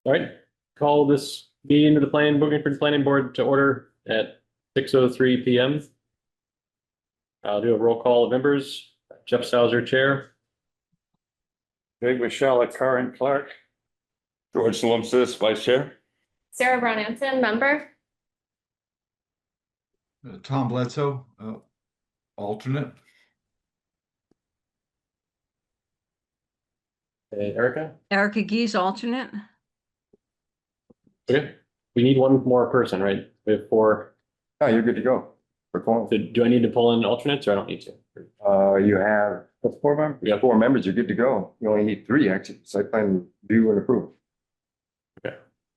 All right, call this meeting of the Greenfield Planning Board to order at 6:03 PM. I'll do a roll call of members. Jeff Sauer, Chair. Greg Michelle, current clerk. George Salumsis, Vice Chair. Sarah Brown Anson, member. Tom Bledsoe, alternate. Erica. Erica Geese, alternate. Okay, we need one more person, right? We have four. Oh, you're good to go. For calling. Do I need to pull in alternates or I don't need to? You have Four members. We got four members, you're good to go. You only need three, actually. Site plan review and approve.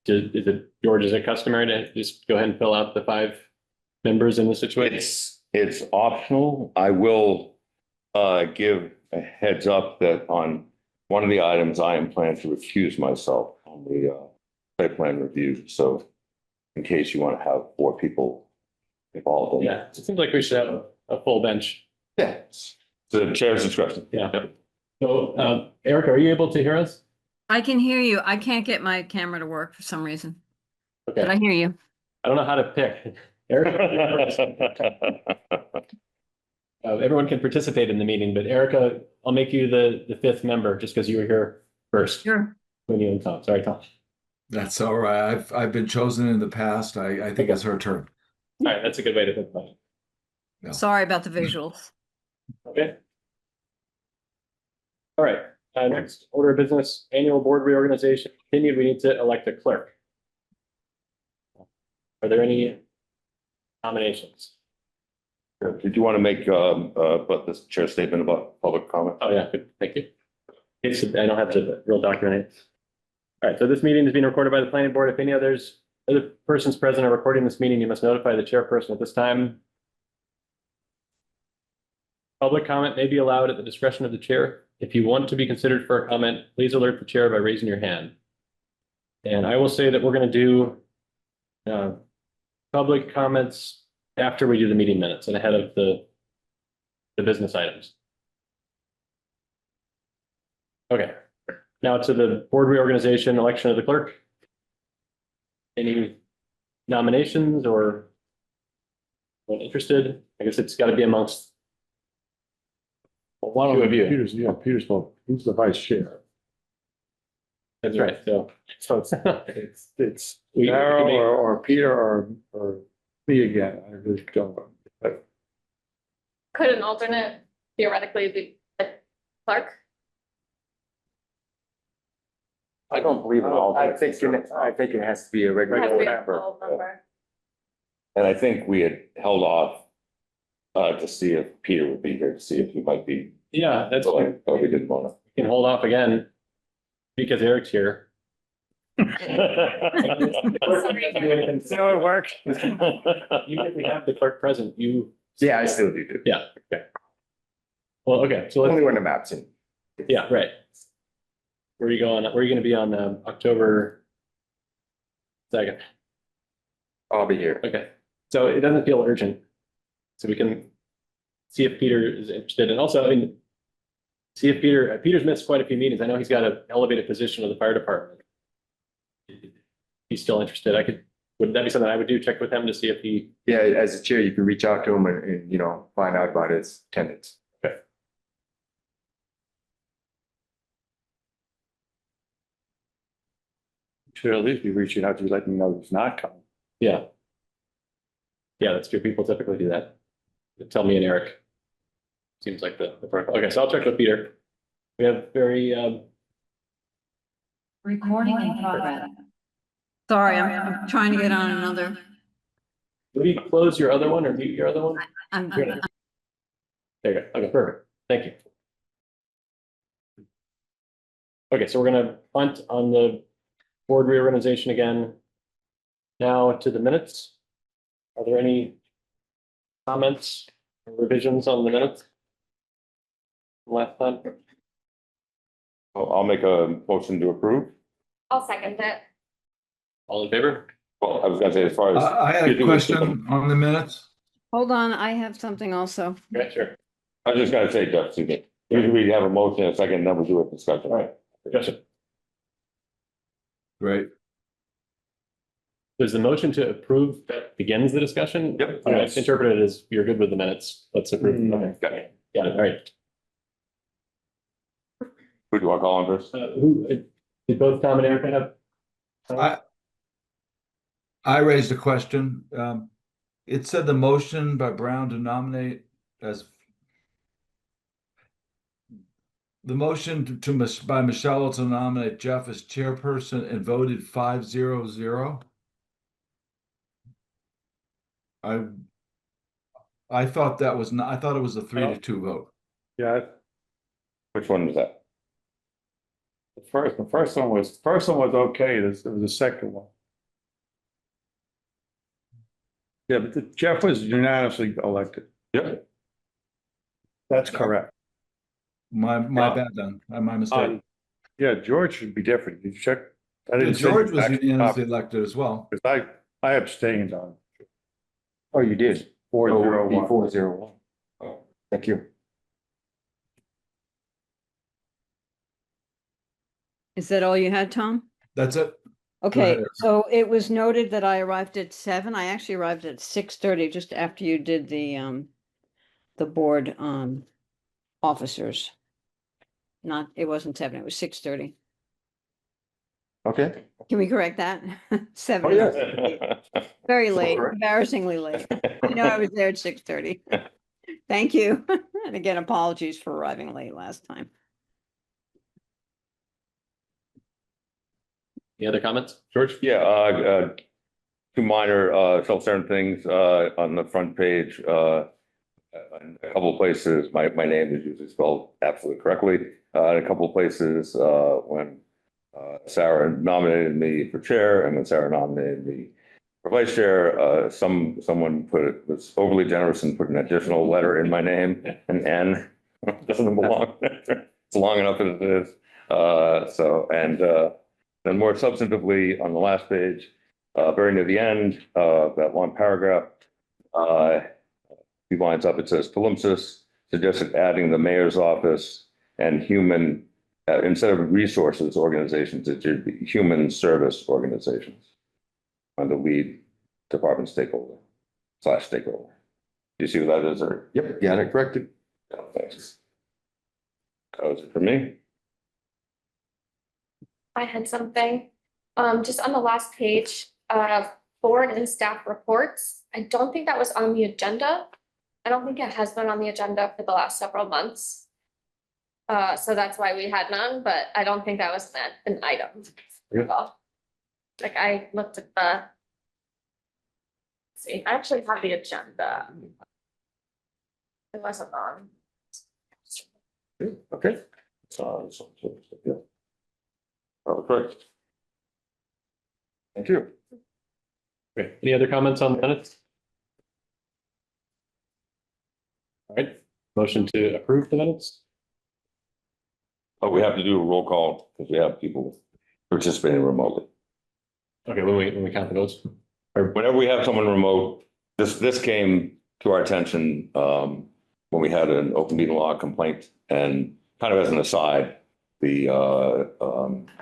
Is it, George, is it customary to just go ahead and fill out the 5 members in the situation? It's optional. I will give a heads up that on one of the items, I am planning to recuse myself on the site plan review. So in case you want to have 4 people involved. in it. Yeah, it seems like we should have a full bench. Yeah. It's the chair's discretion. Yeah. So, Erica, are you able to hear us? I can hear you. I can't get my camera to work for some reason, but I Okay, hear you. I don't know how to pick. Erica, everyone can participate in the meeting, but Erica, I'll make you the 5th member just because you were here first. Sure. When you and Tom, sorry, Tom. That's all right. I've been chosen in the past. I think it's her turn. All right, that's a good way to think about it. Yeah. Sorry about the visuals. Okay. All right, next order of business, annual board reorganization continued. We need to elect a clerk. Are there any nominations? Did you want to make but this chair statement about public comment? Oh, yeah, good, thank you. I don't have the real document. All right, so this meeting is being recorded by the planning board. If any other persons present are recording this meeting, you must notify the chairperson at this time. Public comment may be allowed at the discretion of the chair. If you want to be considered for a comment, please alert the chair by raising your hand. And I will say that we're going to do public comments after we do the meeting minutes and ahead of the business items. Okay, now to the board reorganization, election of the clerk. Any nominations or anyone interested? I guess it's got to be amongst One Two of you. Peter's, Peter's, he's the vice chair. That's right. So It's we Darrell may- or Peter or me again. I really don't know. But Could an alternate theoretically be a clerk? I don't believe in all. I think it has to be a It has regular to be a member. full member. And I think we had held off to see if Peter would be here, to see if he might be. Yeah, that's But fine. we didn't want to. We can hold off again because Eric's here. Sorry. So it worked. Even if we have the clerk present, you. Yeah, I still do. Yeah, okay. Well, okay, so Only let's, when I'm absent. yeah, right. Where are you going? Where are you gonna be on October 2nd? I'll be here. Okay, so it doesn't feel urgent. So we can see if Peter is interested, and also, I mean, see if Peter's missed quite a few meetings. I know he's got an elevated position with the fire department. If he's still interested. Would that be something I would do? Check with him to see if he, Yeah, as a chair, you can reach out to him and find out about his attendance. should at least be reaching out to let him know he's not coming. yeah. Yeah, that's true. People typically do that. Tell me and Eric. Seems like the protocol. Okay, so I'll check with Peter. We have very, Recording in progress. Sorry, I'm trying to get on another. would you close your other one or mute your other one? I'm There you go. Okay, perfect. Thank you. Okay, so we're gonna punt on the board reorganization again. Now to the minutes. Are there any comments or revisions on the minutes? Last time? I'll make a motion to approve. I'll second it. All in favor? Well, I was gonna say as far as. I had a question on the minutes. Hold on, I have something also. Okay, sure. I was just gonna say, Jeff, usually we have a motion, a second, then we do a discussion. All right. Discussion. Great. There's the motion to approve that begins the discussion. Yep. I interpret it as you're good with the minutes. Let's approve. Okay, got it. Got it. All right. Who do I call on first? Did both Tom and Erica have? I raised a question. It said the motion by Brown to nominate as the motion by Michelle to nominate Jeff as chairperson and voted 5-0-0. I thought that was not, I thought it was a 3-2 vote. Yeah, Which one was that? the first one was okay, this was the second one. Yeah, but Jeff was unanimously elected. Yep. That's correct. My bad then, my mistake. Yeah, George should be different. You check. I didn't send George you was back the unanimously copy, elected as well. because I abstained on Oh, you did? 401. 401. Oh, thank you. Is that all you had, Tom? That's it. Okay, ahead. so it was noted that I arrived at 7. I actually arrived at 6:30, just after you did the board, officers. Not, it wasn't 7, it was 6:30. Okay. Can we correct that? 7. Oh, yeah. Very late, correct. embarrassingly late. I know I was there at 6:30. Thank you. And again, apologies for arriving late last time. Any other comments? George? Yeah, two minor, self-certain things, on the front page, in a couple of places, my name is usually spelled absolutely correctly. In a couple of places, when, Sarah nominated me for chair and when Sarah nominated me for vice chair, someone was overly generous and put an additional letter in my name, an N, doesn't belong. It's long enough as it is. Then more substantively, on the last page, very near the end, that long paragraph, a few lines up, it says Palimpsest suggested adding the mayor's office and human, instead of resources organizations, it should be human service organizations on the lead department stakeholder / stakeholder. Do you see what that is? Or Yep, got it corrected. yeah, thanks. That was it for me. I had something, just on the last page, board and staff reports. I don't think that was on the agenda. I don't think it has been on the agenda for the last several months. So that's why we had none, but I don't think that was an item. Yeah. Like I looked at the. See, I actually have the agenda. It wasn't on. Okay. Yeah. Correct. Thank you. Okay, any other comments on the minutes? All right, motion to approve the minutes? Oh, we have to do a roll call because we have people participating remotely. Okay, when we count the votes? Or Whenever we have someone remote, this came to our attention when we had an open meeting law complaint, and kind of as an aside, the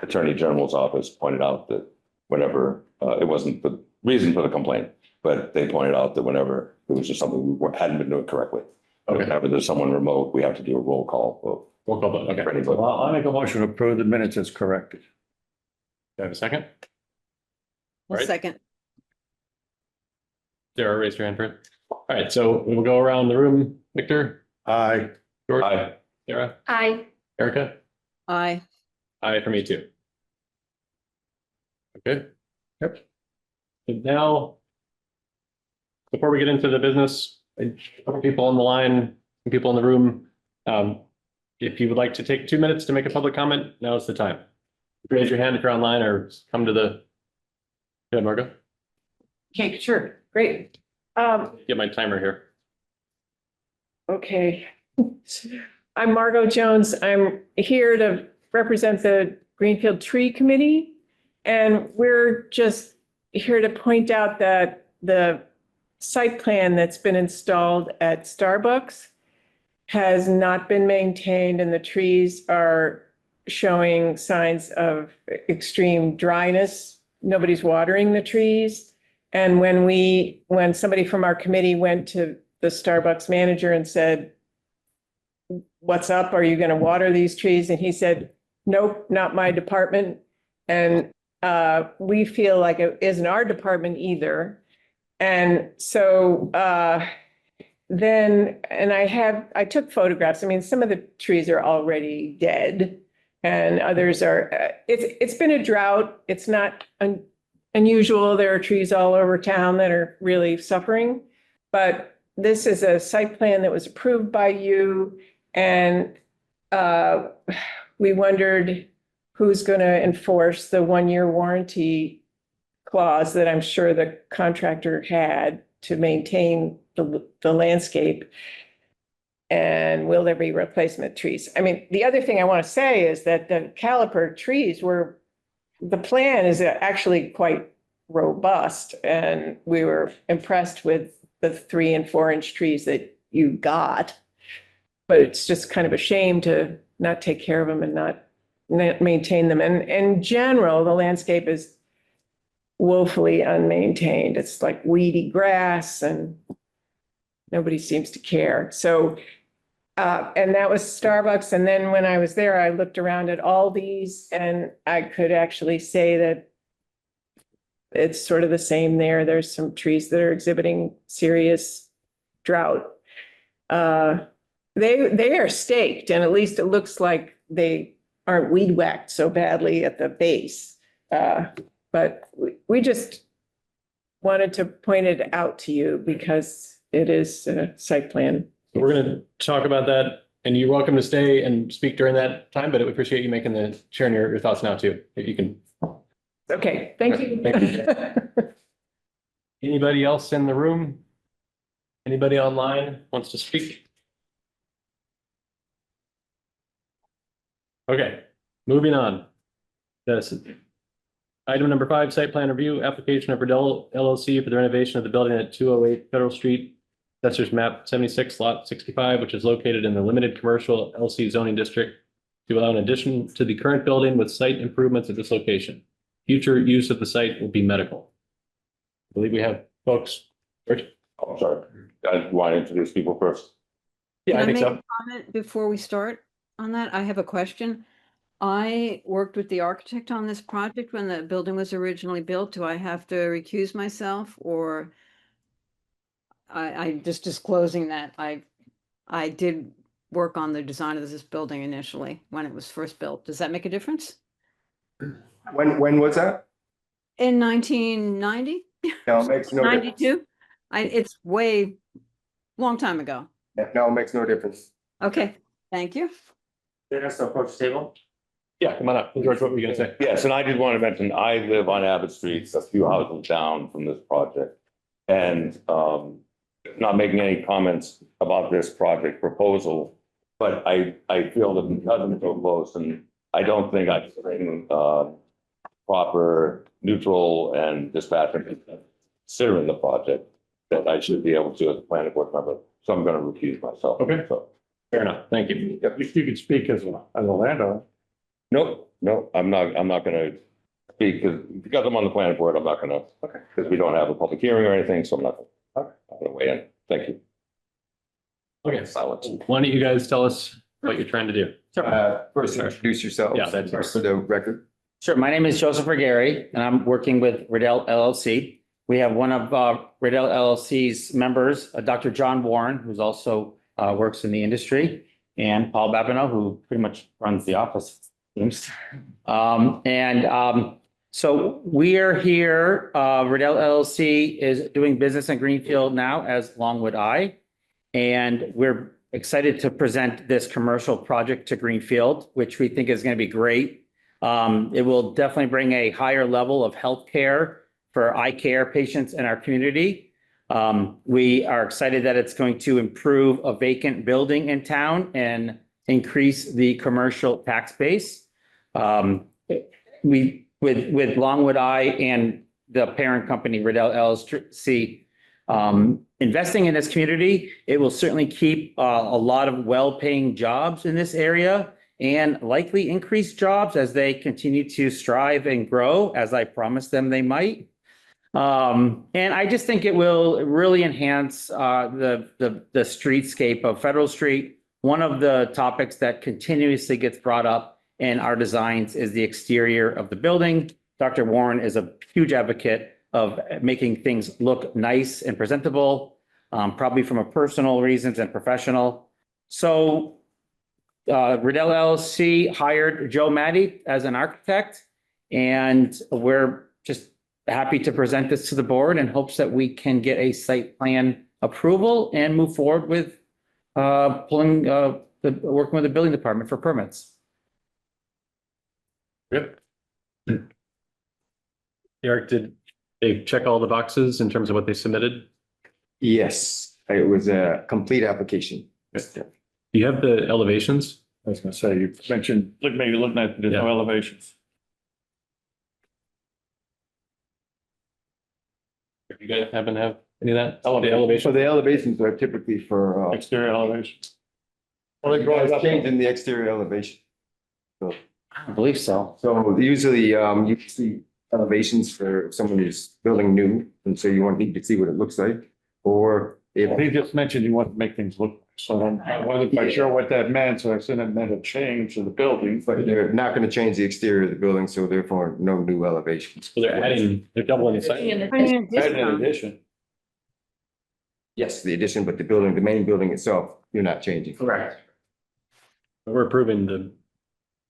Attorney General's office pointed out that whenever it wasn't the reason for the complaint, but they pointed out that whenever it was just something we hadn't been doing correctly. Okay. Whenever there's someone remote, we have to do a roll call vote. roll call vote, okay. For any Do vote. Well, I make a motion to approve the minutes as corrected. I have a second? Well, Right. second. Sarah, raise your hand for it. All right, so we will go around the room. Victor, Aye. George, Aye. Sarah, I, Erica? Aye. Aye for me too. Okay. Yep. So now, before we get into the business, a couple people on the line, some people in the room. If you would like to take 2 minutes to make a public comment, now is the time. Raise your hand if you're online or come to the. Yeah, Margo, Okay, sure, great. get my timer here. Okay. I'm Margot Jones. I'm here to represent the Greenfield Tree Committee. And we're just here to point out that the site plan that's been installed at Starbucks has not been maintained and the trees are showing signs of extreme dryness. Nobody's watering the trees. And when somebody from our committee went to the Starbucks manager and said, "What's up? Are you going to water these trees?" And he said, "Nope, not my department." And we feel like it isn't our department either. And so I took photographs. I mean, some of the trees are already dead and others are, it's been a drought. It's not unusual. There are trees all over town that are really suffering. But this is a site plan that was approved by you. And we wondered who's going to enforce the 1-year warranty clause that I'm sure the contractor had to maintain the landscape. And will there be replacement trees? I mean, the other thing I want to say is that the caliper trees the plan is actually quite robust. And we were impressed with the 3 and 4-inch trees that you got. But it's just kind of a shame to not take care of them and not maintain them. And in general, the landscape is woefully unmaintained. It's like weedy grass and nobody seems to care. So, and that was Starbucks. And then when I was there, I looked around at all these and I could actually say that it's sort of the same there. There's some trees that are exhibiting serious drought. They are staked, and at least it looks like they aren't weed whacked so badly at the base. But we just wanted to point it out to you because it is a site plan. We're going to talk about that, and you're welcome to stay and speak during that time, but we appreciate you sharing your thoughts now too. If you can. Okay, thank you. Thank you. Anybody else in the room? Anybody online wants to speak? Okay, moving on. This item number 5, site plan review, application of Riddell LLC for the renovation of the building at 208 Federal Street, Assessor's Map 76, Lot 65, which is located in the limited commercial LC zoning district to allow an addition to the current building with site improvements at this location. Future use of the site will be medical. I believe we have folks. Rich? Oh, sorry. I want to introduce people first. Yeah, I Can think make so. a comment before we start on that? I have a question. I worked with the architect on this project when the building was originally built. Do I have to recuse myself, or I just disclosing that I did work on the design of this building initially when it was first built. Does that make a difference? When was that? In 1990, No, it makes no difference. 92? It's way long time ago. No, it makes no difference. Okay, thank you. Dennis, approach the table. Yeah, come on up. George, what were you gonna say? Yes, and I did want to mention, I live on Abbott Street, a few houses down from this project. And not making any comments about this project proposal, but I feel that because I'm so close, and I don't think I bring proper, neutral and dispassionate considering the project, that I should be able to as a planning board member. So I'm going to recuse myself. Okay. So, Fair enough. Thank you. At least you could speak as a landowner. no, I'm not going to speak because I'm on the planning board. I'm not going to, because we don't have a public hearing or anything. So I'm not going to weigh in. Thank you. Okay, silence. Why don't you guys tell us what you're trying to do? First, introduce yourself. Yeah, that's for the record. Sure. My name is Joseph Regari, and I'm working with Riddell LLC. We have one of Riddell LLC's members, Dr. John Warren, who's also works in the industry, and Paul Babineau, who pretty much runs the office, it seems. So we are here. Riddell LLC is doing business in Greenfield now as Longwood I, and we're excited to present this commercial project to Greenfield, which we think is going to be great. It will definitely bring a higher level of healthcare for eye care patients in our community. We are excited that it's going to improve a vacant building in town and increase the commercial tax base. With Longwood I and the parent company Riddell LLC investing in this community, it will certainly keep a lot of well-paying jobs in this area and likely increase jobs as they continue to strive and grow, as I promised them they might. And I just think it will really enhance the streetscape of Federal Street. One of the topics that continuously gets brought up in our designs is the exterior of the building. Dr. Warren is a huge advocate of making things look nice and presentable, probably from a personal reasons and professional. So Riddell LLC hired Joe Matty as an architect, and we're just happy to present this to the board in hopes that we can get a site plan approval and move forward with working with the building department for permits. Yep. Eric, did they check all the boxes in terms of what they submitted? Yes, it was a complete application. Do you have the elevations? I was gonna say, you mentioned, look, maybe looking at, there's no Yeah. elevations. Do you guys happen to have any of that? The So elevation? the elevations are typically for, Exterior elevations. Well, they you brought it guys up. changing the exterior elevation. I don't believe so. So usually, you see elevations for if someone is building new, and so you want need to see what it looks like. Or if, He just mentioned you want to make things look, so I wasn't quite sure what that meant, so I said it meant a change to the building. but they're not gonna change the exterior of the building, so therefore no new elevations. So they're doubling the size. Putting in Add an discount. addition. Yes, the addition, but the building, the main building itself, you're not changing. Correct. We're approving the,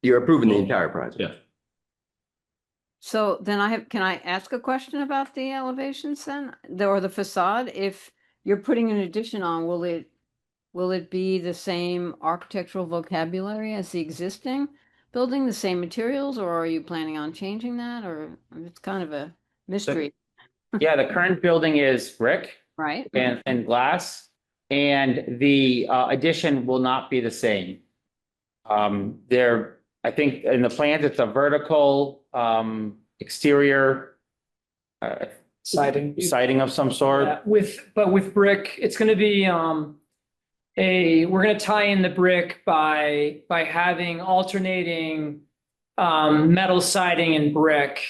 You're approving the entire project. yeah. So then can I ask a question about the elevations then, or the facade? If you're putting an addition on, will it be the same architectural vocabulary as the existing building, the same materials, or are you planning on changing that? Or it's kind of a mystery, Yeah, the current building is brick right? and glass, and the addition will not be the same. I think in the plans, it's a vertical exterior siding of some sort. Yeah, with brick, it's gonna be we're gonna tie in the brick by having alternating metal siding and brick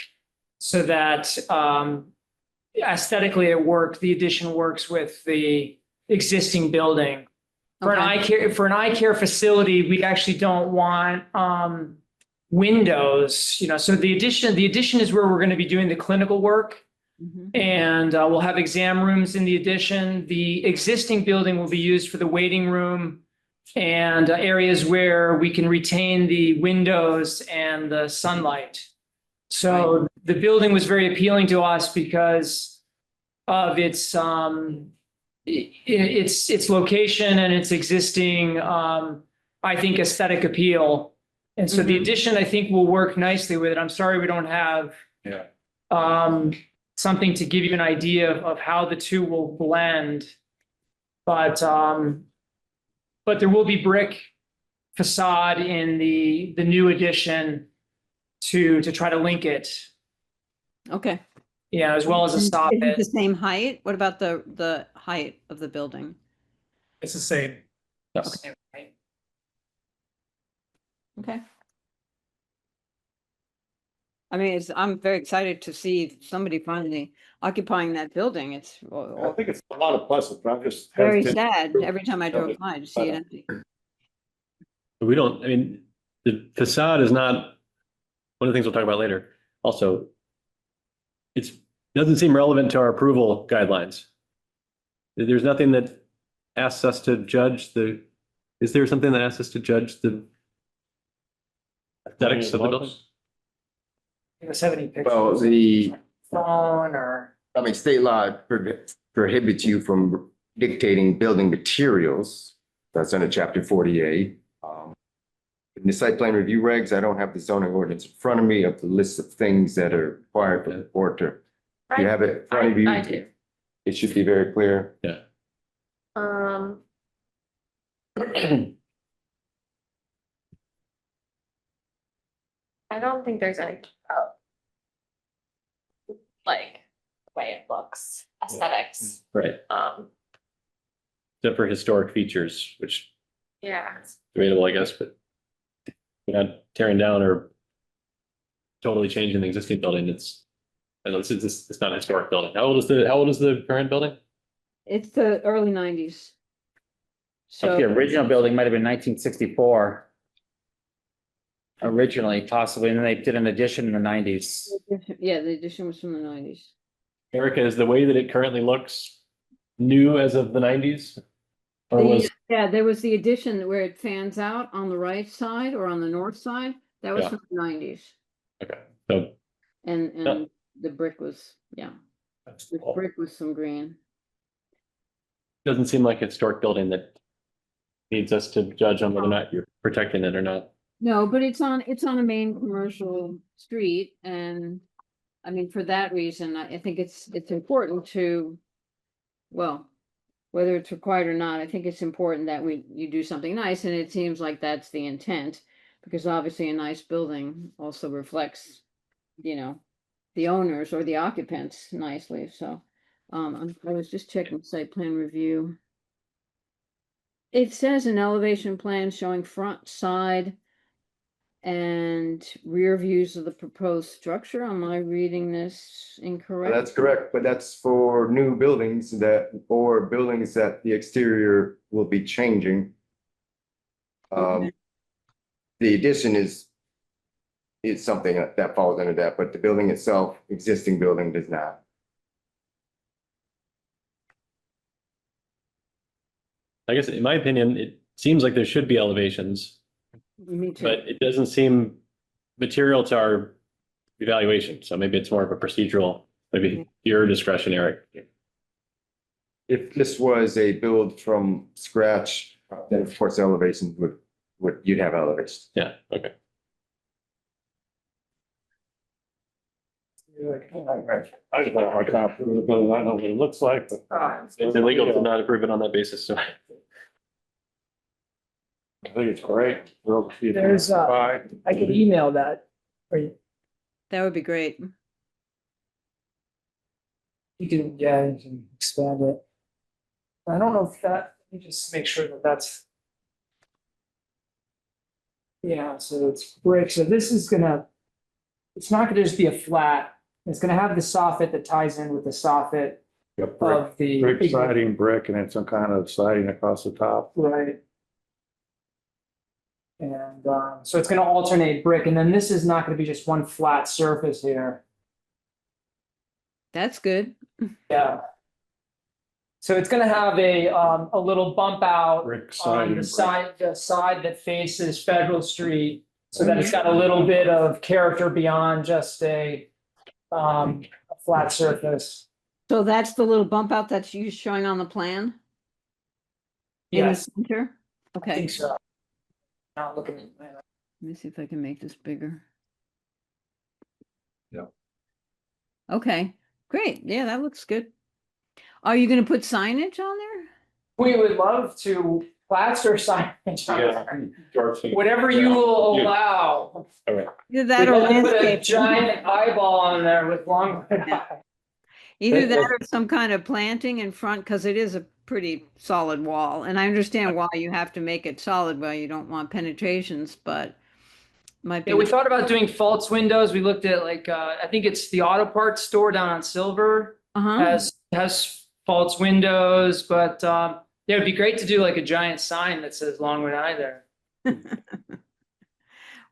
so that aesthetically the addition works with the existing building. For an eye care facility, we actually don't want windows, so the addition is where we're gonna be doing the clinical work. Mhm. And we'll have exam rooms in the addition. The existing building will be used for the waiting room and areas where we can retain the windows and the sunlight. So the building was very appealing to us because of its location and its existing, I think, aesthetic appeal. And so the Mhm. addition, I think, will work nicely with it. I'm sorry we don't have something to give you an idea of how the two will blend. But there will be brick facade in the new addition to try to link it, Okay. as well as a And stop is it the it. same height? What about the height of the building? It's the same. Yes. Okay. I mean, I'm very excited to see somebody finally occupying that building. It's I think it's a lot of pluses, but I'm just. very hesitant. sad every time I drove by to see it empty. We don't, I mean, the facade is not, one of the things we'll talk about later. Also, doesn't seem relevant to our approval guidelines. There's nothing that asks us to judge is there something that asks us to judge the aesthetics of the building? Does have any pictures? Well, the, Phone or? I mean, state law prohibits you from dictating building materials. That's under chapter 48. In the site plan review regs, I don't have the zoning ordinance in front of me of the list of things that are required for the board to. You have it in front of you. I do. It should be very clear. Yeah. I don't think there's any, like, the way it looks, aesthetics. Right. Except for historic features, which Yeah. is debatable, I guess, but We're not tearing down or totally changing the existing building. It's not a historic building. How old is the current building? It's the early nineties. The So, original building might have been 1964. Originally, possibly, and then they did an addition in the 90s. yeah, the addition was from the nineties. Erica, is the way that it currently looks new as of the nineties? Or was, Yeah, there was the addition where it fans out on the right side or on the north side. That was Yeah. from the nineties. okay, so And the brick was, yeah, the brick was some green. doesn't seem like a historic building that needs us to judge on whether or not you're protecting it or not. No, but it's on a main commercial street and I mean, for that reason, I think it's important to, well, whether it's required or not, I think it's important that you do something nice and it seems like that's the intent. Because obviously a nice building also reflects, you know, the owners or the occupants nicely, so. I was just checking site plan review. It says an elevation plan showing front, side, and rear views of the proposed structure. Am I reading this incorrect? That's correct, but that's for new buildings or buildings that the exterior will be changing. Okay. The addition is something that falls under that, but the building itself, existing building does not. I guess in my opinion, it seems like there should be elevations, Me too. but it doesn't seem material to our evaluation. So maybe it's more of a procedural, maybe your discretionary. If this was a build from scratch, then of course elevations you'd have elevations. Yeah, okay. I just don't have a copy of the building. I know what it looks like, but It's illegal to not approve it on that basis, so. I think it's great. There's, I could email that, or That would be great. you can, yeah, you can expand it. I don't know if that, let me just make sure that that's. Yeah, so it's brick, so this is gonna, it's not gonna just be a flat, it's gonna have the soffit that ties in with the soffit of the. Brick siding, brick, and then some kind of siding across the top. Right. And so it's gonna alternate brick, and then this is not gonna be just one flat surface here. That's good. Yeah. So it's gonna have a little bump out Brick on siding. the side that faces Federal Street. So that it's got a little bit of character beyond just a flat surface. So that's the little bump out that's you showing on the plan? In the Yes, center? I Okay, think so. Not looking at. let me see if I can make this bigger. Yeah. Okay, great. Yeah, that looks good. Are you gonna put signage on there? We would love to plaster signage on Yeah. there. Whatever you will Yeah. allow. Either that We'd or love to put a landscape. giant eyeball on there with long. Either that or some kind of planting in front, because it is a pretty solid wall. And I understand why you have to make it solid, why you don't want penetrations, but might be. Yeah, we thought about doing false windows. We looked at like, I think it's the auto parts store down on Silver Uh-huh. has false windows, but yeah, it'd be great to do like a giant sign that says Longwood Eye there.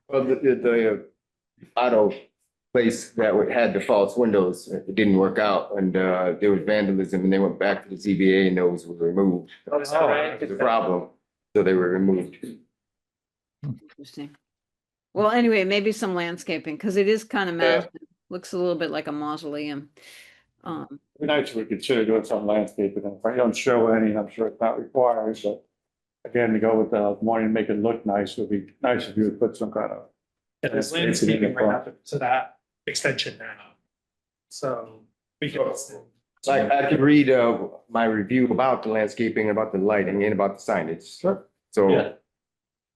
Well, the auto place that had the false windows, it didn't work out and there was vandalism and they went back to the ZBA and those were removed. Is that right? The problem, so they were removed. Interesting. Well, anyway, maybe some landscaping, because it is kind of massive. Looks a little bit like a mausoleum. It'd be nice if we consider doing some landscaping. If I don't show any, I'm sure it's not required, but again, to go with wanting to make it look nice, it would be nice if you would put some kind of. Yeah, there's landscaping right up to that extension now. So we can. Like I could read my review about the landscaping, about the lighting and about the signage. Sure. So Yeah.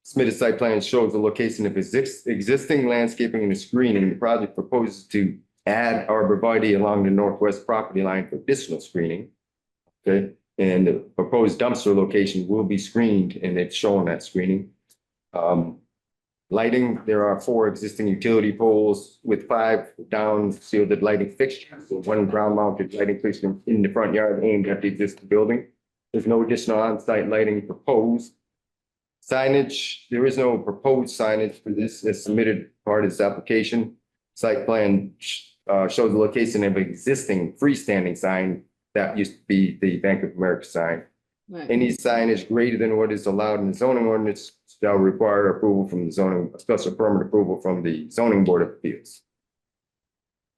submitted site plan shows the location of existing landscaping and screening. The project proposes to add arborvitae along the northwest property line for additional screening. Okay, and the proposed dumpster location will be screened and they've shown that screening. Lighting, there are 4 existing utility poles with 5 down shielded lighting fixtures. So 1 ground mounted lighting fixture in the front yard aimed at the existing building. There's no additional on-site lighting proposed. Signage, there is no proposed signage for this as submitted part of this application. Site plan shows the location of existing freestanding sign that used to be the Bank of America sign. Right. Any signage greater than what is allowed in the zoning ordinance shall require approval from the zoning, special permit approval from the zoning board of appeals.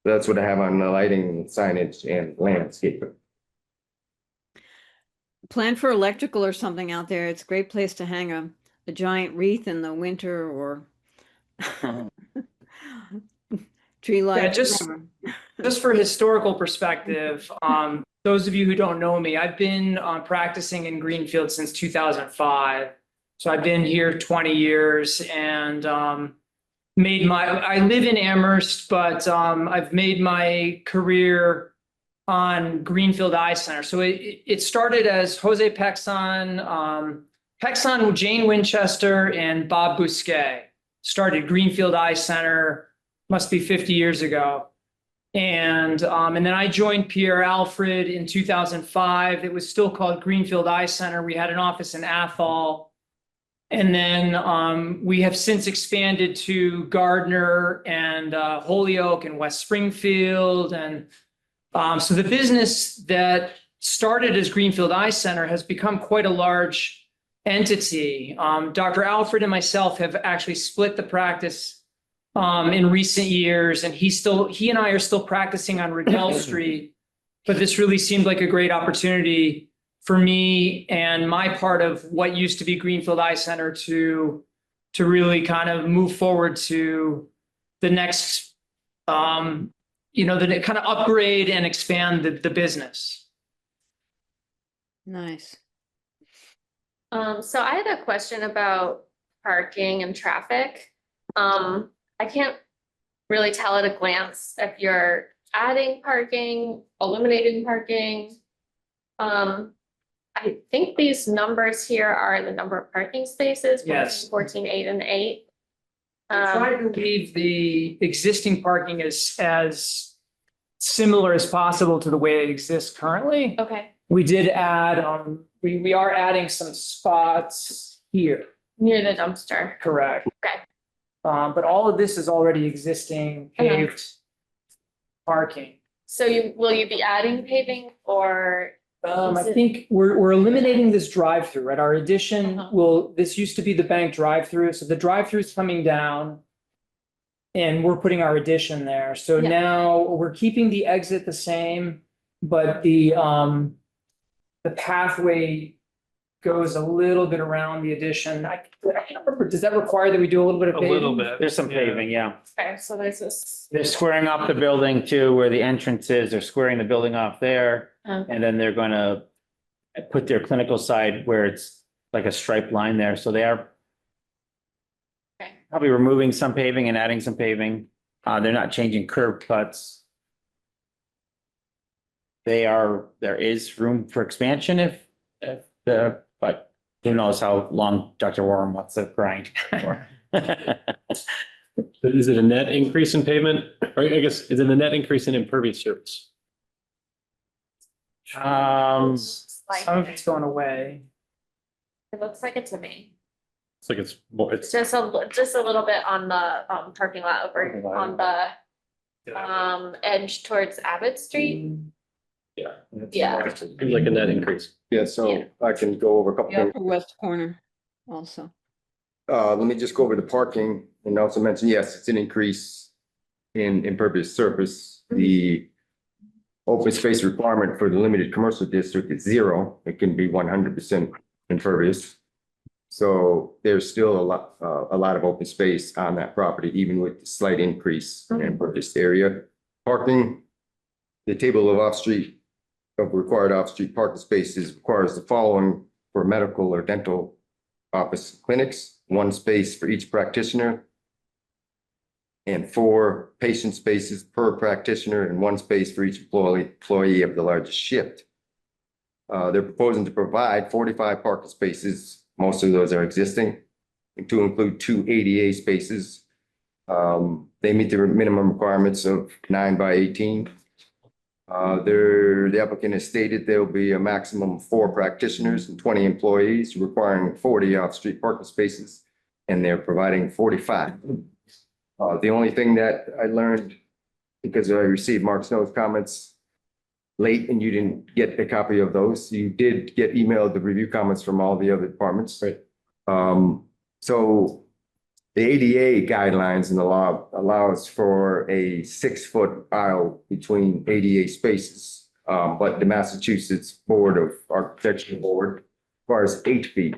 That's what I have on the lighting, signage, and landscaping. Plan for electrical or something out there. It's a great place to hang a giant wreath in the winter or tree light. Just for historical perspective, those of you who don't know me, I've been practicing in Greenfield since 2005. So I've been here 20 years and I live in Amherst, but I've made my career on Greenfield Eye Center. So it started as Jose Pexon, Jane Winchester, and Bob Bousquet started Greenfield Eye Center, must be 50 years ago. And then I joined Pierre Alfred in 2005. It was still called Greenfield Eye Center. We had an office in Athol. And then we have since expanded to Gardner and Holyoke and West Springfield. And so the business that started as Greenfield Eye Center has become quite a large entity. Dr. Alfred and myself have actually split the practice in recent years, and he and I are still practicing on Riddell Street, but this really seemed like a great opportunity for me and my part of what used to be Greenfield Eye Center to really kind of move forward to the next, the kind of upgrade and expand the business. Nice. So I had a question about parking and traffic. I can't really tell at a glance if you're adding parking, eliminating parking. I think these numbers here are the number of parking spaces. Yes. 14, 8, and 8. Try to leave the existing parking as similar as possible to the way it exists currently. Okay, We did add, we are adding some spots here, near the dumpster. correct? Okay. But all of this is already existing paved parking. So will you be adding paving or? I think we're eliminating this drive-through, right? Our addition this used to be the bank drive-through, so the drive-through is coming down. And we're putting our addition there. So Yeah. now we're keeping the exit the same, but the pathway goes a little bit around the addition. I can't remember, does that require that we do a little bit of A paving? little bit. There's some paving, yeah. Okay, so there's this. They're squaring off the building too, where the entrance is. They're squaring the building off there. And then they're gonna put their clinical side where it's like a striped line there. So they are Okay. probably removing some paving and adding some paving. They're not changing curb cuts. There is room for expansion but who knows how long Dr. Warren wants to grind. Is it a net increase in pavement? Or I guess, is it a net increase in impervious surface? Some of it's going away. It looks like it to me. It's like it's more, It's just a little bit on the parking lot over on the edge towards Abbott Street. Yeah. seems like a net increase. Yeah, so I can go over a couple The things. upper west corner also. Let me just go over the parking and also mention, yes, it's an increase in impervious surface. The open space requirement for the limited commercial district is 0. It can be 100% impervious. So there's still a lot of open space on that property, even with the slight increase in impervious area. Parking, the table of required off-street parking spaces requires the following for medical or dental office clinics: 1 space for each practitioner, and 4 patient spaces per practitioner, and 1 space for each employee of the largest shift. They're proposing to provide 45 parking spaces. Most of those are existing. to include 2 ADA spaces. They meet the minimum requirements of 9 by 18. The applicant has stated there will be a maximum of 4 practitioners and 20 employees, requiring 40 off-street parking spaces, and they're providing 45. The only thing that I learned, because I received Mark Snow's comments late and you didn't get a copy of those, you did get emailed the review comments from all the other departments. Right. So the ADA guidelines in the law allows for a 6-foot aisle between ADA spaces. But the Massachusetts Board of Architecture Board requires 8 feet.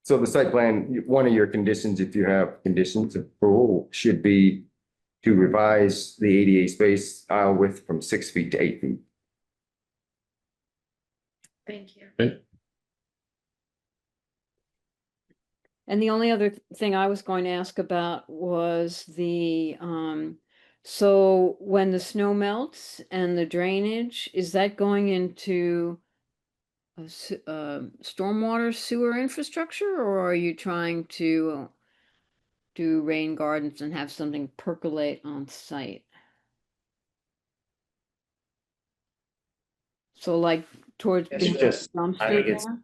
So the site plan, one of your conditions, if you have conditions of approval, should be to revise the ADA space aisle width from 6 feet to 8 feet. Thank you. And the only other thing I was going to ask about was so when the snow melts and the drainage, is that going into stormwater sewer infrastructure, or are you trying to do rain gardens and have something percolate on site? So like towards It's behind just- dumpster I think it's- there?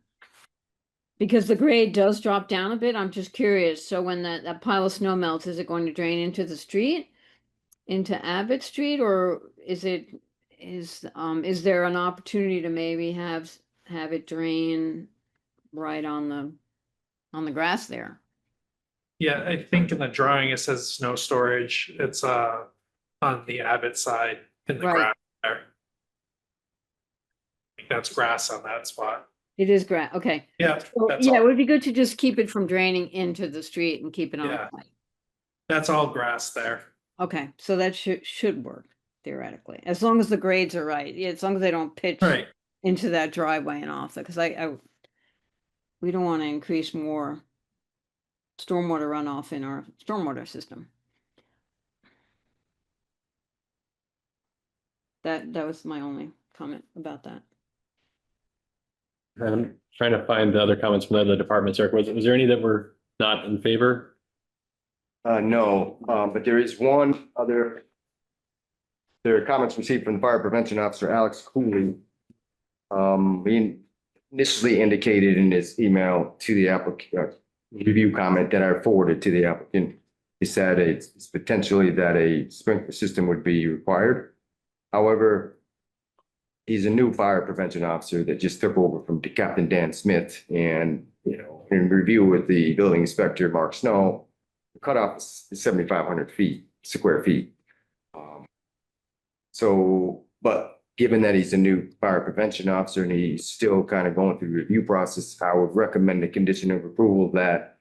Because the grade does drop down a bit, I'm just curious, so when that pile of snow melts, is it going to drain into the street? Into Abbott Street, or is there an opportunity to maybe have it drain right on the grass there? Yeah, I think in the drawing, it says snow storage. It's on the Abbott side in the Right. grass there. I think that's grass on that spot. It is grass, okay. Yeah, So, that's yeah, it all, would be good to just keep it from draining into the street and keep it on Yeah. site. that's all grass there. Okay, so that should work theoretically, as long as the grades are right. Yeah, as long as they don't pitch Right. into that driveway and off, because we don't want to increase more stormwater runoff in our stormwater system. That was my only comment about that. And I'm trying to find the other comments from the other departments. Eric, was there any that were not in favor? No, but there is one other. There are comments received from the fire prevention officer, Alex Cooley. He initially indicated in his email to the applicant, review comment that I forwarded to the applicant. He said it's potentially that a sprinkler system would be required. However, he's a new fire prevention officer that just took over from Captain Dan Smith, and, in review with the building inspector, Mark Snow, the cutoff is 7,500 square feet. But given that he's a new fire prevention officer and he's still kind of going through the review process, I would recommend a condition of approval that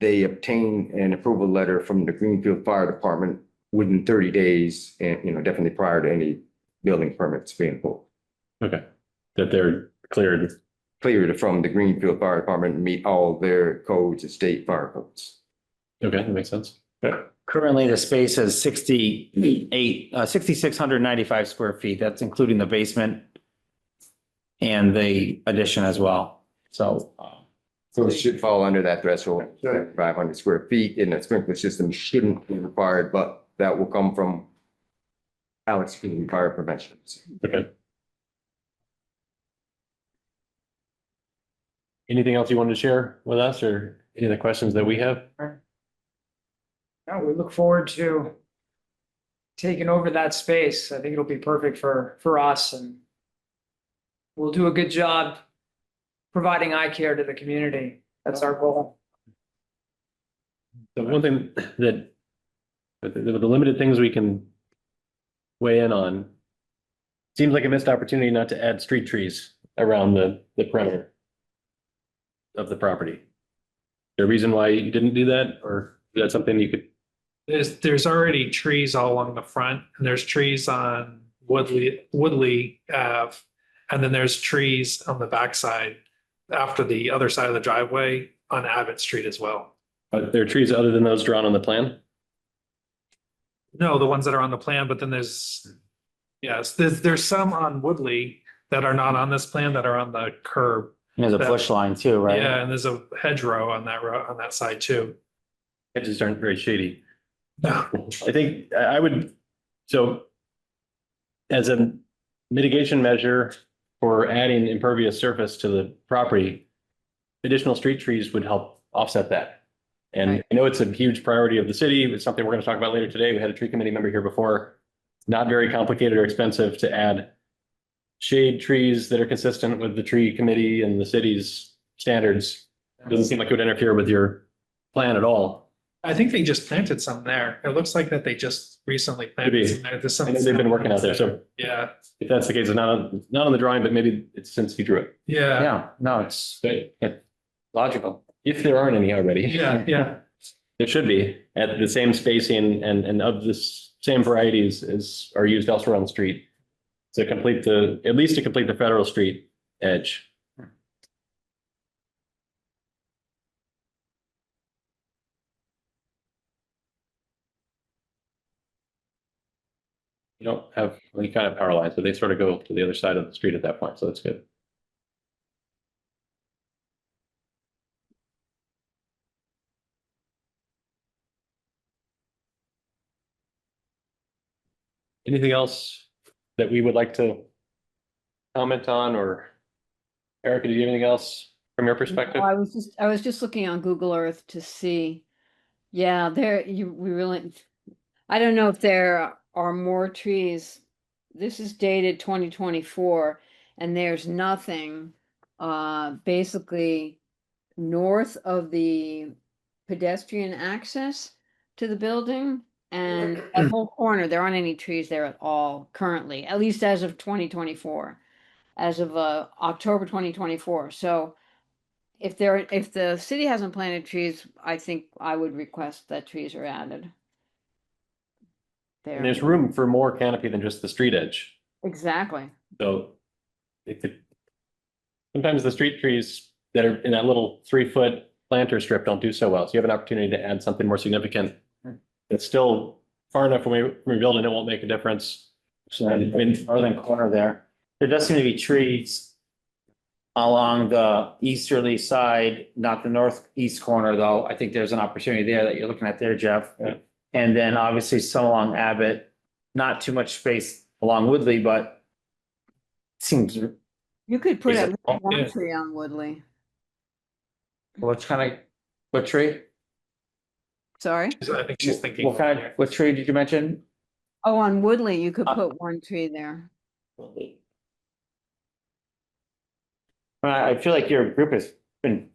they obtain an approval letter from the Greenfield Fire Department within 30 days and, definitely prior to any building permits being pulled. Okay, that they're cleared. Cleared from the Greenfield Fire Department and meet all their codes and state fire codes. Okay, that makes sense. Currently, the space is 6,695 square feet. That's including the basement and the addition as well. So, So it should fall under that threshold, 500 square feet, and a sprinkler system shouldn't be required, but that will come from Alex Cooley, Fire Prevention. Okay. Anything else you wanted to share with us, or any of the questions that we have? No, we look forward to taking over that space. I think it'll be perfect for us, and we'll do a good job providing eye care to the community. That's our goal. The one thing that, with the limited things we can weigh in on, seems like a missed opportunity not to add street trees around the perimeter of the property. Is there a reason why you didn't do that, or is that something you could? There's already trees all along the front, and there's trees on Woodley Ave, and then there's trees on the backside after the other side of the driveway on Abbott Street as well. Are there trees other than those drawn on the plan? No, the ones that are on the plan, but then there's some on Woodley that are not on this plan that are on the curb. There's a bush line too, right? Yeah, and there's a hedgerow on that road, on that side too. Edges aren't very shady. No. I think I would, so as a mitigation measure for adding impervious surface to the property, additional street trees would help offset that. And Right. I know it's a huge priority of the city. It's something we're going to talk about later today. We had a tree committee member here before. Not very complicated or expensive to add shade trees that are consistent with the tree committee and the city's standards. Doesn't seem like it would interfere with your plan at all. I think they just planted some there. It looks like that they just recently planted some there. There's I some. know they've been working out there, so Yeah, if that's the case, it's not on the drawing, but maybe it's since you drew it. yeah, Yeah, no, it's logical. If there aren't any already. yeah. There should be at the same spacing and of the same varieties as are used elsewhere on the street. To complete at least to complete the Federal Street edge. You don't have any kind of power lines, but they sort of go to the other side of the street at that point, so that's good. Anything else that we would like to comment on, or Erica, do you have anything else from your perspective? I was just looking on Google Earth to see. Yeah, we really, I don't know if there are more trees. This is dated 2024 and there's nothing, basically north of the pedestrian access to the building. And that whole corner, there aren't any trees there at all currently, at least as of 2024, as of October 2024. So if the city hasn't planted trees, I think I would request that trees are added. And There, there's room for more canopy than just the street edge. exactly. So it could, sometimes the street trees that are in that little 3-foot planter strip don't do so well. So you have an opportunity to add something more significant. It's still far enough away from your building, it won't make a difference. So in the northern corner there does seem to be trees along the easterly side, not the northeast corner, though. I think there's an opportunity there that you're looking at there, Jeff. Yeah. And then obviously some along Abbott, not too much space along Woodley, but seems, You could put Is at it- least one yeah. tree on Woodley. what tree? Sorry? I think she's thinking. What tree did you mention? Oh, on Woodley, you could put one tree there. I feel like your group has been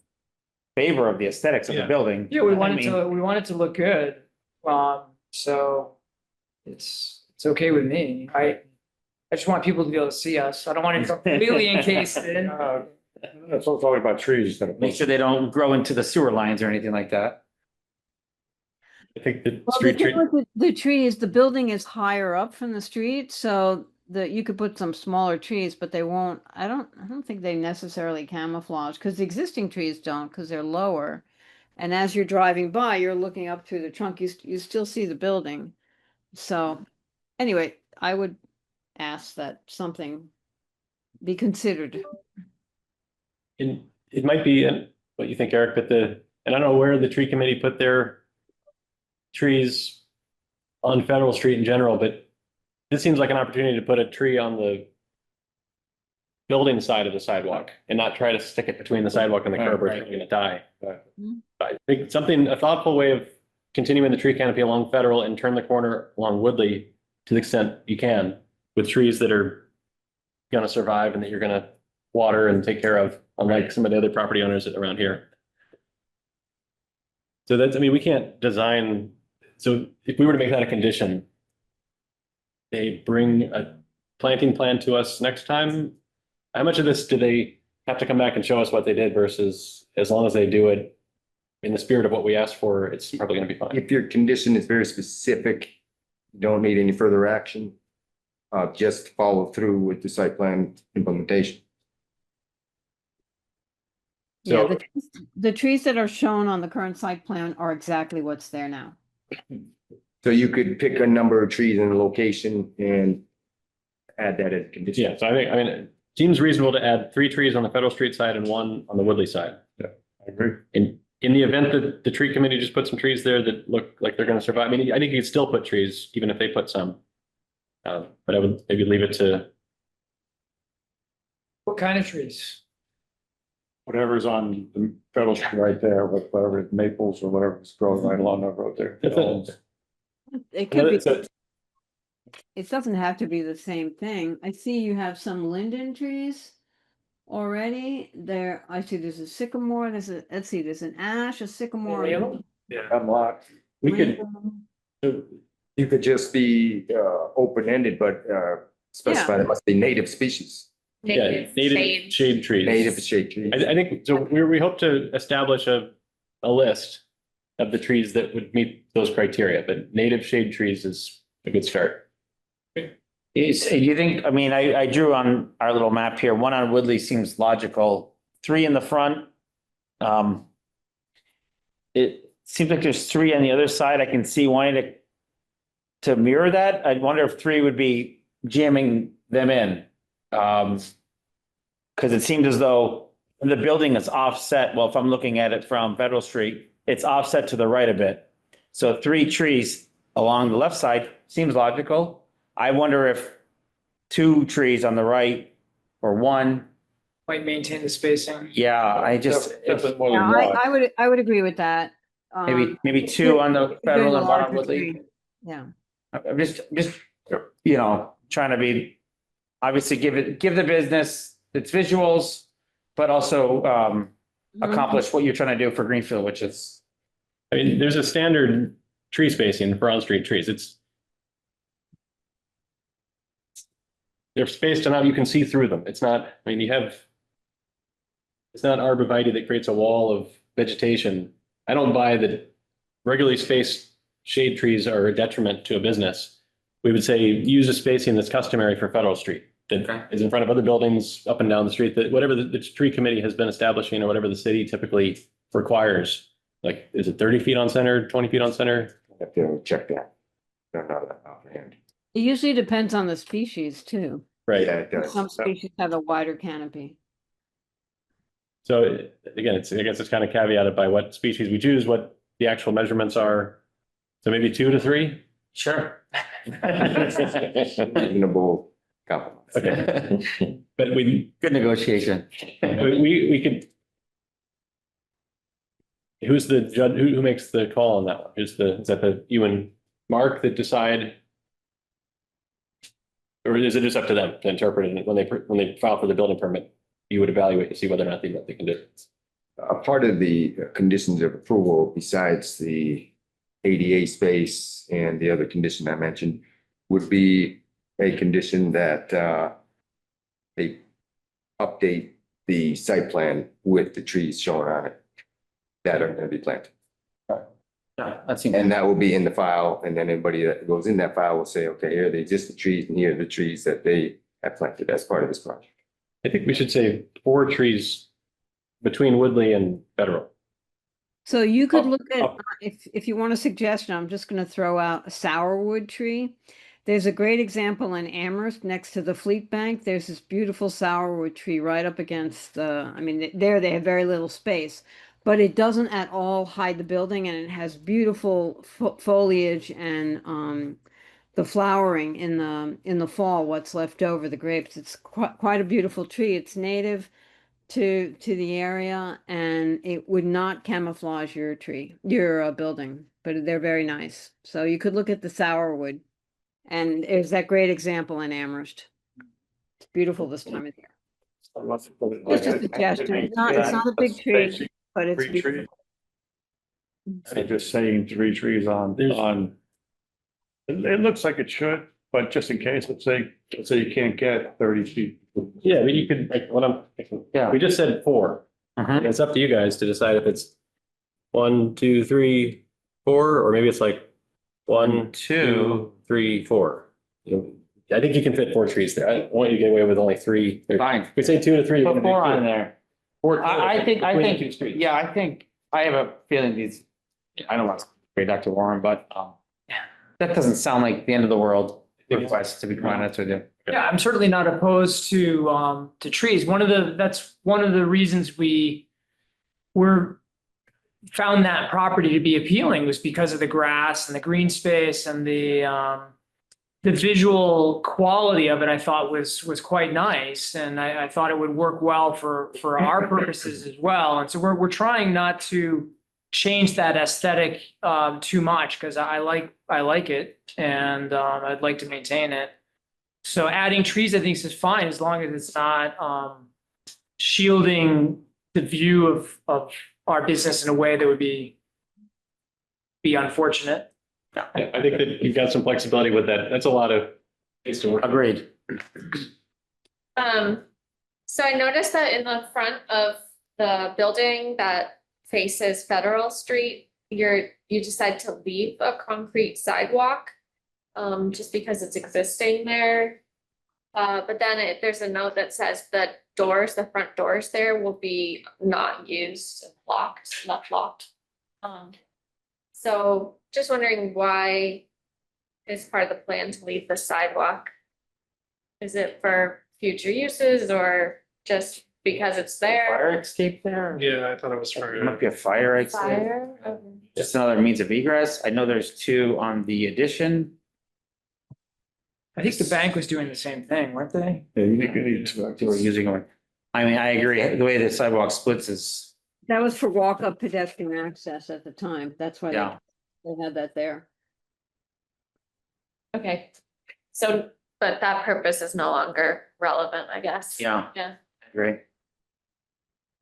favor of the aesthetics of the Yeah. building. Yeah, we I want it mean, to, we want it to look good. So it's okay with me. I just want people to be able to see us. I don't want it completely encased in. It's always about trees instead of. Make sure they don't grow into the sewer lines or anything like that. I think the Well, the street tree, thing with the trees, the building is higher up from the street, so you could put some smaller trees, but they won't, I don't think they necessarily camouflage, because the existing trees don't, because they're lower. And as you're driving by, you're looking up through the trunk, you still see the building. So, anyway, I would ask that something be considered. it might be, what you think, Eric, but and I don't know where the tree committee put their trees on Federal Street in general, but this seems like an opportunity to put a tree on the building side of the sidewalk and not try to stick it between the sidewalk and the curb, or it's going to die. I think a thoughtful way of continuing the tree canopy along Federal and turn the corner along Woodley to the extent you can, with trees that are going to survive and that you're going to water and take care of, unlike some of the other property owners around here. So that's, I mean, we can't design, so if we were to make that a condition, they bring a planting plan to us next time, how much of this do they have to come back and show us what they did versus as long as they do it in the spirit of what we asked for, it's probably going to be fine. If your condition is very specific, you don't need any further action. Just follow through with the site plan implementation. Yeah, So- the trees that are shown on the current site plan are exactly what's there now. So you could pick a number of trees in a location and add that as a condition. Yeah, so I think, I mean, seems reasonable to add 3 trees on the Federal Street side and 1 on the Woodley side. I agree. In the event that the tree committee just put some trees there that look like they're gonna survive, I mean, I think you could still put trees, even if they put some. But I would maybe leave it to, What kind of trees? Whatever's on the Federal Street right there, whatever it's maples or whatever's growing right along the road there. It could be, It's a- it doesn't have to be the same thing. I see you have some linden trees already there. I see there's a sycamore, let's see, there's an ash, a sycamore. Yeah. Unlocked. we could, linden. You could just be open-ended, but specify it must be native species, yeah, native shade trees. native shade trees. I think, so we hope to establish a list of the trees that would meet those criteria, but native shade trees is a good start. You think, I mean, I drew on our little map here, 1 on Woodley seems logical, 3 in the front. It seems like there's 3 on the other side. I can see wanting to mirror that. I wonder if 3 would be jamming them in. Because it seems as though the building is offset. Well, if I'm looking at it from Federal Street, it's offset to the right a bit. So 3 trees along the left side seems logical. I wonder if 2 trees on the right or 1. Might maintain the spacing. Yeah, I just, Definitely more Yeah, than one. I would agree with that. maybe 2 on the Federal and 1 on larger Woodley. tree. Yeah. I'm just, trying to be, obviously give the business its visuals, but also accomplish what you're trying to do for Greenfield, which is. I mean, there's a standard tree spacing for on-street trees. They're spaced enough you can see through them. It's not, I mean, it's not arborvitae that creates a wall of vegetation. I don't buy that regularly spaced shade trees are a detriment to a business. We would say use a spacing that's customary for Federal Street, that is in front of other buildings up and down the street, that whatever the tree committee has been establishing or whatever the city typically requires. Like, is it 30 feet on center, 20 feet on center? I have to check that. Don't know that offhand. It usually depends on the species too. Right. Yeah, it does. Some species have a wider canopy. So again, I guess it's kind of caveated by what species we choose, what the actual measurements are. So maybe 2 to 3? Sure. Reasonable compromise. Okay. But Good negotiation. we could. Who's the judge, who makes the call on that one? Is that you and Mark that decide? Or is it just up to them to interpret it when they file for the building permit? You would evaluate to see whether or not they met the conditions. A part of the conditions of approval, besides the ADA space and the other condition I mentioned, would be a condition that they update the site plan with the trees shown on it that are going to be planted. That seems. And that will be in the file, and then anybody that goes in that file will say, okay, here are the existing trees, and here are the trees that they have planted as part of this project. I think we should say 4 trees between Woodley and Federal. So you could look at, up. if you want a suggestion, I'm just gonna throw out a sourwood tree. There's a great example in Amherst next to the Fleet Bank. There's this beautiful sourwood tree right up against the, I mean, there they have very little space, but it doesn't at all hide the building, and it has beautiful foliage and the flowering in the fall, what's left over, the grapes. It's quite a beautiful tree. It's native to the area, and it would not camouflage your building, but they're very nice. So you could look at the sourwood, and there's that great example in Amherst. It's beautiful this time of year. Just a suggestion. It's not a big tree, but it's 3 trees. beautiful. I'm just saying 3 trees on. It looks like it should, but just in case, let's say you can't get 30 feet. Yeah, I mean, you could, like, we just said 4. And it's up to you guys to decide if it's 1, 2, 3, 4, or maybe it's like 1, 2, 3, 4. I think you can fit 4 trees there. I don't want you to get away with only 3. Fine. If we say 2 to 3. Put 4 on there. 4. I think, between the 2 streets. yeah, I have a feeling these, I don't want to say Dr. Warren, but that doesn't sound like the end of the world request, to be quite honest with you. Yeah, I'm certainly not opposed to trees. That's one of the reasons found that property to be appealing was because of the grass and the green space and the visual quality of it, I thought was quite nice. And I thought it would work well for our purposes as well. And so we're trying not to change that aesthetic too much because I like it and I'd like to maintain it. So adding trees, I think is fine as long as it's not shielding the view of our business in a way that would be unfortunate. Yeah, I think that you've got some flexibility with that. That's a lot of space to work. Agreed. So I noticed that in the front of the building that faces Federal Street, you decide to leave a concrete sidewalk. Just because it's existing there. But then there's a note that says that the front doors there will be not used, left locked. So just wondering why is part of the plan to leave the sidewalk? Is it for future uses or just because it's there? Fire escape there? Yeah, I thought it was It for, might be a fire exit. Fire? Okay. Just another means of egress. I know there's two on the addition. I think the bank was doing the same thing, weren't they? Yeah, you need to. They were using them. I mean, I agree. The way the sidewalk splits is, That was for walk-up pedestrian access at the time. That's why yeah. they had that there. Okay, so, but that purpose is no longer relevant, I guess. Yeah. Yeah. I agree.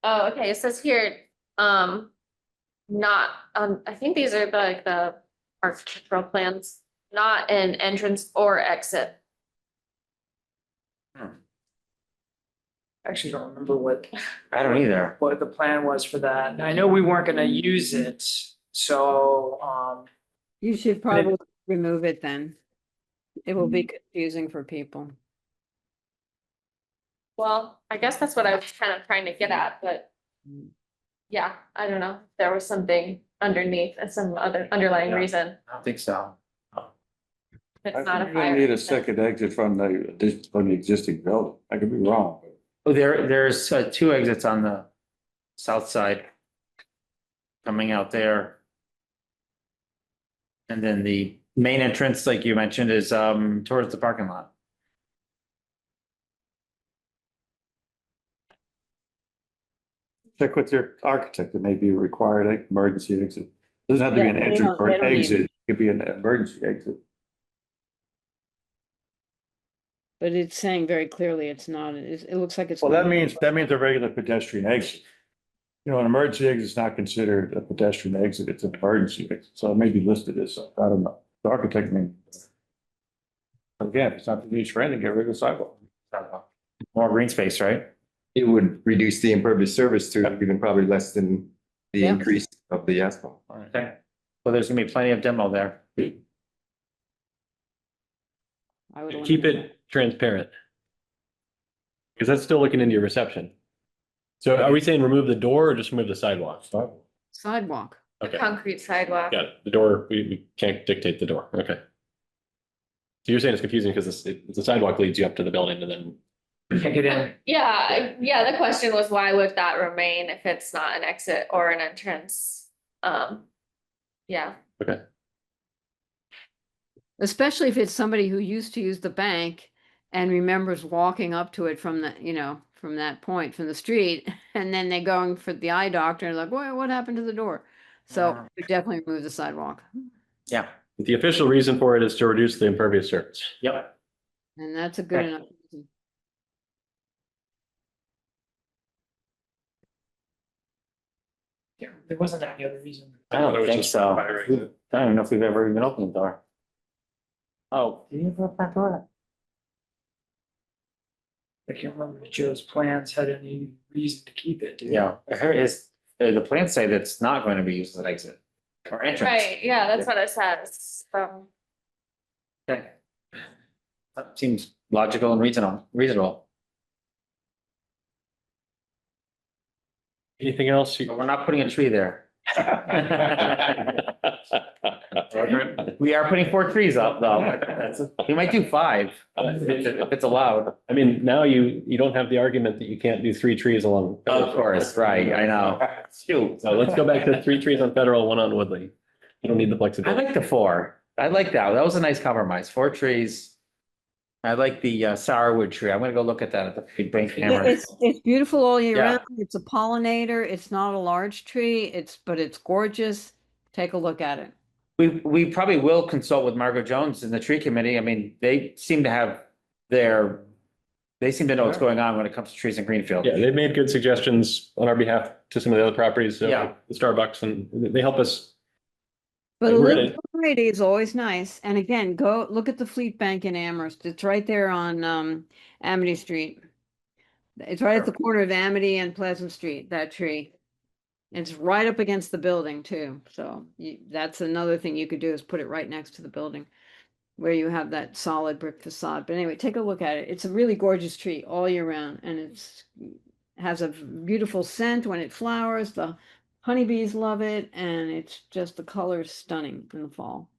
Oh, okay, it says here, not, I think these are the architectural plans, not an entrance or exit. Actually, don't remember what I don't either. the plan was for that. I know we weren't gonna use it, so You should probably remove it then. It will be confusing for people. Well, I guess that's what I was kind of trying to get at, but yeah, I don't know. There was something underneath and some other underlying Yeah. reason. I don't think so. It's I not a think we fire. need a exit. second exit from the existing building. I could be wrong. but Oh, there's two exits on the south side. Coming out there. And then the main entrance, like you mentioned, is towards the parking lot. Check with your architect, it may be a required emergency exit. Doesn't have to be Yeah, an they entrance don't- or they an don't need exit, it could be an emergency exit. But it's saying very clearly it's not, it looks like it's. Well, that means a regular pedestrian exit. You know, an emergency exit is not considered a pedestrian exit, it's an emergency exit, so it may be listed as, I don't know, the architect may. Again, if it's not the use for anything, get rid of the sidewalk. More green space, right? It would reduce the impervious surface to even probably less than the Yeah. increase of the asphalt. Okay. Well, there's gonna be plenty of demo there. I would Keep eliminate it transparent. Because that's still looking into your reception. So are we saying remove the door or just remove the sidewalk? sidewalk. Okay, Concrete sidewalk. got it. The door, we can't dictate the door. Okay. So you're saying it's confusing because the sidewalk leads you up to the building and then, can't get in. Yeah, the question was why would that remain if it's not an exit or an entrance? Yeah, Especially if it's somebody who used to use the bank and remembers walking up to it from from that point, from the street, and then they're going for the eye doctor and like, boy, what happened to the door? So we definitely remove the sidewalk. Yeah. the official reason for it is to reduce the impervious surface. Yep. And that's a good enough reason. Yeah, there wasn't any other reason. I don't It was think just so. fire I exit. don't even know if we've ever even opened the door. Oh, did you ever open that door? I can't remember if Joe's plans had any reason to keep it. did it? Yeah, here is, the plans say that's not going to be used as an exit or entrance. right, yeah, that's what it says, so. Okay. That seems logical and reasonable. Anything else? But we're not putting a tree there. We are putting 4 trees up though. We might do 5 if it's allowed. I mean, now you don't have the argument that you can't do 3 trees along. Of course, right, I know. Shoot. So let's go back to 3 trees on Federal, 1 on Woodley. You don't need the I flexibility. like the 4. I like that. That was a nice compromise. 4 trees. I like the sourwood tree. I'm gonna go look at that at the food bank camera. It's beautiful all year Yeah. round. It's a pollinator. It's not a large tree. But it's gorgeous. Take a look at it. We probably will consult with Margot Jones in the tree committee. I mean, they seem to have they seem to know what's going on when it comes to trees in Greenfield. Yeah, they've made good suggestions on our behalf to some of the other properties, Yeah. the Starbucks, and they help us. But a We're little gonna- variety is always nice. And again, go look at the Fleet Bank in Amherst. It's right there on Amity Street. It's right at the corner of Amity and Pleasant Street, that tree. It's right up against the building too. So that's another thing you could do is put it right next to the building where you have that solid brick facade. But anyway, take a look at it. It's a really gorgeous tree all year round, and has a beautiful scent when it flowers. The honeybees love it, and it's just the color is stunning in the fall.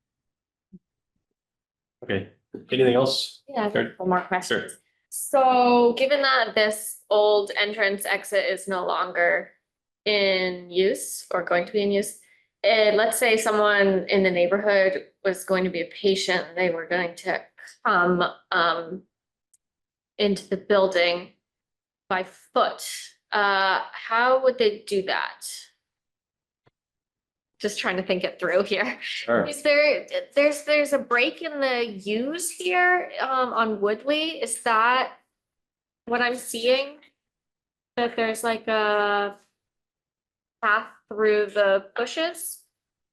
Okay, anything else? Yeah, I have a Sure. couple more questions. So given that this old entrance exit is no longer in use or going to be in use, and let's say someone in the neighborhood was going to be a patient, and they were going to come into the building by foot, how would they do that? Just trying to think it through here. Sure. Is there's a break in the U's here on Woodley? Is that what I'm seeing? That there's like a path through the bushes?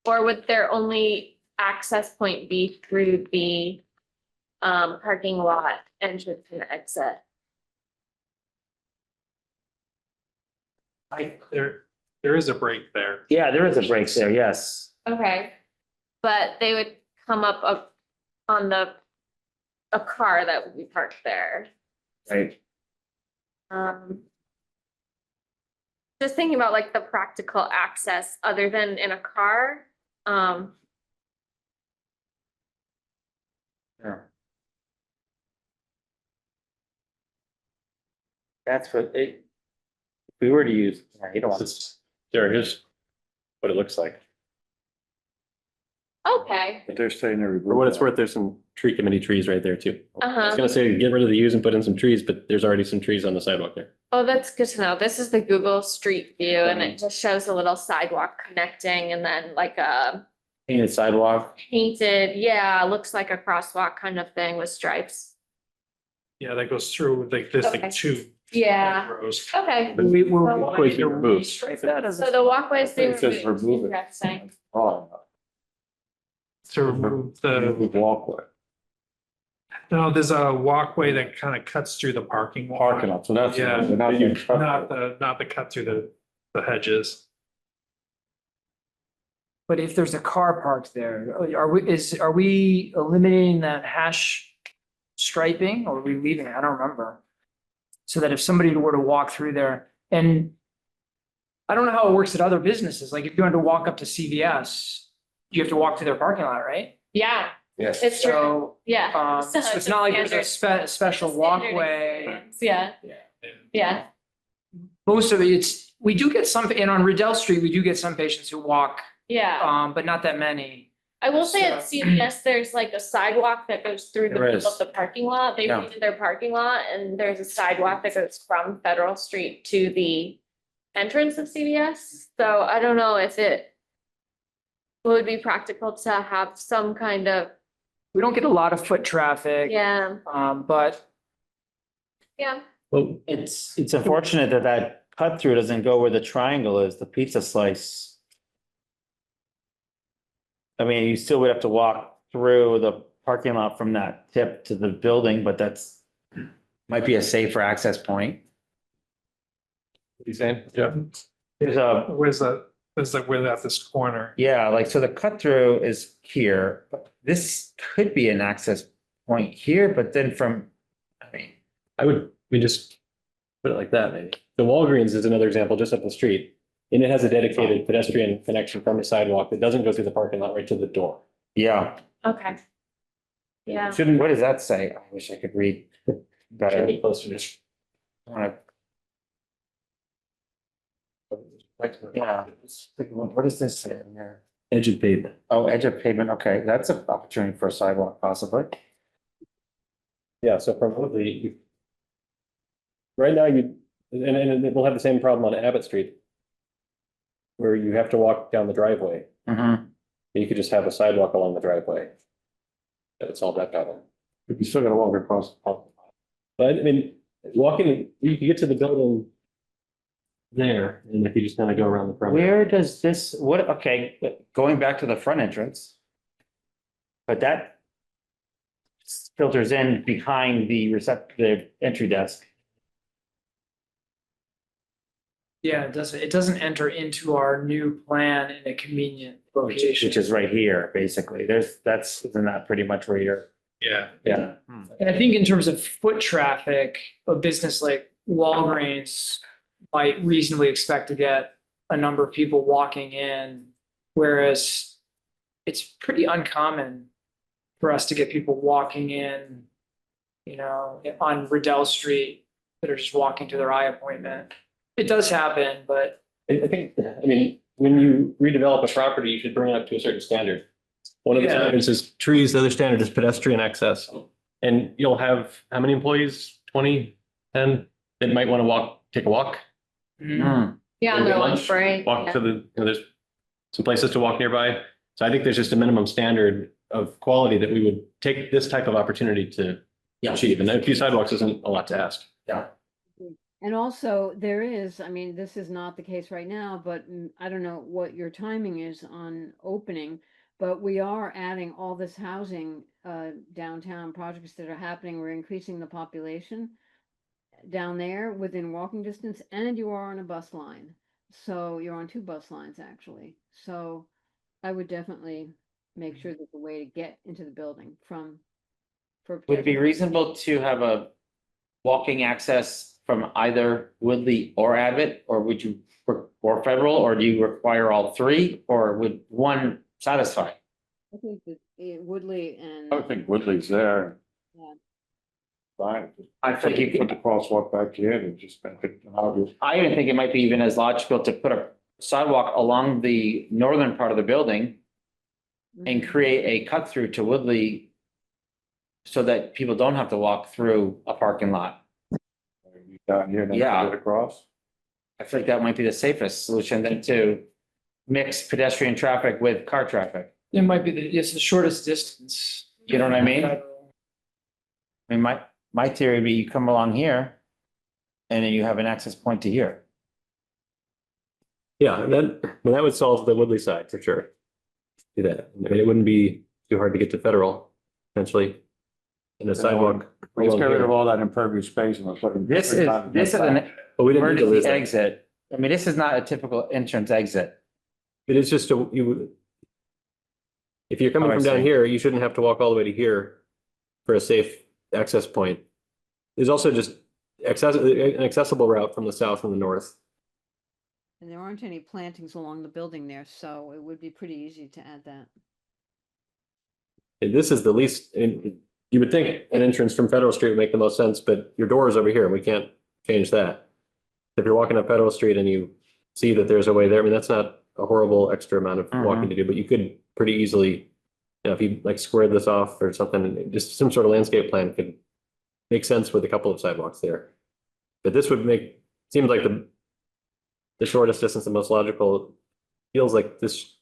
Or would their only access point be through the parking lot entrance and exit? There is a break there. Yeah, there is a break there, yes. Okay, but they would come up on a car that would be parked there. Right. Just thinking about like the practical access other than in a car. Sure. That's what if we were to use, yeah, you don't want this. Here's what it looks like. Okay, But they're saying they're. For what it's worth, there's some tree committee trees right there too. I was uh-huh. gonna say, get rid of the U's and put in some trees, but there's already some trees on the sidewalk there. Oh, that's good to know. This is the Google Street View and it just shows a little sidewalk connecting and then like a Painted sidewalk. painted, yeah, looks like a crosswalk kind of thing with stripes. Yeah, that goes through like this, Okay. like 2 Yeah, rows. okay. Walkways be removed. So the walkways being It says removed, remove it. interesting. Oh, To remove the, walkway, no, there's a walkway that kind of cuts through the parking lot. parking lot, so that's. Yeah, they're not being trucked. not the cut through the hedges. But if there's a car parked there, are we eliminating that hash striping or are we leaving it? I don't remember. So that if somebody were to walk through there and I don't know how it works at other businesses, like if you wanted to walk up to CVS, you have to walk to their parking lot, right? Yeah, Yes. it's true, So, yeah. so it's not like there's a special Standard walkway. experience, Yeah, yeah, Most of it's, we do get some, and on Riddell Street, we do get some patients who walk, yeah. but not that many. I will say at So- CVS, there's like a sidewalk that goes through the There middle is. of the parking lot. They Yeah. redid their parking lot and there's a sidewalk that goes from Federal Street to the entrance of CVS. So I don't know if it would be practical to have some kind of, We don't get a lot of foot traffic. yeah, But yeah. Well, It's unfortunate that that cut through doesn't go where the triangle is, the pizza slice. I mean, you still would have to walk through the parking lot from that tip to the building, but that's might be a safer access point. what are you saying? Yeah. There's a, Where's that, where at this corner? yeah, like, so the cut through is here, but this could be an access point here, but then from, I mean, We just put it like that, maybe. The Walgreens is another example, just up the street. And it has a dedicated pedestrian connection from the sidewalk that doesn't go through the parking lot right to the door. Yeah. Okay. Yeah. Shouldn't, What does that say? I wish I could read should better. be closer to. Yeah. What does this say in here? Edge of pavement. Oh, edge of pavement. Okay, that's an opportunity for a sidewalk possibly. Yeah, so from Woodley. Right now and we'll have the same problem on Abbott Street. Where you have to walk down the driveway. Mm-hmm. You could just have a sidewalk along the driveway. That would solve that problem. You still gotta walk across the park. But I mean, walking, you could get to the building. There, and if you just kind of go around the perimeter. Where does this, what, okay, going back to the front entrance. But that filters in behind the entry desk. Yeah, it doesn't enter into our new plan in a convenient location. Which is right here, basically. Isn't that pretty much where you're? Yeah. Yeah. And I think in terms of foot traffic, a business like Walgreens might reasonably expect to get a number of people walking in, whereas it's pretty uncommon for us to get people walking in, on Riddell Street that are just walking to their eye appointment. It does happen, but I think, I mean, when you redevelop a property, you should bring it up to a certain standard. One of the Yeah. standards is trees, the other standard is pedestrian access. And you'll have, how many employees? 20, 10, that might want to take a walk. Mm. Yeah, on Maybe their lunch, lunch break. Walk yeah. to there's some places to walk nearby. So I think there's just a minimum standard of quality that we would take this type of opportunity to achieve. And a few sidewalks isn't a lot to ask. And also there is, I mean, this is not the case right now, but I don't know what your timing is on opening. But we are adding all this housing, downtown projects that are happening. We're increasing the population down there within walking distance, and you are on a bus line. So you're on 2 bus lines actually. So I would definitely make sure there's a way to get into the building for. Would it be reasonable to have a walking access from either Woodley or Abbott, or would you, or Federal, or do you require all 3, or would one satisfy? I think that Woodley and. I would think Woodley's there. Yeah. Fine. I think you Put could, the crosswalk back here and just make it obvious. I even think it might be even as logical to put a sidewalk along the northern part of the building and create a cut through to Woodley so that people don't have to walk through a parking lot. Down here and then Yeah. get across. I feel like that might be the safest solution than to mix pedestrian traffic with car traffic. it might be it's the shortest distance. You know what I mean? I mean, my theory would be you come along here and then you have an access point to here. Yeah, and that would solve the Woodley side for sure. Do that. I mean, it wouldn't be too hard to get to Federal, essentially. And the sidewalk. Let's along get rid here. of all that impervious space and let's look at. This is an But we didn't need to lose emergency that. exit. I mean, this is not a typical entrance exit. It is just if you're coming Oh, I from down see. here, you shouldn't have to walk all the way to here for a safe access point. There's also just an accessible route from the south and the north. And there aren't any plantings along the building there, so it would be pretty easy to add that. And this is the least, and you would think an entrance from Federal Street would make the most sense, but your door is over here and we can't change that. If you're walking up Federal Street and you see that there's a way there, I mean, that's not a horrible extra amount of walking to do, but you could pretty easily, if you like squared this off or something, just some sort of landscape plan could make sense with a couple of sidewalks there. But this would seems like the shortest distance, the most logical. Feels like this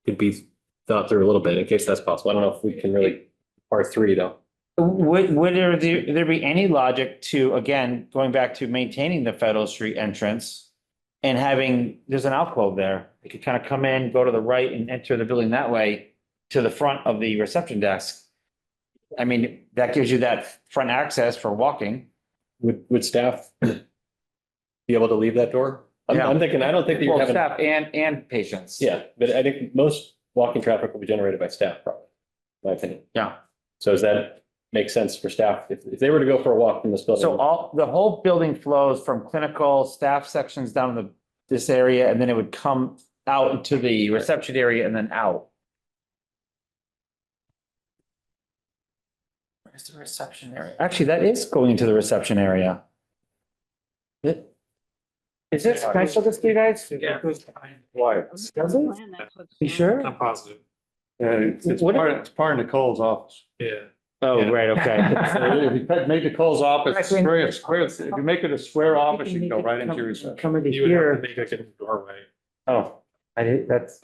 could be thought through a little bit in case that's possible. I don't know if we can really part 3 though. Would there be any logic to, again, going back to maintaining the Federal Street entrance and there's an alcove there. You could kind of come in, go to the right and enter the building that way to the front of the reception desk. I mean, that gives you that front access for walking. Would staff be able to leave that door? Yeah. I'm thinking, I don't think that you're Well, having, staff and patients. yeah, but I think most walking traffic will be generated by staff probably, in my opinion. Yeah. So does that make sense for staff? If they were to go for a walk in this building? So the whole building flows from clinical staff sections down to the this area and then it would come out into the reception area and then out. Where's the reception area? Actually, that is going into the reception area. Is it? Can I show this to you guys? Yeah. Why? Does it? Plan, that's what's You going sure? I'm positive. Yeah, it's What- it's part of Nicole's office. Yeah. Oh, Yeah. right, So okay. if you make Nicole's office Actually- a square, if you make it a square office, you can go right into your reception. Come into You would have to here. make like a doorway. Oh, I did, that's.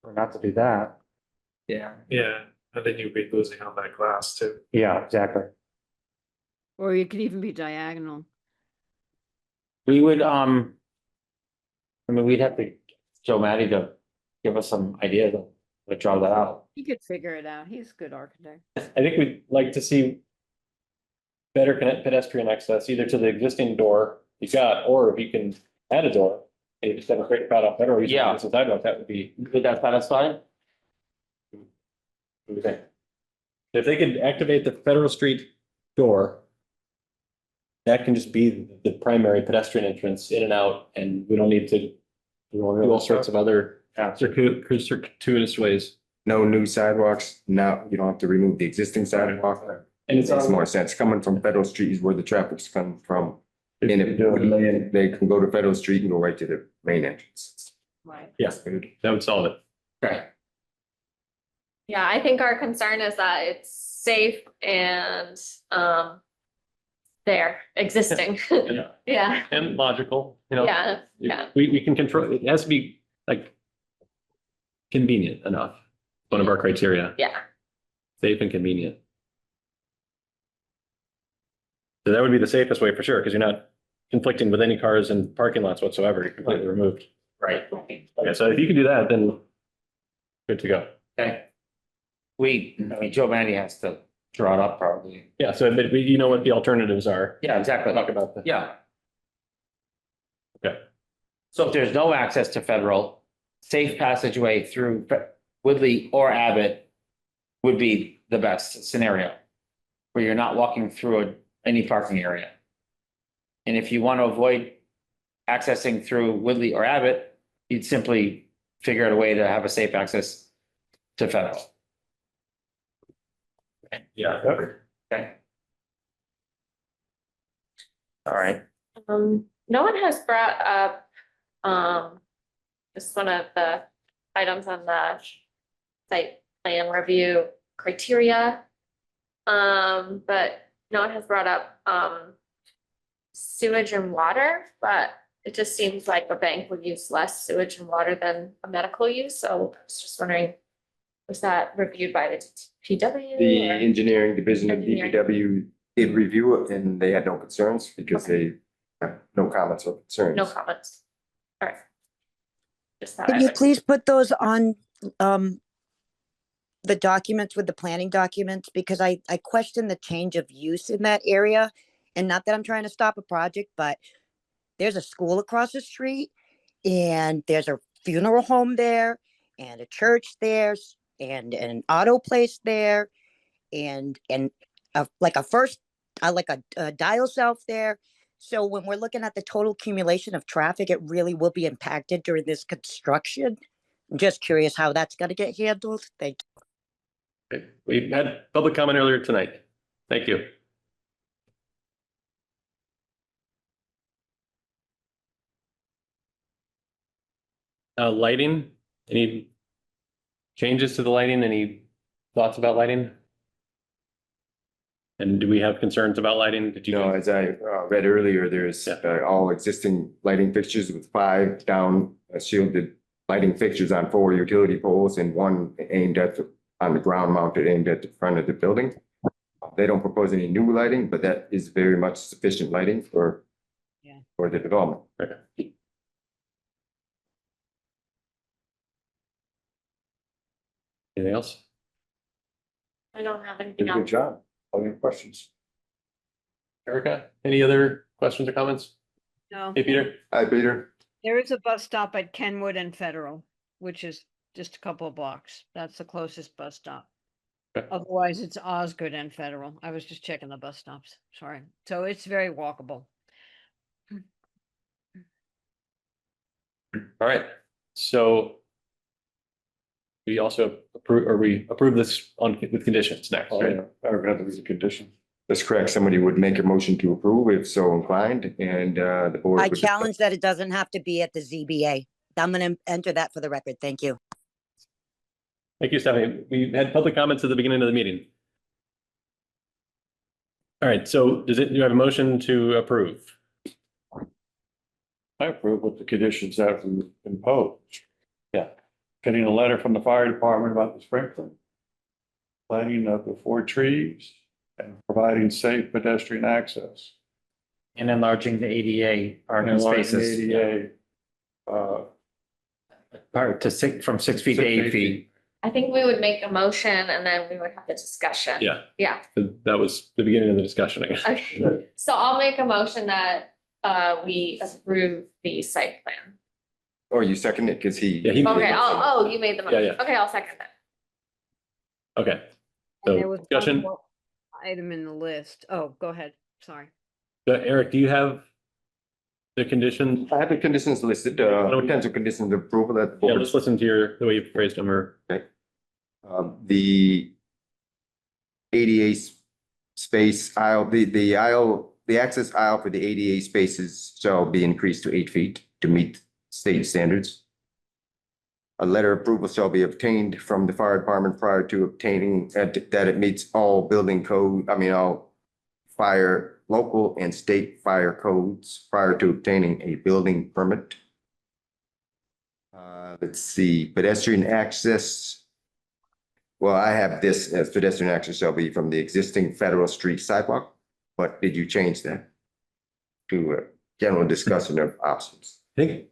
Or not to do that. Yeah. Yeah, and then you'd be losing on that glass too. Yeah, exactly. Or you could even be diagonal. We would, I mean, we'd have to, Joe Matty to give us some ideas of, to draw that out. He could figure it out. He's a good architect. I think we'd like to see better pedestrian access either to the existing door you got, or if you can add a door, and you just have a great crowd off better, or you Yeah. use the sidewalk, that would be. Would that satisfy? What do you think? If they could activate the Federal Street door, that can just be the primary pedestrian entrance in and out, and we don't need to do all sorts of other circuitous ways. No new sidewalks. Now you don't have to remove the existing sidewalk. And It it's makes on, more sense. Coming from Federal Street is where the traffic's coming from. If And you if do it. they can go to Federal Street and go right to the main entrance. Right. yes, that would solve it. Okay. Yeah, I think our concern is that it's safe and, there, existing. Yeah. Yeah, And logical, you know. yeah, yeah. We can control, it has to be like convenient enough, one of our criteria, Yeah, safe and convenient. So that would be the safest way for sure, because you're not conflicting with any cars and parking lots whatsoever, you're completely removed. Right. Okay, so if you can do that, then good to go. Okay. I mean, Joe Matty has to draw it up probably. Yeah, so but you know what the alternatives are. Yeah, exactly. Talk about that. Yeah. Okay. So if there's no access to Federal, safe passageway through Woodley or Abbott would be the best scenario. Where you're not walking through any parking area. And if you want to avoid accessing through Woodley or Abbott, you'd simply figure out a way to have a safe access to Federal. Yeah. Okay. All right. no one has brought up, just one of the items on the site plan review criteria. But no one has brought up, sewage and water, but it just seems like a bank would use less sewage and water than a medical use, so I was just wondering, was that reviewed by the PW? The or- engineering division of Engineering. DPW did review it and they had no concerns because they have no comments or concerns. No comments. All right. Just that. Can you please put those on the documents with the planning documents? Because I question the change of use in that area. And not that I'm trying to stop a project, but there's a school across the street and there's a funeral home there and a church there and an auto place there and like a dial self there. So when we're looking at the total accumulation of traffic, it really will be impacted during this construction. I'm just curious how that's gonna get handled. Thank you. Okay. We had public comment earlier tonight. Thank you. Lighting, any changes to the lighting? Any thoughts about lighting? And do we have concerns about lighting? Did you You know, guys? as I read earlier, there's all existing lighting fixtures with 5 down shielded lighting fixtures on 4 utility poles and 1 aimed at on the ground mounted aimed at the front of the building. They don't propose any new lighting, but that is very much sufficient lighting for Yeah. for the development. Okay. Anything else? I don't have Did anything a good else. job. All your questions. Erica, any other questions or comments? No, Hey, Peter? Hi, Peter. there is a bus stop at Kenwood and Federal, which is just a couple of blocks. That's the closest bus stop. Okay. Otherwise, it's Osgood and Federal. I was just checking the bus stops. Sorry. So it's very walkable. All right, so we also approve this on with conditions next, Oh, right? yeah, paragraph is a condition. That's correct. Somebody would make a motion to approve if so inclined, and the board. I would- challenge that it doesn't have to be at the ZBA. I'm gonna enter that for the record. Thank you. Thank you, Stephanie. We had public comments at the beginning of the meeting. All right, so do you have a motion to approve? I approve with the conditions that we imposed. Yeah. Getting a letter from the fire department about the sprinkler. Planting of the 4 trees and providing safe pedestrian access. And enlarging the ADA parking spaces. ADA, Part to from 6 feet to 8 feet. I think we would make a motion and then we would have the discussion. Yeah. Yeah, That was the beginning of the discussion, I guess. okay. So I'll make a motion that we approve the site plan. Or you second it because he. Yeah, he- Okay, you made the motion. Yeah. Okay, I'll second that. Okay, And there so was one discussion. more item in the list. Oh, go ahead. Sorry. Eric, do you have the conditions? I have the conditions listed, potential conditions of approval that. the Yeah, board- let's listen to the way you phrased them, or The ADA space aisle, the aisle, the access aisle for the ADA spaces shall be increased to 8 feet to meet state standards. A letter of approval shall be obtained from the fire department prior to obtaining that it meets all building code, all fire, local and state fire codes prior to obtaining a building permit. Let's see, pedestrian access. Well, I have this as pedestrian access shall be from the existing Federal Street sidewalk, but did you change that to a general discussion of options? I think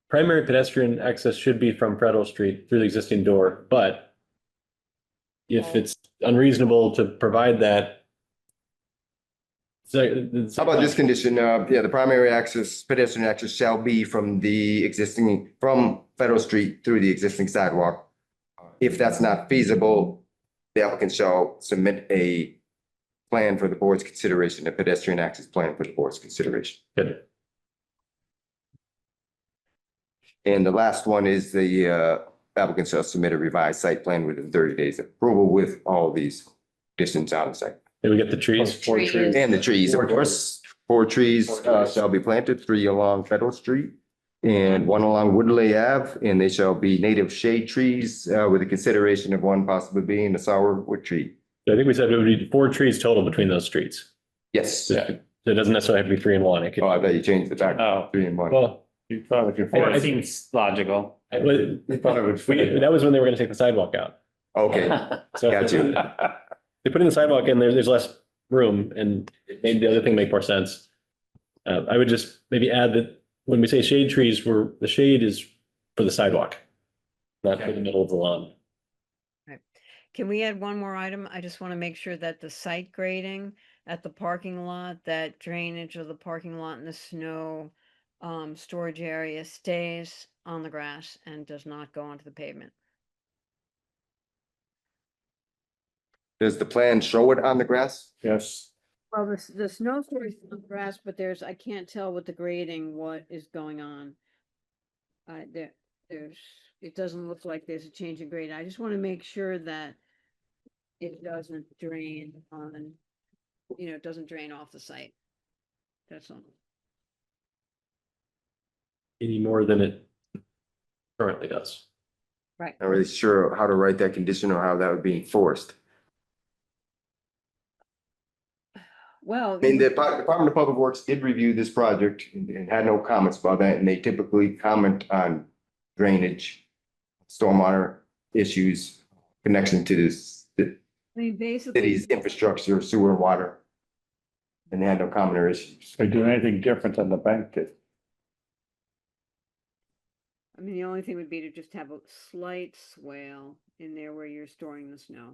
primary pedestrian access should be from Federal Street through the existing door, but if it's unreasonable to provide that. How about this condition? The primary access, pedestrian access shall be from Federal Street through the existing sidewalk. If that's not feasible, the applicant shall submit a plan for the board's consideration, a pedestrian access plan for the board's consideration. Good. And the last one is the applicant shall submit a revised site plan within 30 days of approval with all these conditions on the site. Did we get the trees? 4 trees. And the trees, of course, 4 trees shall be planted, 3 along Federal Street and 1 along Woodley Ave, and they shall be native shade trees with a consideration of 1 possibly being a sourwood tree. I think we said it would be 4 trees total between those streets. Yes. So it doesn't necessarily have to be 3 and 1. It could, Oh, I bet you changed it back to Oh, 3 and 1. well, you thought it could. I think it's logical. that You thought it would was fit. when they were gonna take the sidewalk out. Okay, So got you. they put in the sidewalk and there's less room and it made the other thing make more sense. I would just maybe add that when we say shade trees, the shade is for the sidewalk, not for the middle of the lawn. Can we add one more item? I just want to make sure that the site grading at the parking lot, that drainage of the parking lot and the snow storage area stays on the grass and does not go onto the pavement. Does the plan show it on the grass? Yes, Well, the snow storage is on the grass, but I can't tell with the grading what is going on. It doesn't look like there's a change in grade. I just want to make sure that it doesn't drain on, it doesn't drain off the site. That's all. Any more than it currently does. Right. Not really sure how to write that condition or how that would be enforced. Well. I mean, the Department of Public Works did review this project and had no comments about that, and they typically comment on drainage, stormwater issues, connection to the I mean, basically. city's infrastructure, sewer, water. And they had no comment or issues. they do anything different than the bank did. I mean, the only thing would be to just have a slight swale in there where you're storing the snow.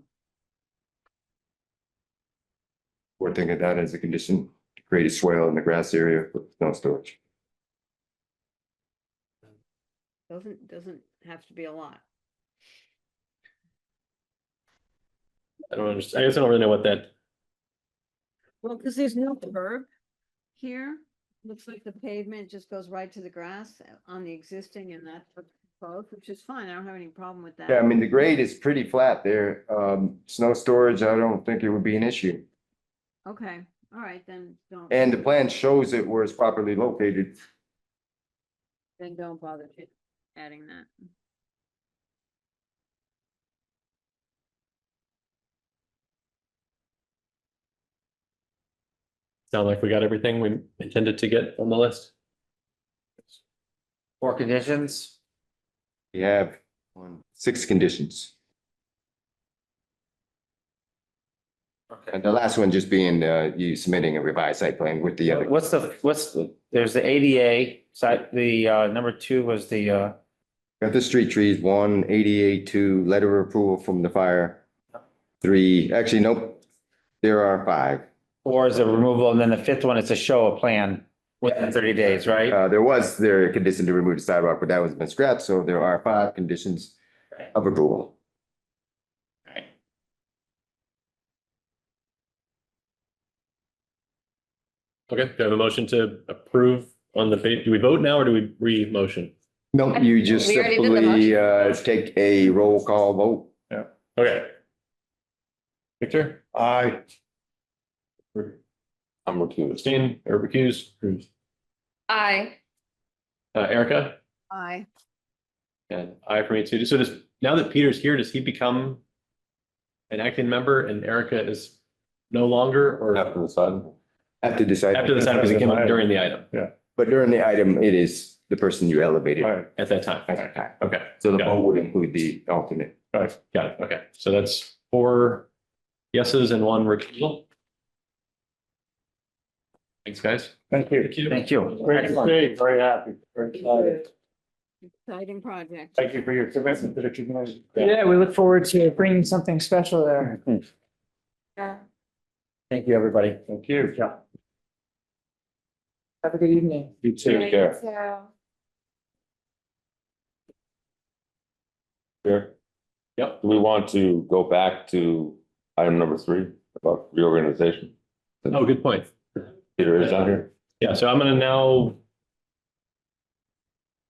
We're thinking of that as a condition, to create a swale in the grass area with snow storage. Doesn't have to be a lot. I don't understand. I guess I don't really know what that, Well, because there's no curb here. Looks like the pavement just goes right to the grass on the existing and that's both, which is fine. I don't have any problem with that. Yeah, I mean, the grade is pretty flat there. Snow storage, I don't think it would be an issue. Okay, all right, then don't. And the plan shows it where it's properly located. Then don't bother adding that. Sound like we got everything we intended to get on the list? 4 conditions. We have 6 conditions. And the last one just being, you submitting a revised site plan with the other. There's the ADA site, the, number 2 was the, Got the street trees, 1, ADA, 2, letter of approval from the fire. 3, actually, nope, there are 5. 4 is the removal, and then the 5th one is to show a plan within 30 days, right? There was a condition to remove the sidewalk, but that was been scrapped, so there are 5 conditions of approval. Okay, do I have a motion to approve on the, do we vote now or do we re-motion? No, you just We already did the simply take a roll call vote. Okay. Victor? Aye. I'm recused. Abstain or recuse? Approved. Aye. Erica? Aye. And I for me too. So does, now that Peter's here, does he become an acting member and Erica is no longer or After the side. Have to decide. after the time because it came up during the item But during the item, it is the person you elevated All right. at that time? at that time. Okay, So the Got it. vote would include the alternate. got it. Okay, so that's 4 yeses and 1 recusal. Thanks, guys. Thank you. Thank you. Great to see, very happy, very excited. Exciting project. Thank you for your commitment to the community. Yeah, we look forward to bringing something special there. Yeah. Thank you, everybody. Thank you. Yeah. Have a good evening. You too. Take care. So, Here. Yep. Do we want to go back to item number 3 about reorganization? Oh, good point. Peter is on here. Yeah, so I'm gonna now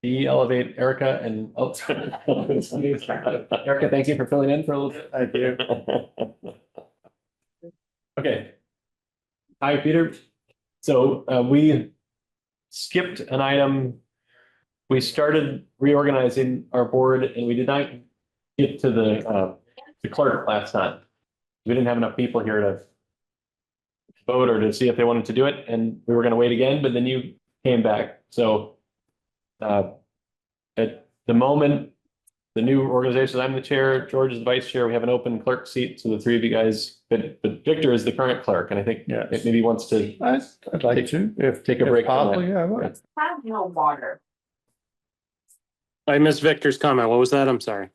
de-elevate Erica and, oh, Erica, thank you for filling in for a little bit. Thank you. Okay. Hi, Peter. So we skipped an item. We started reorganizing our board and we did not get to the clerk last time. We didn't have enough people here to vote or to see if they wanted to do it, and we were gonna wait again, but then you came back. So at the moment, the new organization, I'm the chair, George is the vice chair, we have an open clerk seat, so the 3 of you guys, but Victor is the current clerk, and I think Yes. it maybe wants to I'd like to, if. take a break if from possible, that. yeah, I would. Have no water. I missed Victor's comment. What was that? I'm sorry.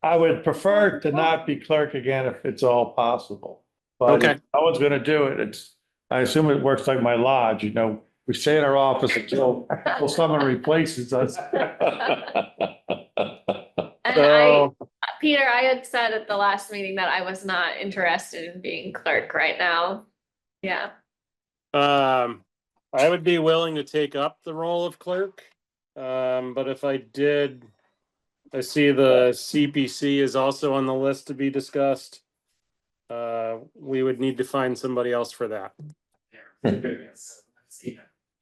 I would prefer to not be clerk again if it's all possible. But Okay. if no one's gonna do it. I assume it works like my lodge, we stay in our office until someone replaces us. and So, Peter, I had said at the last meeting that I was not interested in being clerk right now. Yeah. I would be willing to take up the role of clerk. But if I did, I see the CPC is also on the list to be discussed. We would need to find somebody else for that.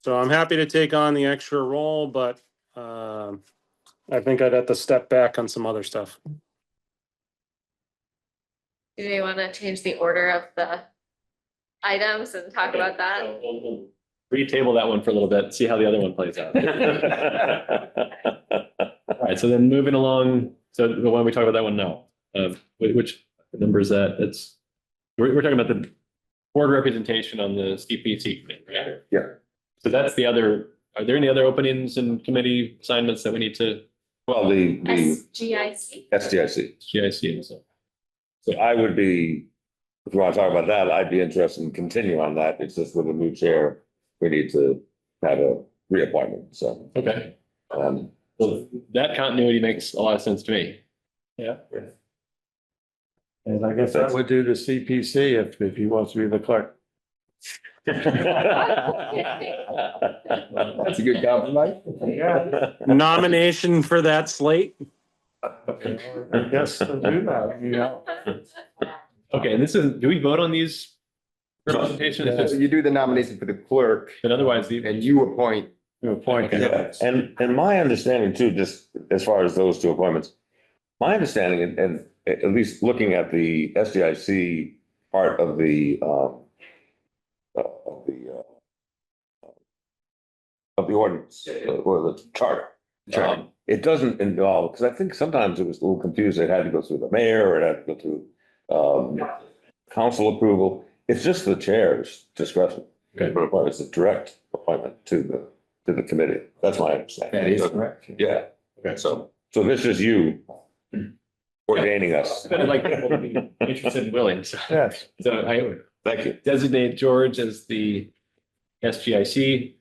So I'm happy to take on the extra role, but I think I'd have to step back on some other stuff. Do you want to change the order of the items and talk about that? We'll retable that one for a little bit, see how the other one plays out. All right, so then moving along, so why don't we talk about that one now? Which number is that? It's, we're talking about the board representation on the CPC committee, right? Yeah. So that's the other, are there any other openings and committee assignments that we need to, Well, the SGIC. SDIC. GIC? So I would be, if you want to talk about that, I'd be interested in continuing on that. It's just with a new chair, we need to have a reappointment, so. Okay, Um, well, that continuity makes a lot of sense to me. Yeah. And I guess I would do the CPC if he wants to be the clerk. That's a good compromise. Nomination for that slate? I guess we'll do that, you know. Okay, and this is, do we vote on these representations? It's So just- you do the nomination for the clerk But otherwise, the, and you appoint. Okay. Yeah, and my understanding too, just as far as those two appointments, my understanding and at least looking at the SDIC part of the of the ordinance or the charter. It doesn't involve, because I think sometimes it was a little confused. It had to go through the mayor or it had to go through council approval. It's just the chair's discretion. Okay. But it's a direct appointment to the committee. That's my understanding. That is correct. Yeah, okay, so this is you ordaining us. but I'd like people to be interested and willing, so. Yes. So I Thank you. designate George as the SGIC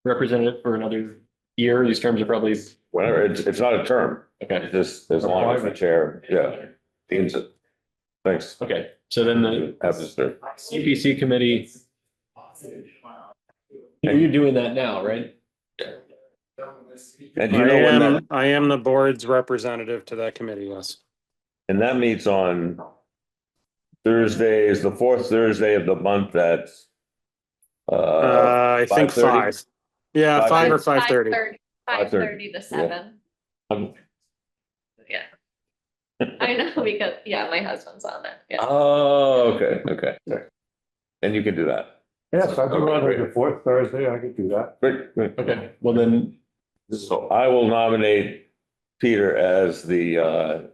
representative for another year. These terms are probably, Whatever, it's not a term. okay, It's just as long as the chair, yeah, deems it. Thanks. okay. So then the Have this there. CPC committee. You're doing that now, right? And do you know when that, I am the board's representative to that committee, yes. and that meets on Thursdays, the fourth Thursday of the month at I think 5:30? 5. Yeah, 5 or 5:30. 5:30 to 7. Um, Yeah. I know, because, yeah, my husband's on it. Yeah. Oh, okay. And you can do that. Yes, I've been running the fourth Thursday, I could do that. Great. Okay, well then, So I will nominate Peter as the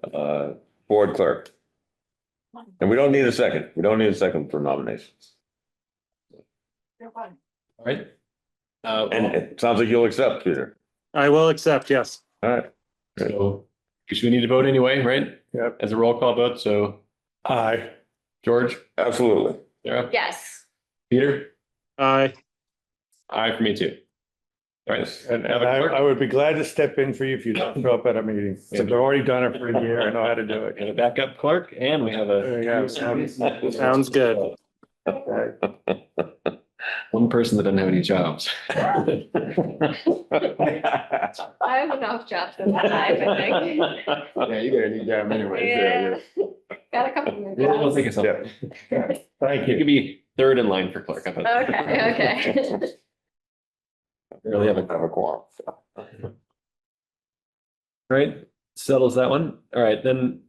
board clerk. And we don't need a second. We don't need a second for nominations. all right. And it sounds like you'll accept, Peter. I will accept, yes. All right. So, we need to vote anyway, right? Yep. As a roll call vote, so Aye. George, Absolutely. Sarah, Yes. Peter, Aye. aye for me too. All right. And Have a I clerk? would be glad to step in for you if you don't show up at a meeting. I've already done it for a year, I know how to do it. And a backup clerk, and we have There you go. Sounds good. one person that doesn't have any jobs. I have enough jobs in my life, I think. Yeah, you got a new job anyway. Yeah. Got a couple more We'll jobs. think of something. Thank You you. could be third in line for clerk. How about that? Okay. Really have a quorum. right, settles that one. All right, then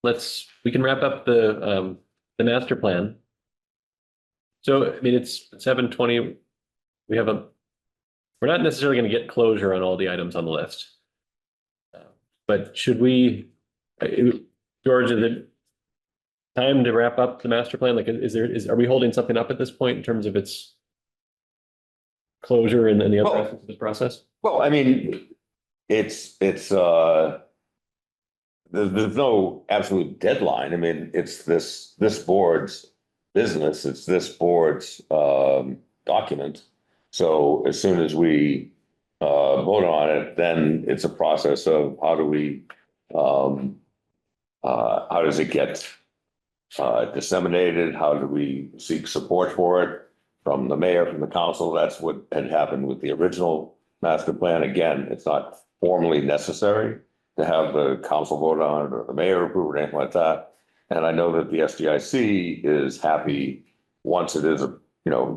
we can wrap up the master plan. So, I mean, it's 7:20. We're not necessarily going to get closure on all the items on the list. But should we, George, is it time to wrap up the master plan? Like, are we holding something up at this point in terms of its closure and the other Well- aspects of this process? Well, I mean, it's there's no absolute deadline. I mean, it's this board's business. It's this board's document. So as soon as we vote on it, then it's a process of how does it get disseminated? How do we seek support for it from the mayor, from the council? That's what had happened with the original master plan. Again, it's not formally necessary to have the council vote on it or the mayor approve it or anything like that. And I know that the SDIC is happy once it is,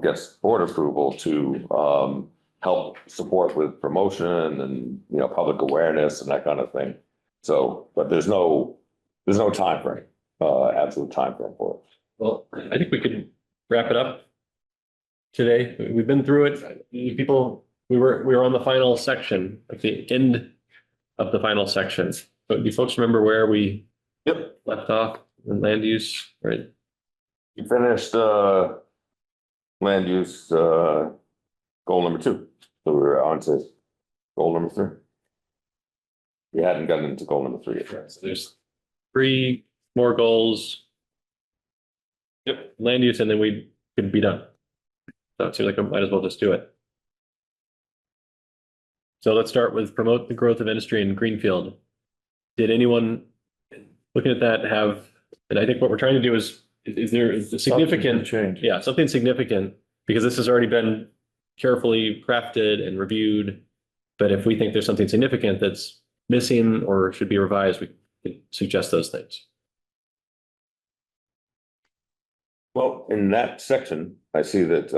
gets board approval to help support with promotion and, public awareness and that kind of thing. So, but there's no timeframe, absolute timeframe for it. Well, I think we could wrap it up today. We've been through it. People, we were on the final section, at the end of the final section. But do you folks remember where we left off in land use, right? You finished land use goal number 2. So we're on to goal number 3. We hadn't gotten into goal number 3 yet. So there's 3 more goals. Yep, land use, and then we could be done. So it seems like I might as well just do it. So let's start with promote the growth of industry in Greenfield. Did anyone looking at that have, and I think what we're trying to do is is there a significant change? Yeah, something significant, because this has already been carefully crafted and reviewed. But if we think there's something significant that's missing or should be revised, we could suggest those things. Well, in that section, I see that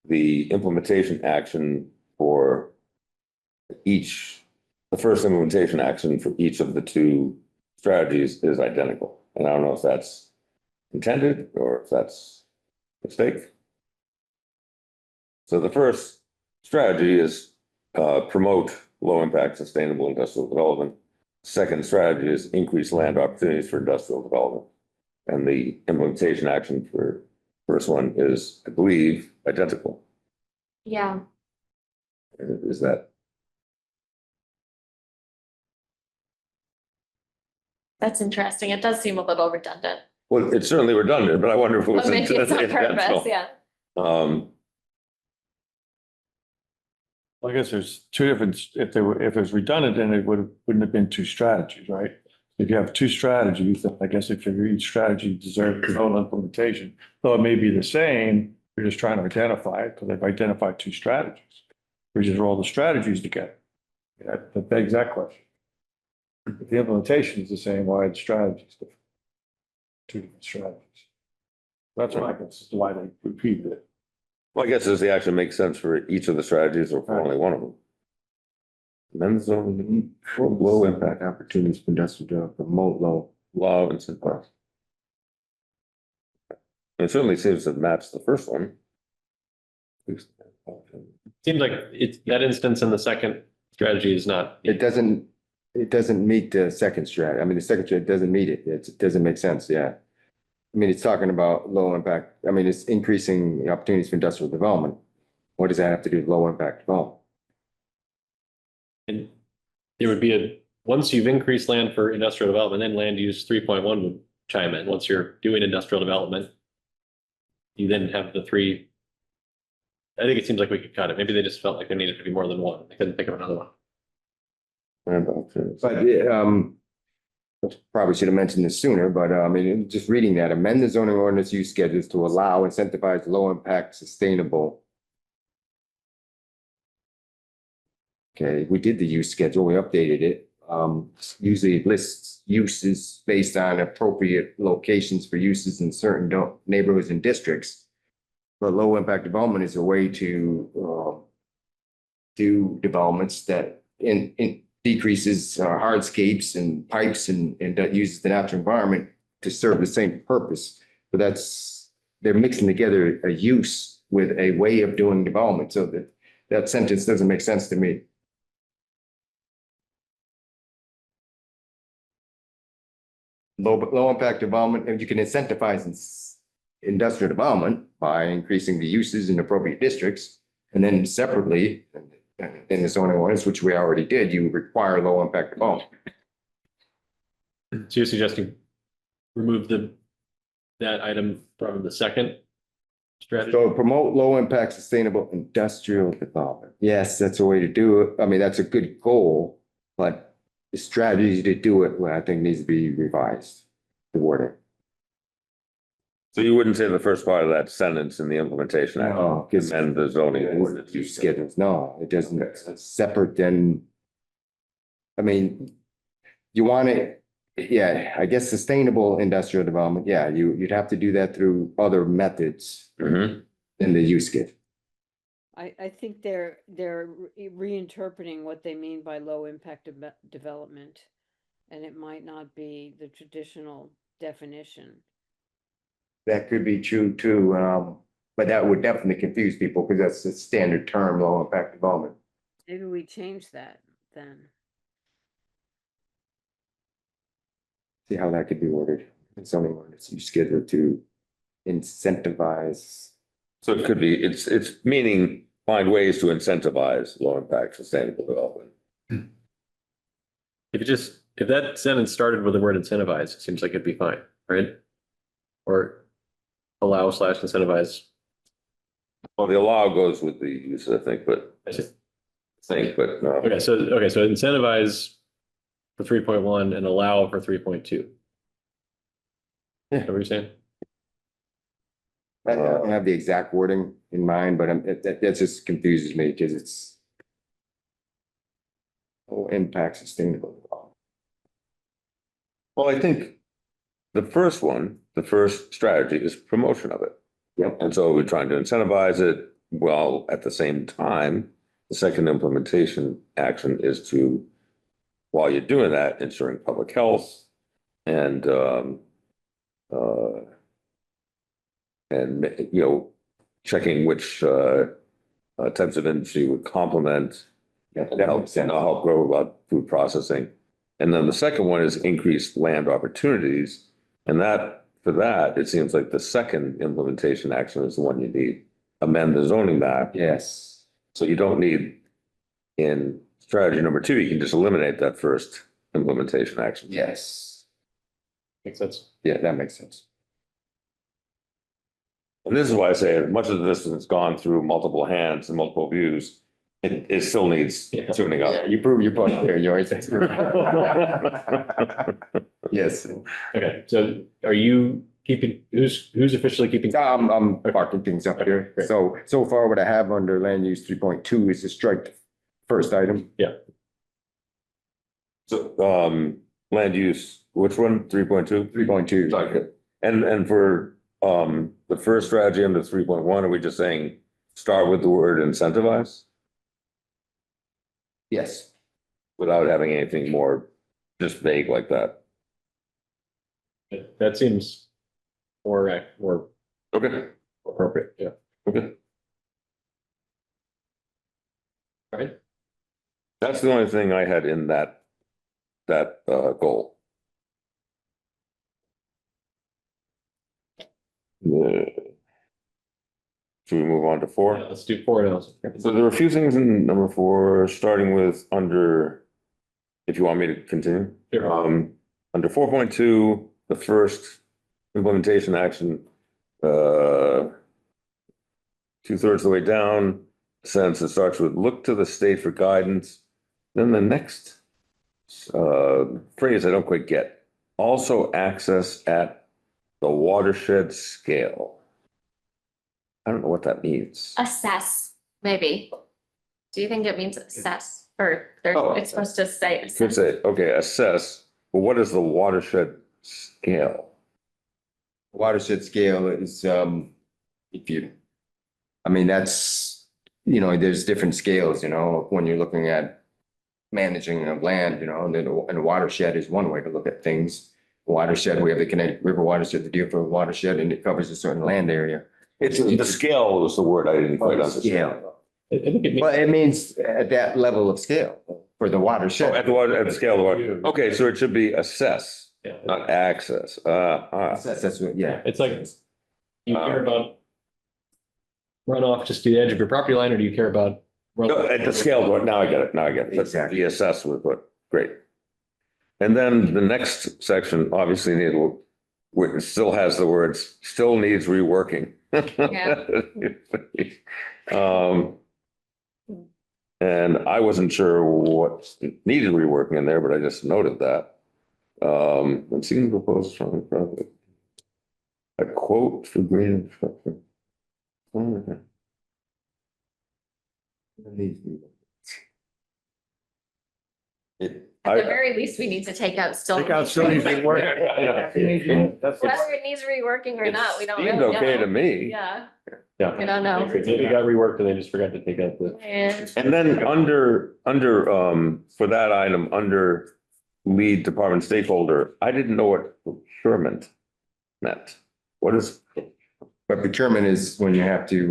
the implementation action for the first implementation action for each of the two strategies is identical. And I don't know if that's intended or if that's a mistake. So the first strategy is promote low impact sustainable industrial development. Second strategy is increase land opportunities for industrial development. And the implementation action for first one is, I believe, identical. Yeah, Is that? that's interesting. It does seem a little redundant. Well, it's certainly redundant, but I wonder if it was But maybe it's on intentional. purpose, yeah. I guess there's two different, if it was redundant, then it wouldn't have been two strategies, right? If you have two strategies, then I guess if each strategy deserves its own implementation, though it may be the same, you're just trying to identify it because they've identified two strategies. We just roll the strategies together. That begs that question. If the implementation is the same, why are the strategies different? Two different strategies. That's why I guess why they repeated it. Well, I guess does the action make sense for each of the strategies or for only one of them? Men's zone, low impact Opportunities for industrial development, promote low. law incentives. It certainly seems to match the first one. Seems like it's that instance in the second strategy is not. It doesn't meet the second strategy. I mean, the second strategy doesn't meet it. It doesn't make sense, yeah. I mean, it's talking about low impact. I mean, it's increasing the opportunities for industrial development. What does that have to do with low impact development? And there would be once you've increased land for industrial development, then land use 3.1 would chime in. Once you're doing industrial development, you then have the three. I think it seems like we could cut it. Maybe they just felt like there needed to be more than one. I couldn't think of another one. But probably should have mentioned this sooner, but I mean, just reading that, amend the zoning ordinance use schedules to allow incentivize low impact sustainable. Okay, we did the use schedule, we updated it. Usually it lists uses based on appropriate locations for uses in certain neighborhoods and districts. But low impact development is a way to do developments that decreases hardscapes and pipes and that uses the natural environment to serve the same purpose. But they're mixing together a use with a way of doing development. So that sentence doesn't make sense to me. Low impact development, and you can incentivize industrial development by increasing the uses in appropriate districts. And then separately, in the zoning ordinance, which we already did, you require low impact development. So you're suggesting remove that item from the second strategy? So promote low impact sustainable industrial development. Yes, that's a way to do it. I mean, that's a good goal, but the strategy to do it, well, I think needs to be revised, the wording. So you wouldn't say the first part of that sentence in the implementation act, No, because amend the zoning ordinance use schedule. schedules, no, it doesn't, it's separate than. I mean, you want it, yeah, I guess sustainable industrial development, yeah, you'd have to do that through other methods Mhm. than the use schedule. I think they're reinterpreting what they mean by low impact development. And it might not be the traditional definition. That could be true too, but that would definitely confuse people because that's a standard term, low impact development. Maybe we change that then. See how that could be worded. Zoning ordinance use schedule to incentivize. So it could be, it's meaning find ways to incentivize low impact sustainable development. If that sentence started with the word incentivize, it seems like it'd be fine, right? Or allow / incentivize. Well, the allow goes with the use, I think, but Okay, so incentivize for 3.1 and allow for 3.2. Yeah. Is that what you're saying? I don't have the exact wording in mind, but that just confuses me because it's will impact sustainable. Well, I think the first one, the first strategy is promotion of it. Yep. And so we're trying to incentivize it, while at the same time, the second implementation action is to, while you're doing that, ensuring public health and, checking which, types of industry would complement that helps and help grow about food processing. And then the second one is increased land opportunities. And that, for that, it seems like the second implementation action is the one you need. Amend the zoning map. Yes. So you don't need, in strategy number 2, you can just eliminate that first implementation action. Yes. Makes sense. Yeah, that makes sense. And this is why I say, as much as this has gone through multiple hands and multiple views, it still needs tuning Yeah, up. you prove your point there, yours. Yes. Okay, so are you keeping, who's officially keeping? I'm marking things up here. Great. So far what I have under land use 3.2 is to strike the first item. So, land use, which one? 3.2? 3.2. Okay. And for, the first strategy under 3.1, are we just saying, start with the word incentivize Yes. without having anything more just vague like that? That seems more Okay, appropriate, yeah. okay. All right, That's the only thing I had in that goal. Should we move on to 4? yeah, let's do 4 now. So there were a few things in number 4, starting with under, if you want me to continue. Sure. Under 4.2, the first implementation action, 2/3 of the way down, sentence that starts with look to the state for guidance. Then the next phrase I don't quite get, also access at the watershed scale. I don't know what that means. Assess, maybe. Do you think it means assess or Oh. it's supposed to say? Could assess? say, okay, assess, but what is the watershed scale? Watershed scale is, if you, I mean, that's, there's different scales, when you're looking at managing of land, and a watershed is one way to look at things. Watershed, we have the Connecticut River watershed, the Deerfield watershed, and it covers a certain land area. It's the scale was the word I didn't quite understand. Scale. I think it means. Well, it means at that level of scale for the watershed. Oh, at the scale of the water. Okay, so it should be assess, Yeah. not access. That's what, yeah. It's like, you care about runoff just to the edge of your property line, or do you care about? No, at the scale, now I get it, That's Exactly. the assess was what, great. And then the next section, obviously, it still has the words, still needs reworking. And I wasn't sure what needed reworking in there, but I just noted that. I'm seeing proposed from the project. A quote for green infrastructure. At the very least, we need to take out still. Take out still needs to be worked. Whether it needs reworking or not, we don't Seemed really okay to know. me. Yeah, Yeah. we don't know. Maybe it got reworked and they just forgot to take out the. And And then under, for that item, under lead department stakeholder, I didn't know what procurement meant. What is, But procurement is when you have to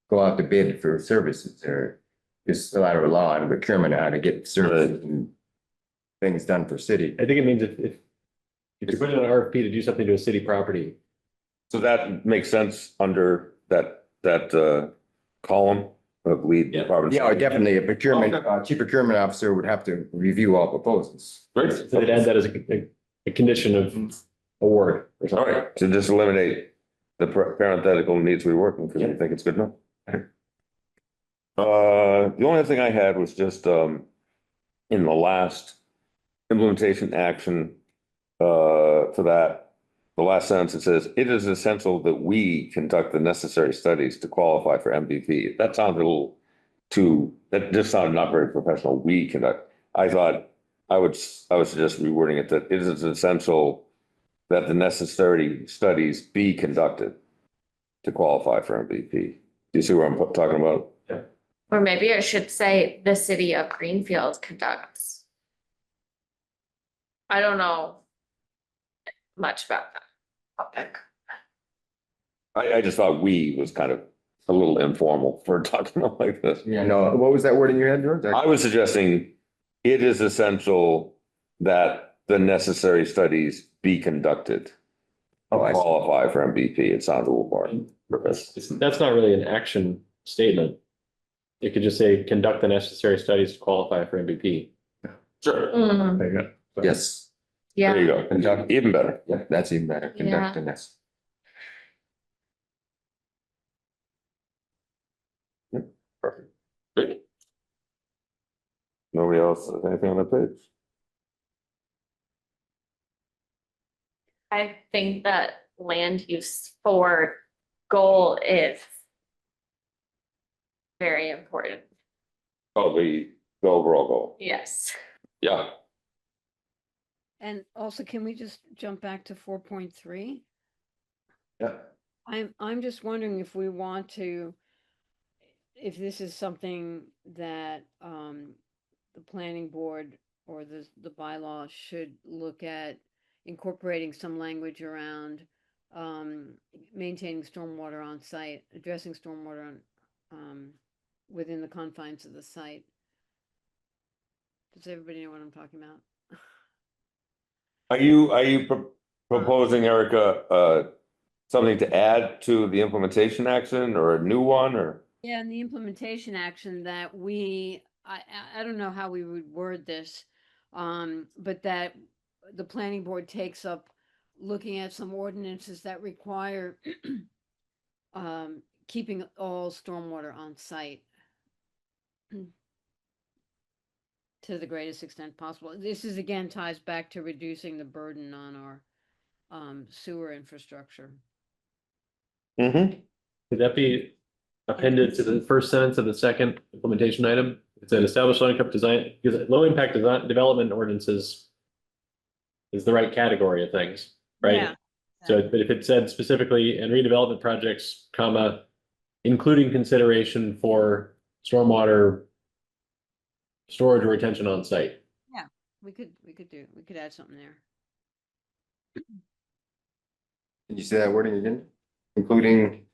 go out to bid for services, or just a lot of law and procurement, how to get services and things done for city. I think it means if you put in an RFP to do something to a city property. so that makes sense under that column of lead Yeah. department. Yeah, definitely a procurement, chief procurement officer would have to review all proposals. Great. So they'd add that as a condition of award or All something. right, to just eliminate the parenthetical needs reworking, because I think it's good enough. The only thing I had was just, in the last implementation action, for that, the last sentence, it says, it is essential that we conduct the necessary studies to qualify for MVP. That sounds a little too, that just sounded not very professional. We conduct. I thought I would suggest rewording it that it is essential that the necessary studies be conducted to qualify for MVP. Do you see where I'm talking about? Or maybe I should say the city of Greenfield conducts. I don't know much about that topic. I just thought we was kind of a little informal for talking like this. Yeah, no, what was that word in your head, George? I was suggesting it is essential that the necessary studies be conducted to Oh, I see. qualify for MVP. It sounds a little more. That's not really an action statement. It could just say, conduct the necessary studies to qualify for MVP. Sure. Mm, There you go. Yes, There you yeah, go. Conduct. Even better. yeah, that's even better. Conduct the next. Perfect. Great. Nobody else has anything on the page? I think that land use for goal is very important. Oh, the overall goal. Yes. Yeah. And also, can we just jump back to 4.3? Yeah. I'm just wondering if we want to, if this is something that the planning board or the bylaw should look at incorporating some language around maintaining stormwater on site, addressing stormwater on within the confines of the site. Does everybody know what I'm talking about? Are you proposing, Erica, something to add to the implementation action or a new one or? Yeah, and the implementation action that I don't know how we would word this, but that the planning board takes up looking at some ordinances that require keeping all stormwater on site to the greatest extent possible. This is again ties back to reducing the burden on our sewer infrastructure. Mm-hmm. Could that be appended to the first sentence of the second implementation item? It said establish low impact design, because low impact design development ordinances is the right category of things, right? Yeah. So, but if it said specifically and redevelopment projects, comma, including consideration for stormwater storage or retention on site. Yeah, we could add something there. Can you say that wording again? Including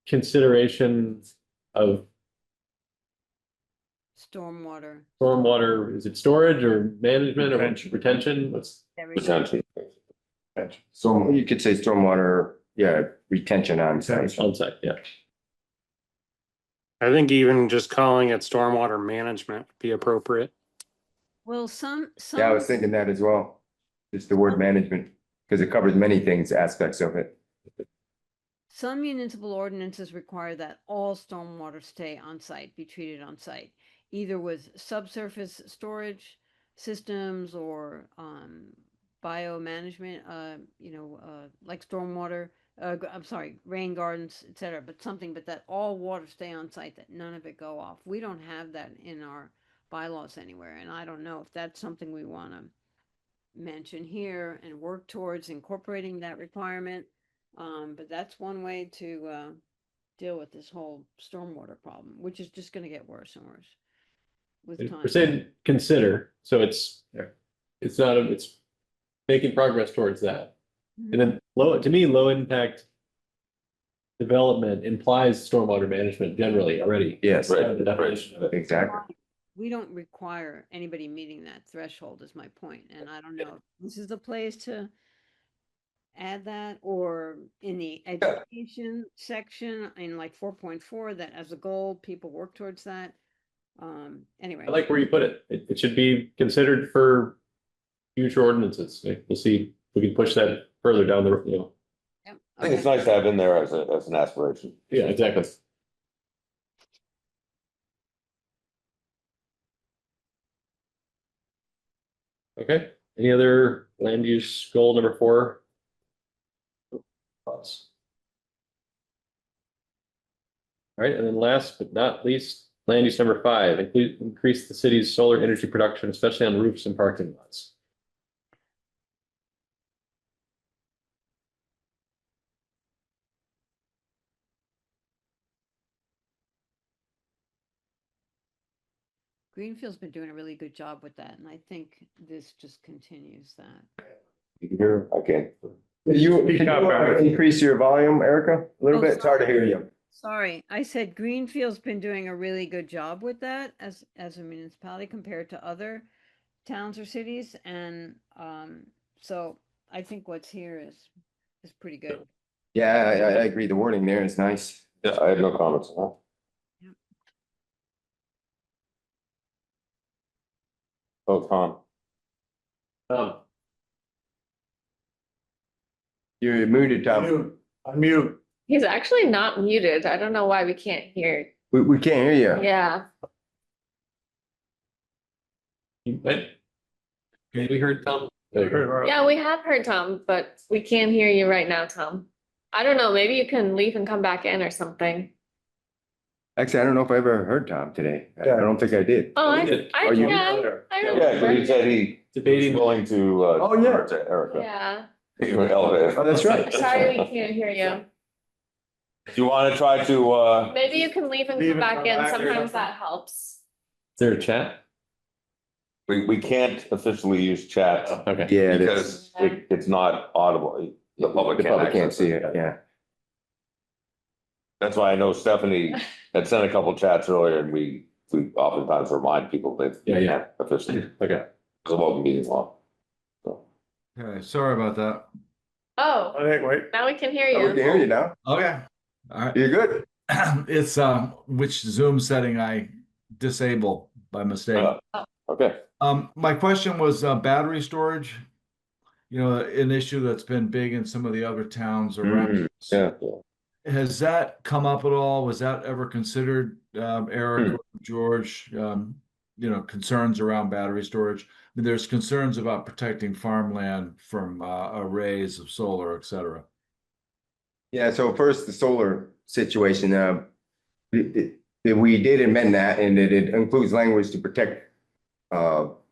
Consideration of Stormwater. is it storage or management or Retention. retention? What's Retention. so you could say stormwater, yeah, retention on site. on site? Yeah. I think even just calling it stormwater management would be appropriate. Well, some Yeah, I was thinking that as well. Just the word management, because it covers many things, aspects of it. some municipal ordinances require that all stormwater stay on site, be treated on site, either with subsurface storage systems or biomanagement, like stormwater, I'm sorry, rain gardens, et cetera, but that all water stay on site, that none of it go off. We don't have that in our bylaws anywhere, and I don't know if that's something we want to mention here and work towards incorporating that requirement. But that's one way to deal with this whole stormwater problem, which is just going to get worse and worse with time. We're saying consider, so it's making progress towards that. And then low impact development implies stormwater management generally already. Yes, Right. The definition of it. exactly. We don't require anybody meeting that threshold is my point, and I don't know if this is the place to add that, or in the education section in like 4.4, that as a goal, people work towards that. Anyway. I like where you put it. It should be considered for future ordinances. We'll see if we can push that further down the, Yep, I think it's okay. nice to have in there as an aspiration. yeah, exactly. Okay, any other Land use goal number 4. Thoughts? All right, and then last but not least, land use number 5, increase the city's solar energy production, especially on roofs and parking lots. Greenfield's been doing a really good job with that, and I think this just continues that. You can hear, I can't. Can you increase your volume, Erica? A little Oh, bit, it's hard to hear you. Sorry, I said Greenfield's been doing a really good job with that as a municipality compared to other towns or cities, and so I think what's here is pretty good. Yeah, I agree. The wording there is nice. Yeah, I have no comments on that. Yep. Oh, Tom. You're muted, Tom. Unmute. He's actually not muted. I don't know why we can't hear. We can't hear you. Yeah. Wait. We heard Tom. Yeah, we have heard Tom, but we can't hear you right now, Tom. I don't know, maybe you can leave and come back in or something. Actually, I don't know if I ever heard Tom today. I don't think I did. Oh, we did. I Are you- yeah, I Yeah, so he remember. said he Debating. was willing to, Oh, yeah. defer to Erica. Yeah, You were elevated. Oh, that's right. sorry, we can't hear you. Do you want to try to, Maybe you can leave and Leave come and back come in. back or Sometimes something. that helps. Is there a chat? we can't officially use chat Okay. Yeah, because it's not audible. The public can't access see it, yeah. That's why I know Stephanie had sent a couple chats earlier and we oftentimes remind people that. Yeah, yeah. can't Officially, Okay. because of open meeting law. So, Okay, sorry about that. Oh, I think, wait. now we can hear Oh, we can you. hear you now. Okay. All right. You're good. It's which Zoom setting I disable by mistake. okay. My question was battery storage. You know, an issue that's been big in some of the other towns around. Yeah. Has that come up at all? Was that ever considered, Eric, or George, you know, concerns around battery storage? I mean, there's concerns about protecting farmland from arrays of solar, et cetera. Yeah, so first, the solar situation, we did amend that and it includes language to protect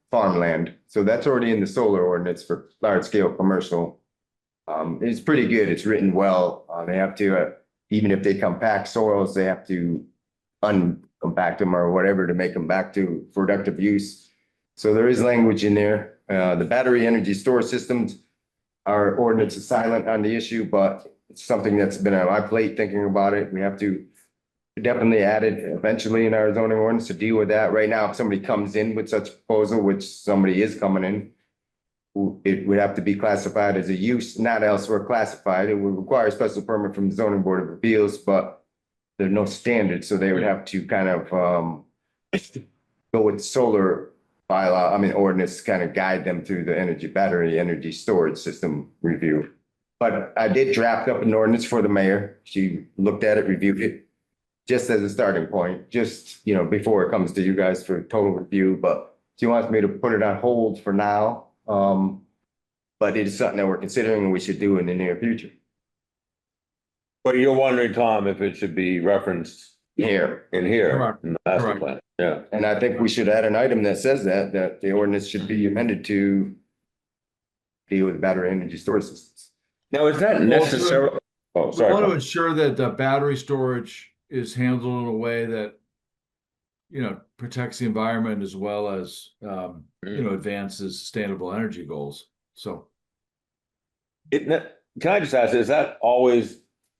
farmland. So that's already in the solar ordinance for large scale commercial. It's pretty good. It's written well. They have to, even if they compact soils, they have to uncompact them or whatever to make them back to productive use. So there is language in there. The battery energy storage systems, our ordinance is silent on the issue, but it's something that's been on my plate thinking about it. We have to definitely add it eventually in our zoning ordinance to deal with that. Right now, if somebody comes in with such a proposal, which somebody is coming in, it would have to be classified as a use, not elsewhere classified. It would require a special permit from the zoning board of appeals, but there's no standard, so they would have to kind of go with solar bylaw, ordinance, kind of guide them through the battery energy storage system review. But I did draft up an ordinance for the mayor. She looked at it, reviewed it, just as a starting point, just, before it comes to you guys for total review, but she wants me to put it on hold for now. But it is something that we're considering and we should do in the near future. But you're wondering, Tom, if it should be referenced Here. in here, Correct. in the master Correct. plan, yeah. And I think we should add an item that says that the ordinance should be amended to deal with battery energy storage systems. Now, is that necessary? Oh, We want to sorry. ensure that the battery storage is handled in a way that, protects the environment as well as, advances sustainable energy goals. So. Can I just ask, is that always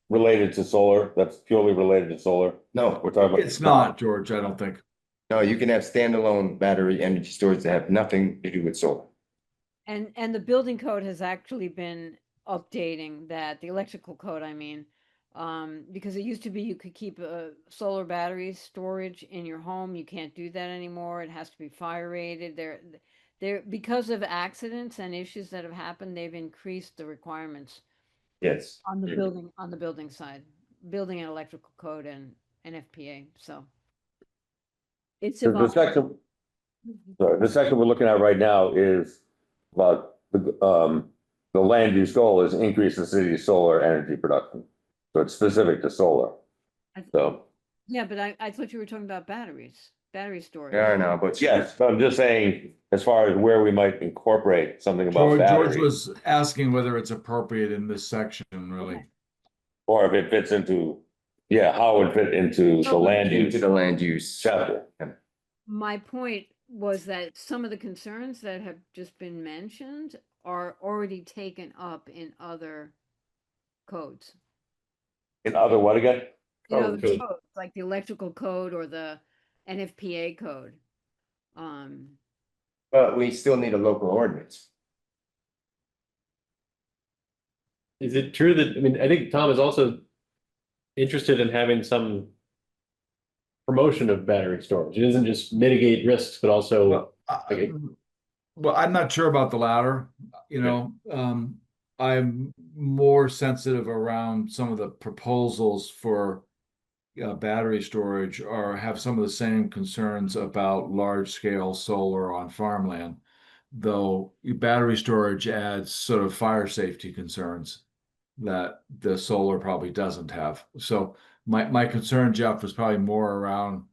related to solar? That's purely related to solar? No, We're talking about. It's not, George, I don't think. no, you can have standalone battery energy storage that have nothing to do with solar. And the building code has actually been updating that, the electrical code, because it used to be you could keep solar battery storage in your home. You can't do that anymore. It has to be fire rated. They're because of accidents and issues that have happened, they've increased the requirements Yes. on the building side, building and electrical code and FPA. So it's The about section, sorry, the section we're looking at right now is about the land use goal is increase the city's solar energy production. So it's specific to solar. So, Yeah, but I thought you were talking about batteries, battery storage. Yeah, I know, but. yes, but I'm just saying, as far as where we might incorporate something about George battery, was asking whether it's appropriate in this section, really. or if it fits into, yeah, how it would fit into the land use Into the land use. chapter. My point was that some of the concerns that have just been mentioned are already taken up in other codes. In other what again? You know, Oh, the good. codes, like the electrical code or the NFPA code. But we still need a local ordinance. Is it true that, I mean, I think Tom is also interested in having some promotion of battery storage. It doesn't just mitigate risks, but also, Well, okay. well, I'm not sure about the latter, you know, I'm more sensitive around some of the proposals for battery storage or have some of the same concerns about large scale solar on farmland. Though battery storage adds sort of fire safety concerns that the solar probably doesn't have. So my concern, Jeff, was probably more around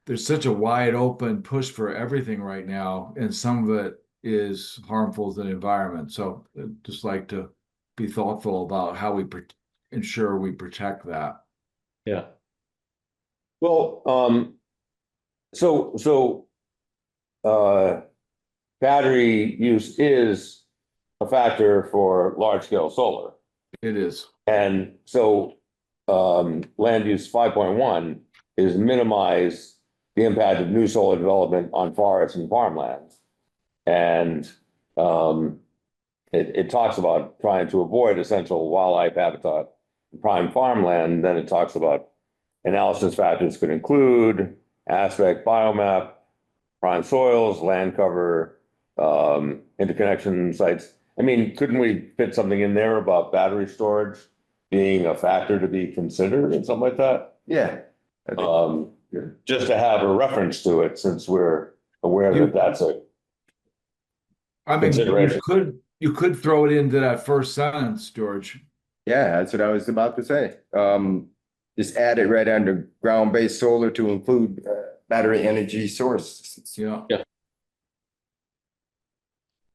there's such a wide open push for everything right now, and some of it is harmful to the environment. So I'd just like to be thoughtful about how we ensure we protect that. Yeah. Well, battery use is a factor for large scale solar. It is. And so, land use 5.1 is minimize the impact of new solar development on forests and farmlands. And, it talks about trying to avoid essential wildlife habitat, prime farmland. Then it talks about analysis factors could include aspect biomap, prime soils, land cover, interconnection sites. I mean, couldn't we fit something in there about battery storage being a factor to be considered and something like that? Yeah. Just to have a reference to it, since we're aware that that's a I mean, consideration. you could throw it into that first sentence, George. Yeah, that's what I was about to say. Just add it right under ground-based solar to include battery energy sources. Yeah. That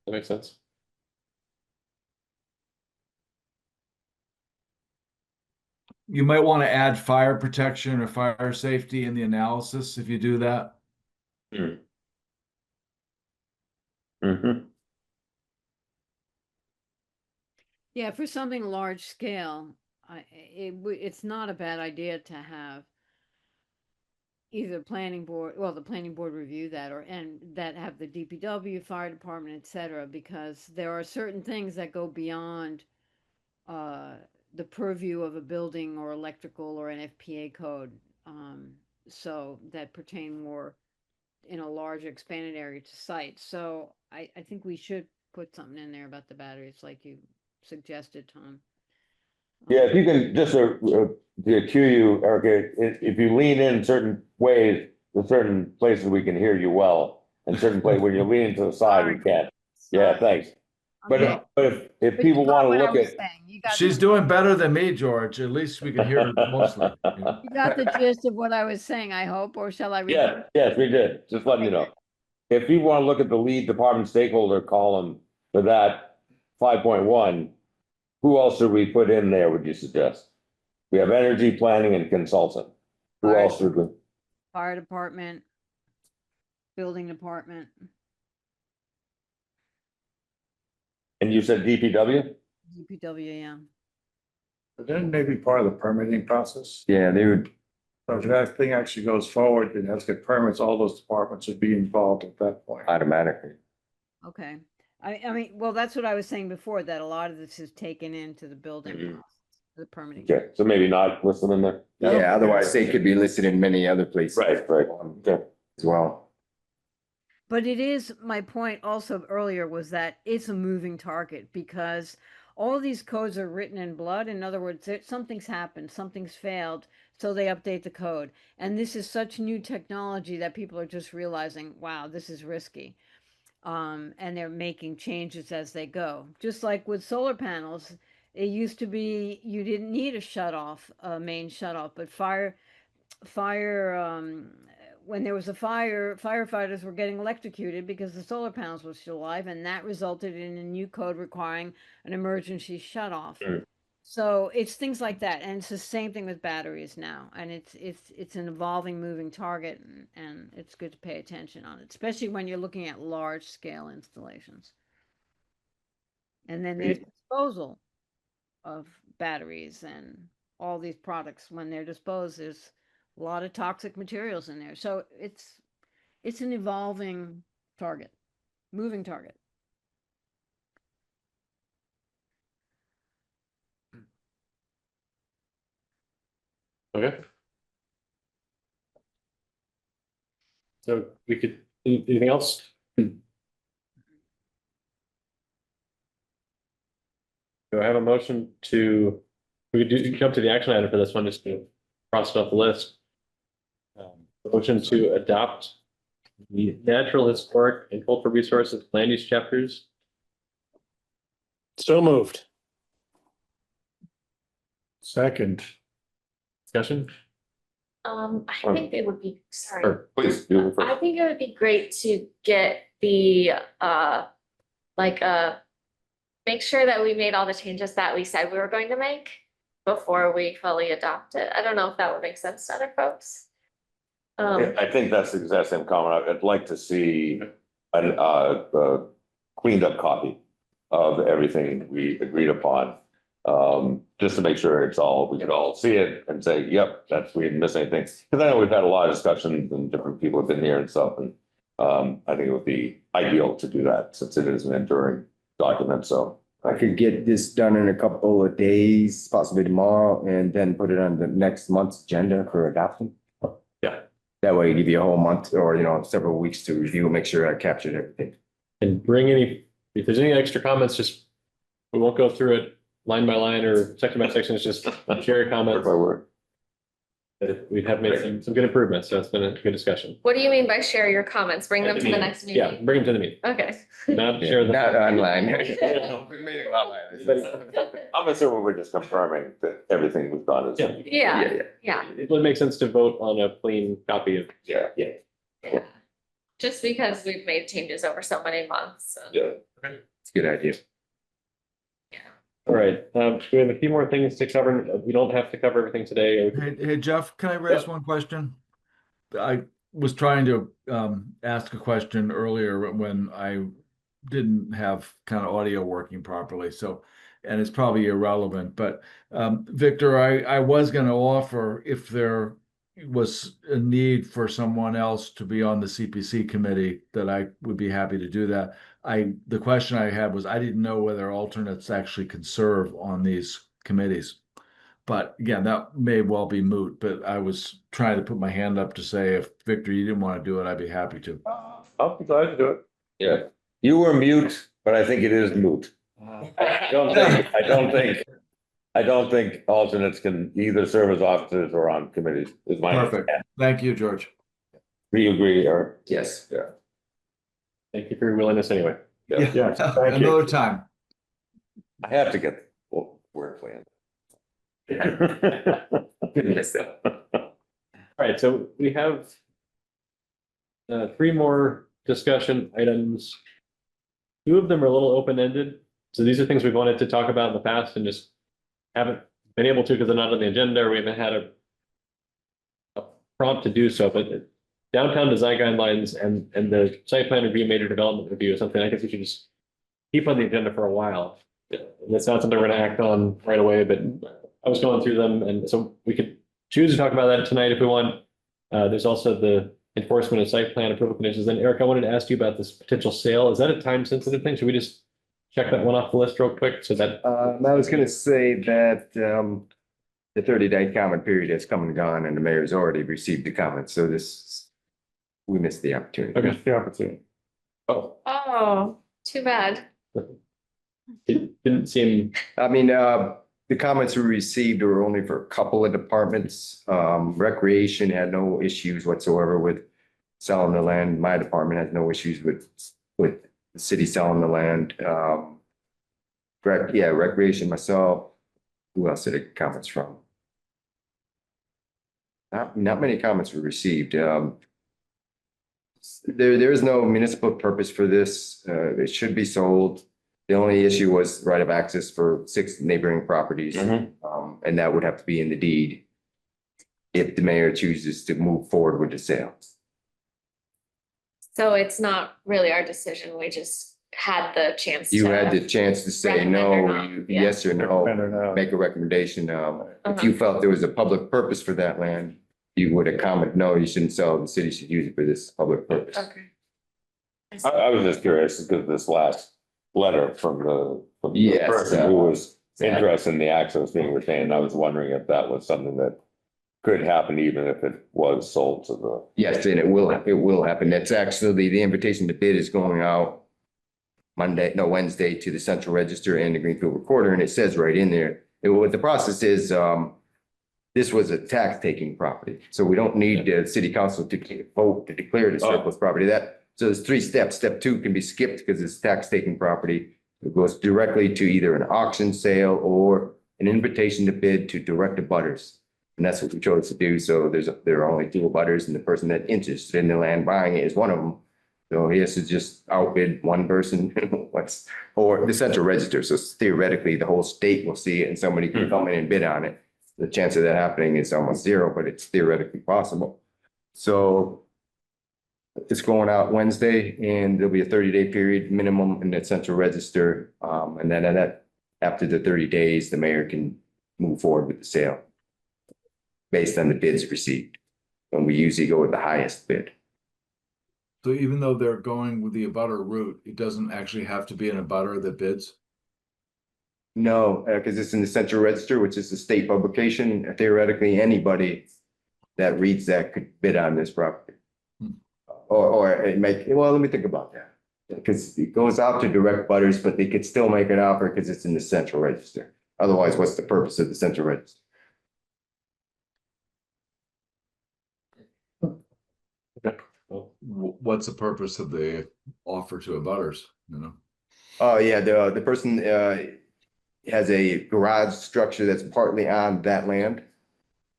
makes sense. You might want to add fire protection or fire safety in the analysis if you do that. Mm-hmm. Yeah, for something large scale, it's not a bad idea to have either planning board, well, the planning board review that, and that have the DPW, fire department, et cetera, because there are certain things that go beyond the purview of a building or electrical or an FPA code, so that pertain more in a large expanded area to site. So I think we should put something in there about the batteries like you suggested, Tom. Yeah, if you can just to cue you, Erica, if you lean in certain ways, there's certain places we can hear you well, and certain places when you're leaning to the side, we can't. Yeah, thanks. But if people want to look at, She's doing better than me, George. At least we can hear her mostly. You got the gist of what I was saying, I hope, or shall I read? yeah, yes, we did. Just letting you know. If you want to look at the lead department stakeholder column for that 5.1, who else should we put in there, would you suggest? We have energy planning and consultant. Who Fire- else would we? Fire department, building department, And you said DPW? DPW, yeah. But then maybe part of the permitting process. Yeah, they would. So if that thing actually goes forward, it has to get permits, all those departments would be involved at that point. Automatically. Okay. I mean, well, that's what I was saying before, that a lot of this is taken into the building, Mhm. process, the permitting. Okay, so maybe not list them in there? Yeah, otherwise they could be listed in many other places. Right. Okay. As well. But it is, my point also earlier was that it's a moving target because all of these codes are written in blood. In other words, something's happened, something's failed, so they update the code. And this is such new technology that people are just realizing, wow, this is risky. And they're making changes as they go. Just like with solar panels, it used to be you didn't need a shut off, a main shut off, but when there was a fire, firefighters were getting electrocuted because the solar panels were still alive, and that resulted in a new code requiring an emergency shut off. Mm. So it's things like that, and it's the same thing with batteries now, and it's an evolving, moving target, and it's good to pay attention on it, especially when you're looking at large scale installations. And then there's disposal of batteries and all these products. When they're disposed, there's a lot of toxic materials in there. So it's an evolving target, moving target. Okay. So we could, anything else? Do I have a motion to, we could jump to the action item for this one, just to cross it off the list. Motion to adopt the natural, historic, and cultural resources land use chapters. So moved. Second. Discussion? I think it would be, sorry. Or please, do it I first. think it would be great to get the, make sure that we made all the changes that we said we were going to make before we fully adopt it. I don't know if that would make sense to other folks. I think that's the exact same comment. I'd like to see a cleaned up copy of everything we agreed upon. Just to make sure it's all, we could all see it and say, yep, we didn't miss anything. Because I know we've had a lot of discussions and different people have been here and stuff, and I think it would be ideal to do that since it is an enduring document, so. I could get this done in a couple of days, possibly tomorrow, and then put it on the next month's agenda for adoption. Yeah. That way, give you a whole month or, several weeks to review, make sure I captured everything. And bring any, if there's any extra comments, just, we won't go through it line by line or section by section, it's just share your comments. Word by word. We have made some good improvements, so it's been a good discussion. What do you mean by share your comments? Bring them to the next Yeah, meeting? bring them to the meeting, Okay. not share them. Not online. I'm assuming we're just confirming that everything we've done is. Yeah. Yeah, It would make sense to vote on a clean copy of. Yeah. yeah. Just because we've made changes over so many months. So. Yeah. It's a good idea. All right, we have a few more things to cover. We don't have to cover everything today. Hey, Jeff, can I raise one question? I was trying to ask a question earlier when I didn't have kind of audio working properly. So, and it's probably irrelevant, but Victor, I was going to offer if there was a need for someone else to be on the CPC committee, that I would be happy to do that. The question I had was, I didn't know whether alternates actually can serve on these committees. But again, that may well be moot, but I was trying to put my hand up to say, if Victor, you didn't want to do it, I'd be happy to. I'll be glad to do it. Yeah, you were mute, but I think it is moot. I don't think alternates can either serve as officers or on committees, is my. Perfect. Thank you, George. Do you agree, Eric? Yes. Yeah. Thank you for your willingness anyway. Yeah, thank you. Another time. I have to get the word plan. All right, so we have three more discussion items. Two of them are a little open-ended. So these are things we've wanted to talk about in the past and just haven't been able to because they're not on the agenda, or we haven't had a prompt to do so. But downtown design guidelines and the site plan review, major development review is something I guess we should just keep on the agenda for a while. It's not something we're going to act on right away, but I was going through them, and so we could choose to talk about that tonight if we want. There's also the enforcement of site plan approval conditions. And Eric, I wanted to ask you about this potential sale. Is that a time sensitive thing? Should we just check that one off the list real quick so that? I was gonna say that the 30-day comment period has come and gone, and the mayor's already received the comments, so we missed the opportunity. Okay. The opportunity. Oh, too bad. It didn't seem. I mean, the comments we received were only for a couple of departments. Recreation had no issues whatsoever with selling the land. My department has no issues with the city selling the land. Recreation myself. Who else did I get comments from? Not many comments were received. There is no municipal purpose for this. It should be sold. The only issue was right of access for 6 neighboring properties. And that would have to be in the deed if the mayor chooses to move forward with the sale. So it's not really our decision. We just had the chance. You to had the chance to say recommend or no, not, yeah. yes or Recommend or no, no. make a recommendation. If Uh-huh. you felt there was a public purpose for that land, you would have commented, no, you shouldn't sell, the city should use it for this public purpose. Okay. I was just curious because this last letter from the Yes, person who was interested in the access being retained, I was wondering if that was something that could happen even if it was sold to the. Yes, and it will happen. That's actually, the invitation to bid is going out Wednesday to the Central Register and the Greenfield Recorder, and it says right in there, what the process is, this was a tax taking property, so we don't need the city council to vote to declare it a surplus property. So there's 3 steps. Step 2 can be skipped because it's tax taking property. It goes directly to either an auction sale or an invitation to bid to direct abutters. And that's what we chose to do. So there are only 2 abutters, and the person that's interested in the land buying it is one of them. So he has to just outbid one person or the Central Register. So theoretically, the whole state will see it and somebody can come in and bid on it. The chance of that happening is almost 0, but it's theoretically possible. So it's going out Wednesday, and there'll be a 30-day period minimum in the Central Register. And then after the 30 days, the mayor can move forward with the sale based on the bids received. And we usually go with the highest bid. So even though they're going with the abutter route, it doesn't actually have to be an abutter that bids? No, because it's in the Central Register, which is a state publication. Theoretically, anybody that reads that could bid on this property. Let me think about that. Because it goes out to direct butters, but they could still make an offer because it's in the Central Register. Otherwise, what's the purpose of the Central Register? What's the purpose of the offer to abutters, you know? Oh, yeah, the person has a garage structure that's partly on that land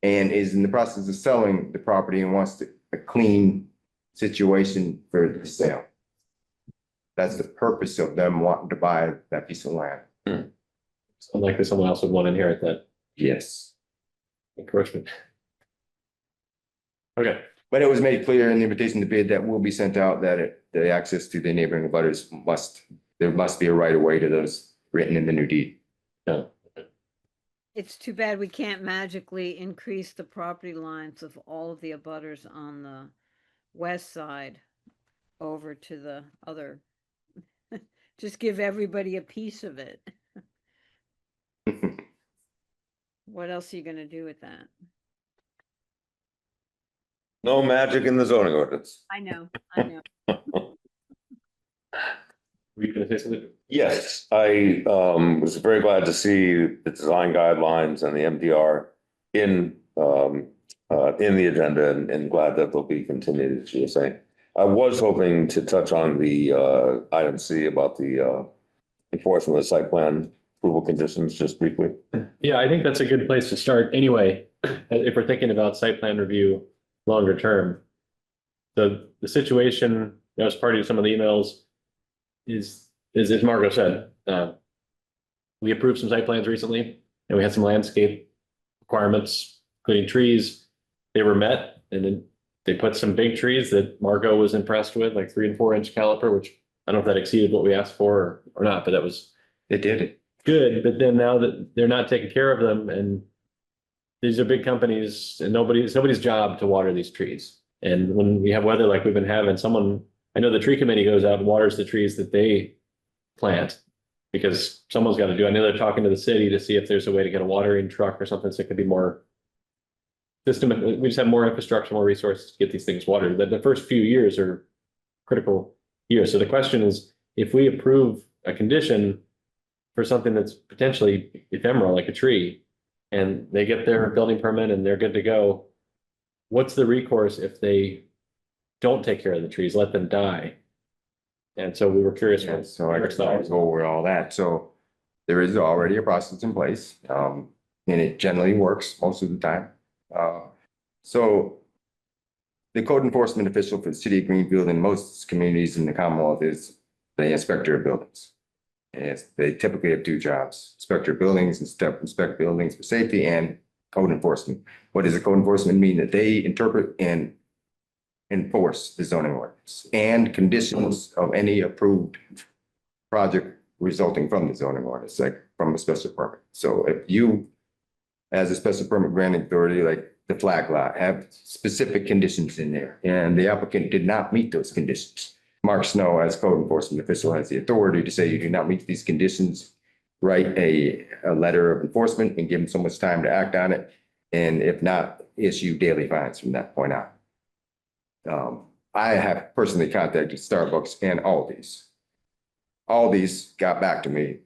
and is in the process of selling the property and wants a clean situation for the sale. That's the purpose of them wanting to buy that piece of land. So likely someone else would want to inherit that Yes. encroachment. Okay. But it was made clear in the invitation to bid that will be sent out that the access to the neighboring abutters there must be a right of way to those written in the new deed. Yeah. It's too bad we can't magically increase the property lines of all of the abutters on the west side over to the other. Just give everybody a piece of it. What else are you gonna do with that? No magic in the zoning ordinance. I know. Were you gonna say something? Yes, I was very glad to see the design guidelines and the MDR in the agenda and glad that they'll be continued, as you were saying. I was hoping to touch on the item C about the enforcement of the site plan approval conditions just briefly. Yeah, I think that's a good place to start anyway, if we're thinking about site plan review longer term. The situation, as part of some of the emails, is as Margot said, we approved some site plans recently and we had some landscape requirements, including trees. They were met, and then they put some big trees that Margot was impressed with, like 3 and 4 inch caliper, which I don't know if that exceeded what we asked for or not, but that was It did. good. But then now that they're not taking care of them, and these are big companies, and it's nobody's job to water these trees. And when we have weather like we've been having, I know the tree committee goes out and waters the trees that they plant, because someone's got to do it. I know they're talking to the city to see if there's a way to get a watering truck or something, so it could be more system. We just have more infrastructure, more resources to get these things watered. The first few years are critical years. So the question is, if we approve a condition for something that's potentially ephemeral, like a tree, and they get their building permit and they're good to go, what's the recourse if they don't take care of the trees, let them die? And so we were curious. Yeah, what so I Eric's guess I'll thoughts. go over all that. So there is already a process in place, and it generally works most of the time. So the code enforcement official for the city of Greenfield and most communities in the Commonwealth is the inspector of buildings. And they typically have two jobs, inspector of buildings and inspect buildings for safety and code enforcement. What does the code enforcement mean? That they interpret and enforce the zoning ordinance and conditions of any approved project resulting from the zoning ordinance, like from a special permit. So if you, as a special permit granting authority, like the flag lot, have specific conditions in there, and the applicant did not meet those conditions, Mark Snow, as code enforcement official, has the authority to say you do not meet these conditions, write a letter of enforcement and give them so much time to act on it. And if not, issue daily fines from that point on. I have personally contacted Starbucks and Aldi's. Aldi's got back to me.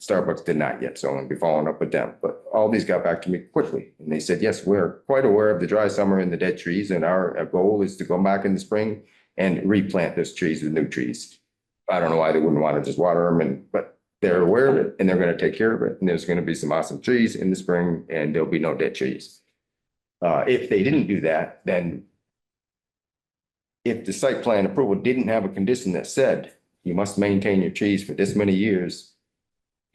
Starbucks did not yet, so I'm gonna be following up with them. But Aldi's got back to me quickly, and they said, yes, we're quite aware of the dry summer and the dead trees, and our goal is to go back in the spring and replant those trees with new trees. I don't know why they wouldn't want to just water them, but they're aware of it, and they're gonna take care of it. And there's gonna be some awesome trees in the spring, and there'll be no dead trees. If they didn't do that, then if the site plan approval didn't have a condition that said you must maintain your trees for this many years,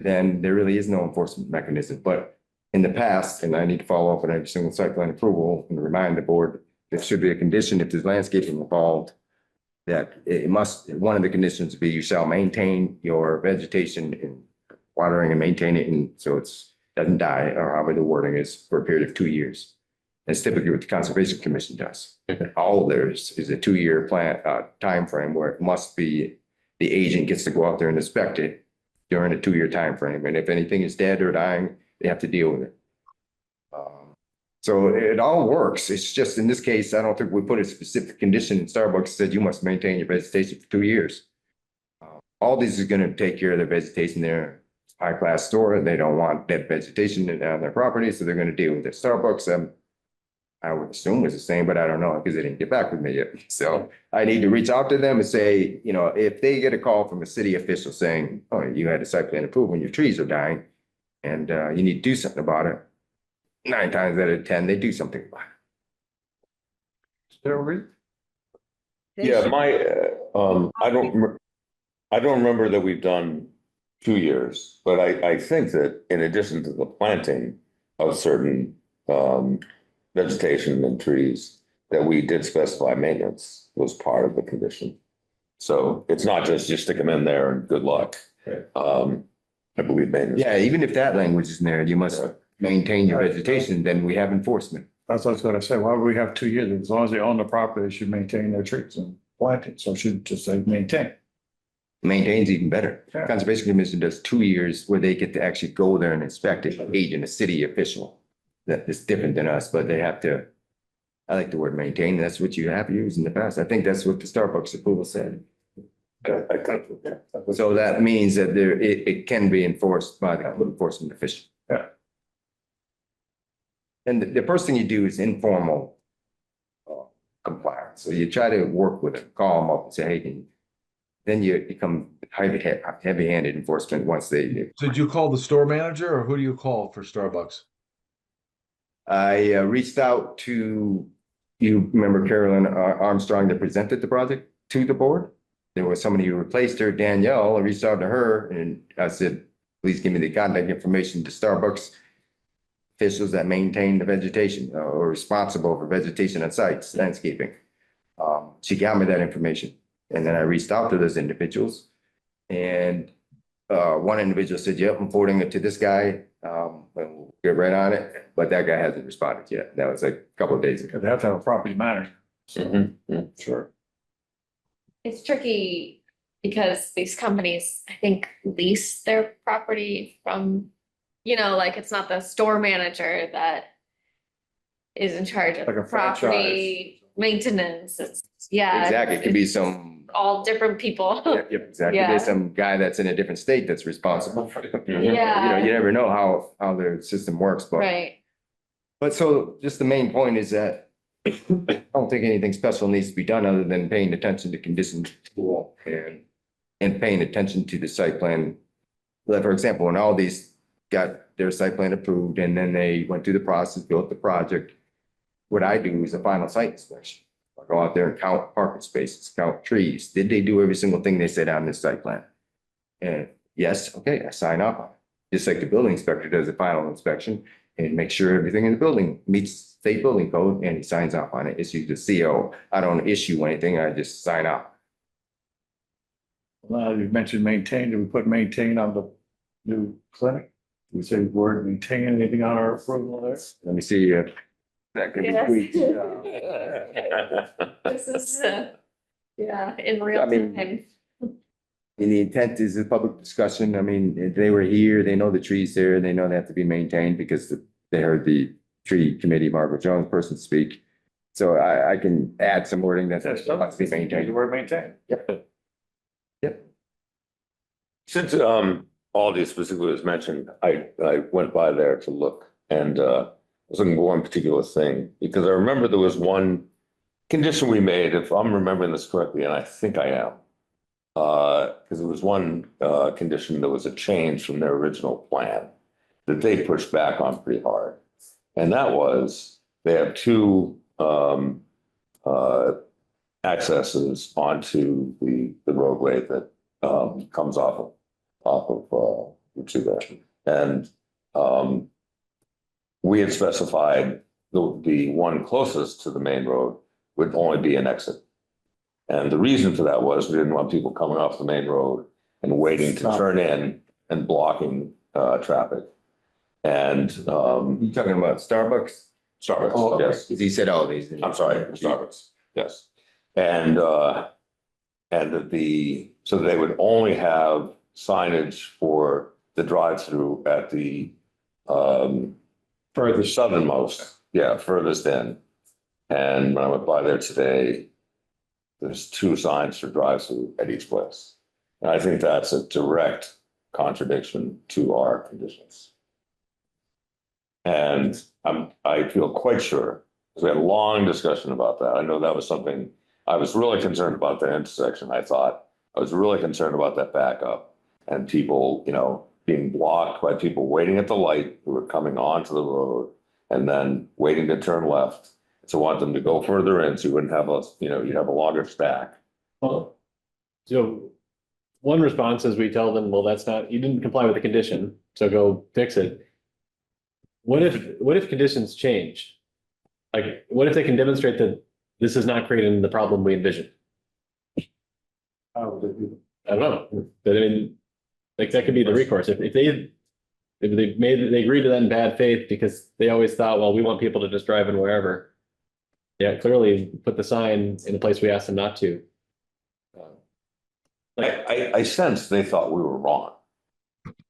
then there really is no enforcement mechanism. But in the past, and I need to follow up on every single site plan approval and remind the board, there should be a condition if there's landscaping involved, that it must, one of the conditions be you shall maintain your vegetation in watering and maintain it, and so it's doesn't die, or however the wording is, for a period of 2 years. That's typically what the Conservation Commission does. All there's is a 2-year plan, timeframe where it must be, the agent gets to go out there and inspect it during a 2-year timeframe. And if anything is dead or dying, they have to deal with it. So it all works. It's just in this case, I don't think we put a specific condition. Starbucks said you must maintain your vegetation for 2 years. All these is gonna take care of their vegetation. They're a high-class store. They don't want dead vegetation on their property, so they're gonna deal with it. Starbucks, I would assume was the same, but I don't know because they didn't get back with me yet. So I need to reach out to them and say, you know, if they get a call from a city official saying, oh, you had a site plan approval and your trees are dying and you need to do something about it, 9 times out of 10, they do something about it. There we They Yeah, should- I don't remember that we've done 2 years, but I think that in addition to the planting of certain, vegetation and trees, that we did specify maintenance was part of the condition. So it's not just you stick them in there and good luck. I believe maintenance. Yeah, even if that language is in there, you must maintain your vegetation, then we have enforcement. That's what I was gonna say. Why would we have 2 years? As long as they own the property, they should maintain their trees and plant it. So it should just say maintain. Maintains even better. Yeah. Conservation Commission does 2 years where they get to actually go there and inspect it, agent, a city official. That is different than us, but they have to, I like the word maintain. That's what you have used in the past. I think that's what the Starbucks approval said. So that means that it can be enforced by the code enforcement official. Yeah. And the first thing you do is informal compliance. So you try to work with them, call them up and say, hey, then you become heavy-handed enforcement once they. Did you call the store manager or who do you call for Starbucks? I reached out to, you remember Carolyn Armstrong that presented the project to the board? There was somebody who replaced her, Danielle. I reached out to her and I said, please give me the contact information to Starbucks officials that maintain the vegetation or are responsible for vegetation on sites, landscaping. She got me that information. And then I reached out to those individuals. And one individual said, yep, I'm forwarding it to this guy. We'll get right on it. But that guy hasn't responded yet. That was like a couple of days ago. They have to have a property manager. Sure. It's tricky because these companies, I think, lease their property from, like it's not the store manager that is in charge of Like a property maintenance. It's, yeah. Exactly. It could be it's some, all different people. yep, exactly. Yeah. There's some guy that's in a different state that's responsible for it. Yeah. You never know how their system works, but. Right. But so just the main point is that I don't think anything special needs to be done other than paying attention to conditions and and paying attention to the site plan. Like, for example, when all these got their site plan approved and then they went through the process, built the project, what I do is a final site inspection. I go out there and count parking spaces, count trees. Did they do every single thing they said on this site plan? And yes, okay, I sign up on it. Just like the building inspector does a final inspection and make sure everything in the building meets state building code and he signs off on it. Issues the CO. I don't issue anything. I just sign off. You mentioned maintain. Did we put maintain on the new clinic? Did we say word maintain anything on our approval there? Let me see if that can be Yes. tweaked. This is, yeah, in real I mean, time. And the intent is a public discussion. I mean, they were here, they know the trees there, they know they have to be maintained because they heard the tree committee, Margaret Jones person speak. So I can add some wording that That's must be the maintained. word maintain. Yep. Yep. Since Aldi specifically was mentioned, I went by there to look and I was looking for one particular thing because I remember there was one condition we made, if I'm remembering this correctly, and I think I am. Because there was one condition that was a change from their original plan that they pushed back on pretty hard. And that was they have two accesses onto the roadway that comes off of Route 2 there. And we had specified the one closest to the main road would only be an exit. And the reason for that was we didn't want people coming off the main road and waiting to turn in and blocking traffic. And You talking about Starbucks? Starbucks, Oh, okay. yes. 'Cause he said all these. I'm sorry, Starbucks, yes. And so they would only have signage for the drive-through at the furthest southernmost, furthest in. And when I went by there today, there's two signs for drive-through at each place. And I think that's a direct contradiction to our conditions. And I feel quite sure, because we had a long discussion about that. I know that was something I was really concerned about, the intersection. I was really concerned about that backup and people, being blocked by people waiting at the light who were coming onto the road and then waiting to turn left. So want them to go further in so you wouldn't have you'd have a longer stack. Well, so one response is we tell them, well, you didn't comply with the condition, so go fix it. What if conditions change? Like, what if they can demonstrate that this is not creating the problem we envisioned? How would it be? I don't know, but I mean, like, that could be the recourse. If they agreed to that in bad faith because they always thought, well, we want people to just drive in wherever. Yeah, clearly put the sign in a place we asked them not to. I sense they thought we were wrong.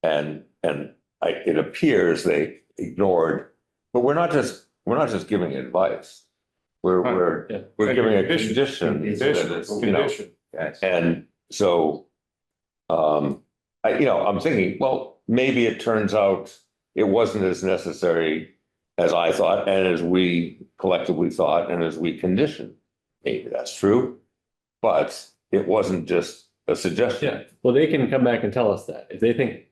And it appears they ignored, but we're not just giving advice. We're giving a condition. Condition. And so, I'm thinking, well, maybe it turns out it wasn't as necessary as I thought, and as we collectively thought, and as we conditioned. Maybe that's true, but it wasn't just a suggestion. Yeah, well, they can come back and tell us that if they think.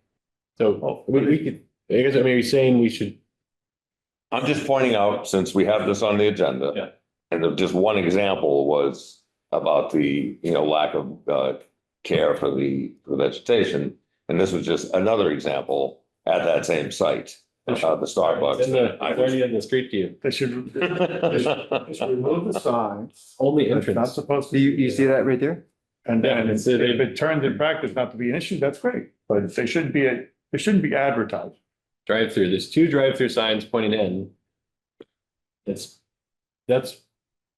So we could, I guess, you're saying we should. I'm just pointing out, since we have this on the agenda. Yeah. And just one example was about the, lack of care for the vegetation. And this was just another example at that same site, the Starbucks. Already in the street view. They should remove the sign. Only It's not entrance. supposed Do to. you see that right there? And then it's- if it turns in practice not to be an issue, that's great, but they shouldn't be advertised. Drive-through, there's two drive-through signs pointing in. That's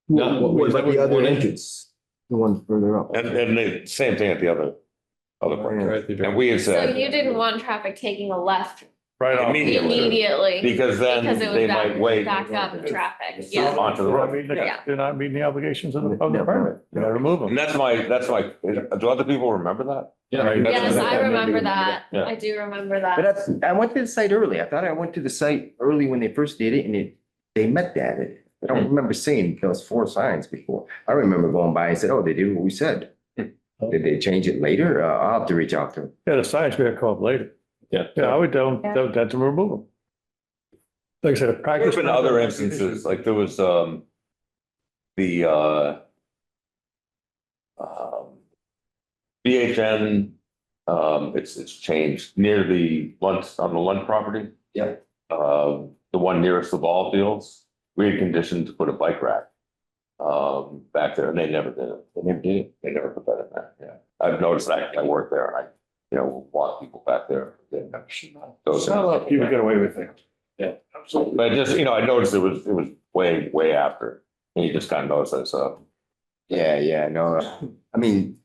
not what we. What about the other entrance? The one further up? And the same thing at the other part. Drive-through. And we had So said. you didn't want traffic taking a left Right off. immediately. Because then Because it they would might wait. back up traffic, It's yeah. Onto the road. Yeah. They're not meeting the obligations of the permit. You gotta remove And them. that's my, do other people remember that? Yeah. Right. Yes, I Maybe remember that. Yeah. I do remember But that. I went to the site early. I thought I went to the site early when they first did it and they met that. I don't remember seeing those 4 signs before. I remember going by and said, oh, they did what we said. Did they change it later? I'll have to reach out to them. Yeah, the science may come up later. Yeah. Yeah, I would tell them to remove them. Like I said, practice. There's been other instances, like there was, the, BHN, it's changed near on the Lund property. Yep. The one nearest the ball fields, we had conditioned to put a bike rack, back there, and they never did it. They never did it. They never put that in there, yeah. I've noticed that, I work there, and walk people back there. Those Not a lot of people get away with it. Yeah, absolutely. But just, I noticed it was way after, and you just kind of notice that, so. Yeah, no, I mean,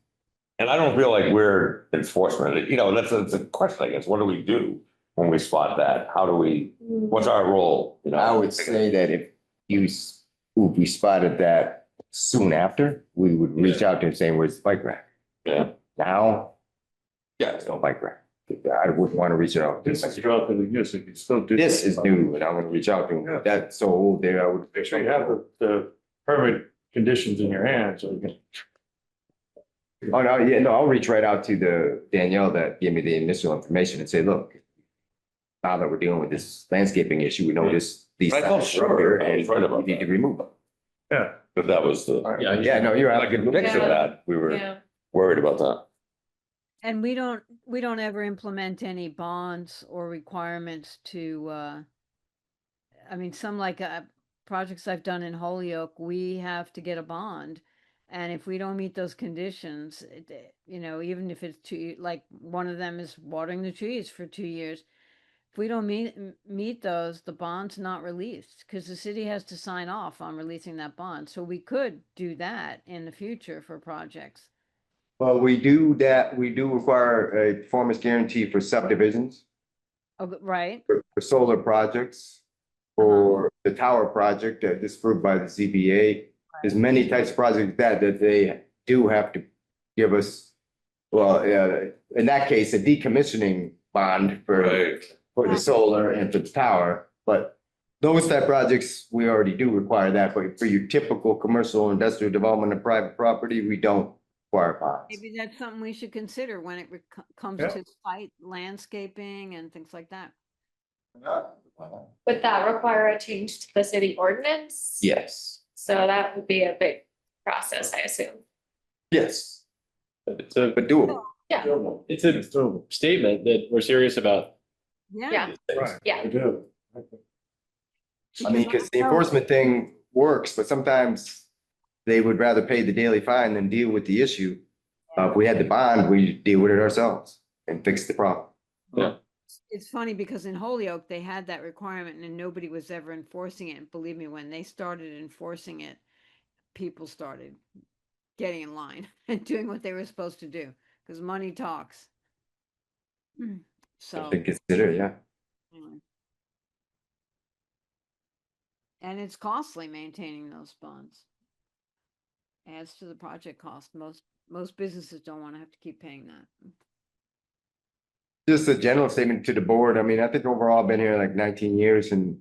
And I don't feel like we're enforcement, that's a question, I guess. What do we do when we spot that? What's our role? I would say that if we spotted that soon after, we would reach out to him saying, where's the bike rack? Yeah. Now, there's no bike rack. I wouldn't want to reach out. This is relatively new, so you can still do. This is new, and I'm gonna reach out to him. That's so old there, I would. Make sure you have the permit conditions in your hand, so you can. Oh, no, yeah, no, I'll reach right out to the Danielle that gave me the initial information and say, look, now that we're dealing with this landscaping issue, we know these. I thought, sure, I was right about We need to that. remove them. Yeah. But that was the, Yeah, no, you're like a absolutely. mix of that, we were Yeah. worried about that. And we don't ever implement any bonds or requirements to, I mean, some projects I've done in Holyoke, we have to get a bond. And if we don't meet those conditions, even if it's like one of them is watering the trees for 2 years. If we don't meet those, the bond's not released because the city has to sign off on releasing that bond. So we could do that in the future for projects. Well, we do that, we do require a performance guarantee for subdivisions, Oh, right. for solar projects, for the tower project that is approved by the ZBA. There's many types of projects that they do have to give us, well, in that case, a decommissioning bond for the solar and for the tower. But those type projects, we already do require that, but for your typical commercial industrial development and private property, we don't require bonds. Maybe that's something we should consider when it comes Yeah. to site landscaping and things like that. Would that require a change to the city ordinance? Yes. So that would be a big process, I assume. Yes, But but doable. Yeah, it's a statement that we're serious about. yeah, these things. Right. yeah. I do. I mean, because the enforcement thing works, but sometimes they would rather pay the daily fine than deal with the issue. If we had the bond, we deal with it ourselves and fix the problem. It's funny because in Holyoke, they had that requirement and nobody was ever enforcing it. And believe me, when they started enforcing it, people started getting in line and doing what they were supposed to do because money talks. So, To consider, yeah. anyway. And it's costly maintaining those bonds. Adds to the project cost. Most businesses don't want to have to keep paying that. Just a general statement to the board. I mean, I think overall I've been here like 19 years and,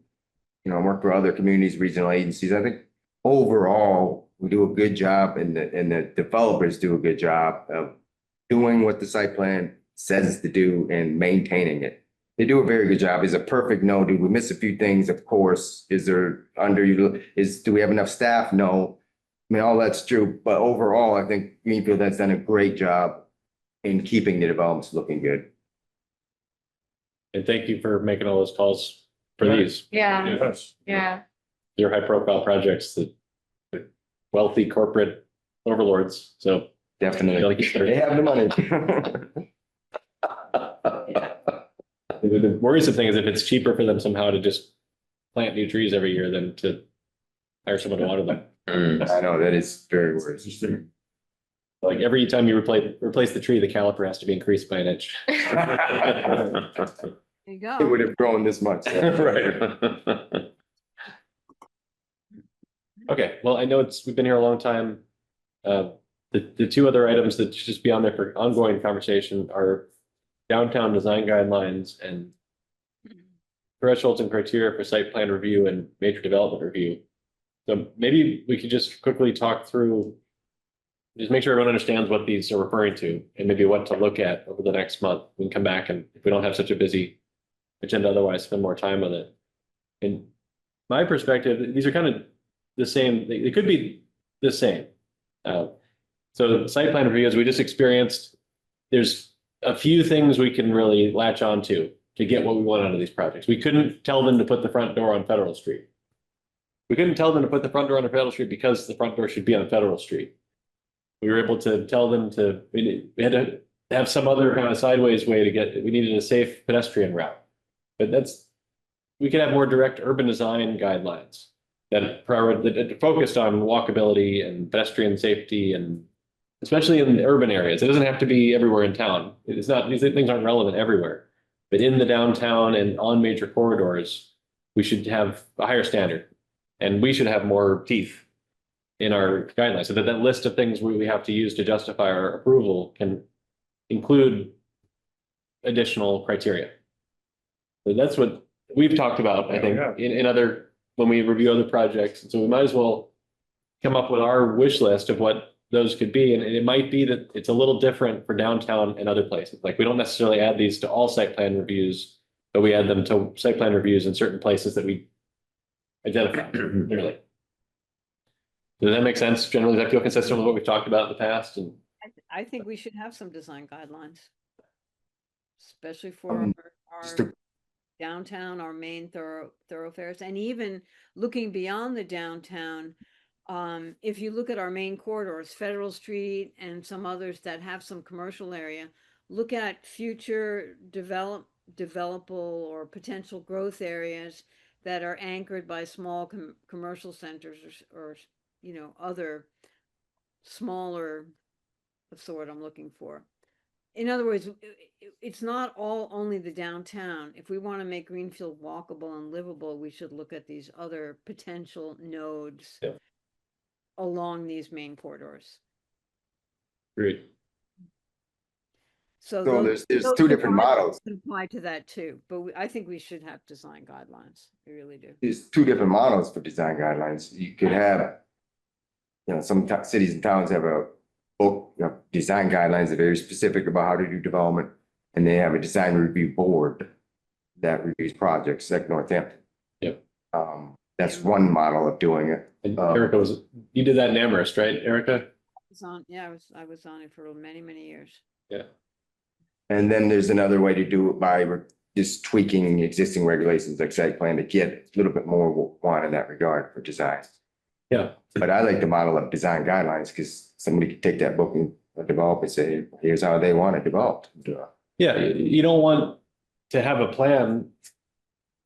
I work for other communities, regional agencies. I think overall we do a good job and the developers do a good job of doing what the site plan says to do and maintaining it. They do a very good job. Is a perfect? No. Do we miss a few things? Of course. Is there do we have enough staff? No. I mean, all that's true, but overall, I think Greenfield has done a great job in keeping the developments looking good. And thank you for making all those calls for these. Yeah, Yes. yeah. They're high profile projects that wealthy corporate overlords. So Definitely. like you They have the money. the worrisome thing is if it's cheaper for them somehow to just plant new trees every year than to hire someone to water them. I know, that is very worrisome. Like every time you replace the tree, the caliper has to be increased by an inch. There you It go. would have grown this much. Right. Okay, well, I know we've been here a long time. The two other items that should just be on there for ongoing conversation are downtown design guidelines and thresholds and criteria for site plan review and major development review. So maybe we could just quickly talk through just make sure everyone understands what these are referring to and maybe what to look at over the next month. We can come back and if we don't have such a busy agenda, otherwise spend more time on it. In my perspective, these are kind of the same, they could be the same. So site plan review, as we just experienced, there's a few things we can really latch on to get what we want out of these projects. We couldn't tell them to put the front door on Federal Street. We couldn't tell them to put the front door on Federal Street because the front door should be on Federal Street. We were able to tell them to, we had to have some other kind of sideways way to get, we needed a safe pedestrian route. But we could have more direct urban design guidelines that focused on walkability and pedestrian safety and especially in the urban areas. It doesn't have to be everywhere in town. It's not, these things aren't relevant everywhere. But in the downtown and on major corridors, we should have a higher standard. And we should have more teeth in our guidelines so that list of things we have to use to justify our approval can include additional criteria. So that's what we've talked about, I think, in other, when we review other projects. So we might as well come up with our wish list of what those could be. And it might be that it's a little different for downtown and other places. Like we don't necessarily add these to all site plan reviews, but we add them to site plan reviews in certain places that we identify clearly. Does that make sense? Generally, does that feel consistent with what we've talked about in the past? And I think we should have some design guidelines. Especially for just our downtown, our main thoroughfares, and even looking beyond the downtown. If you look at our main corridors, Federal Street and some others that have some commercial area, look at future developable or potential growth areas that are anchored by small commercial centers or you know, other smaller, what's the word I'm looking for? In other words, it's not all only the downtown. If we want to make Greenfield walkable and livable, we should look at these other potential nodes along these main corridors. great. So there's two different models. Can apply to that too, but I think we should have design guidelines. We really do. There's two different models for design guidelines. You could have, you know, some cities and towns have a book, you know, design guidelines that are very specific about how to do development. And they have a design review board that reviews projects like Northampton. Yep. That's one model of doing it. And Erica you did that in Amherst, right, Erica? I was on it for many, many years. Yeah. And then there's another way to do it by just tweaking existing regulations like site plan to get a little bit more want in that regard for design. Yeah. But I like the model of design guidelines because somebody could take that book and develop and say, here's how they want it developed. Yeah, you don't want to have a plan.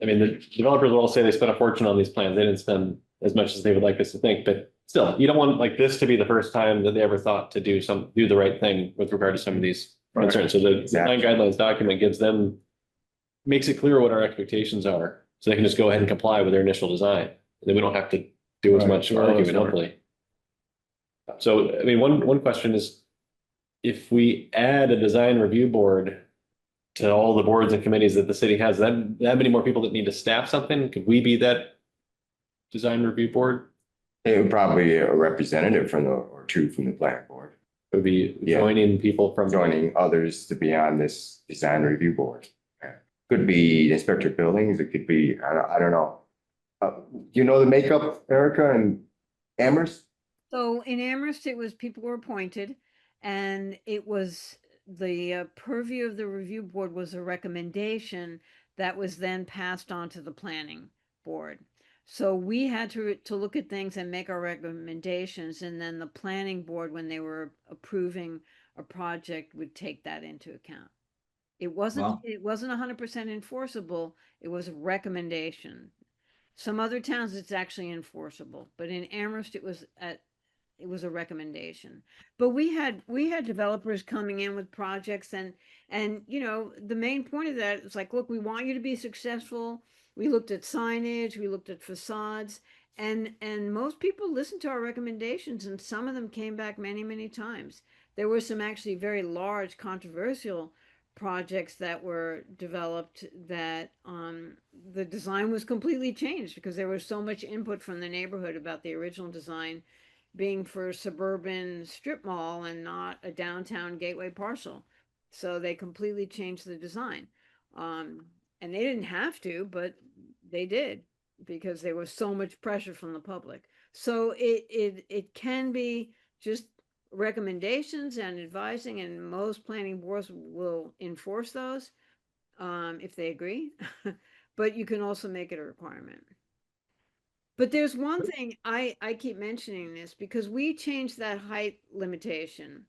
I mean, the developers will all say they spent a fortune on these plans. They didn't spend as much as they would like us to think, but still, you don't want like this to be the first time that they ever thought to do the right thing with regard to some of these concerns. So the design guidelines document makes it clear what our expectations are. So they can just go ahead and comply with their initial design. And then we don't have to do as much argument, hopefully. So, I mean, one question is, if we add a design review board to all the boards and committees that the city has, that many more people that need to staff something, could we be that design review board? It would probably be a representative or two from the planning board. It would be joining people from joining others to be on this design review board. Could be inspector of buildings. It could be, I don't know. You know the makeup, Erica, and Amherst? So in Amherst, it was people were appointed, and it was the purview of the review board was a recommendation that was then passed on to the planning board. So we had to look at things and make our recommendations, and then the planning board, when they were approving a project, would take that into account. It wasn't 100% enforceable. It was a recommendation. Some other towns it's actually enforceable, but in Amherst it was a recommendation. But we had developers coming in with projects, and you know, the main point of that is like, look, we want you to be successful. We looked at signage, we looked at facades, and most people listened to our recommendations, and some of them came back many, many times. There were some actually very large controversial projects that were developed that the design was completely changed because there was so much input from the neighborhood about the original design, being for suburban strip mall and not a downtown gateway parcel. So they completely changed the design. And they didn't have to, but they did because there was so much pressure from the public. So it can be just recommendations and advising, and most planning boards will enforce those if they agree. But you can also make it a requirement. But there's one thing I keep mentioning this because we changed that height limitation.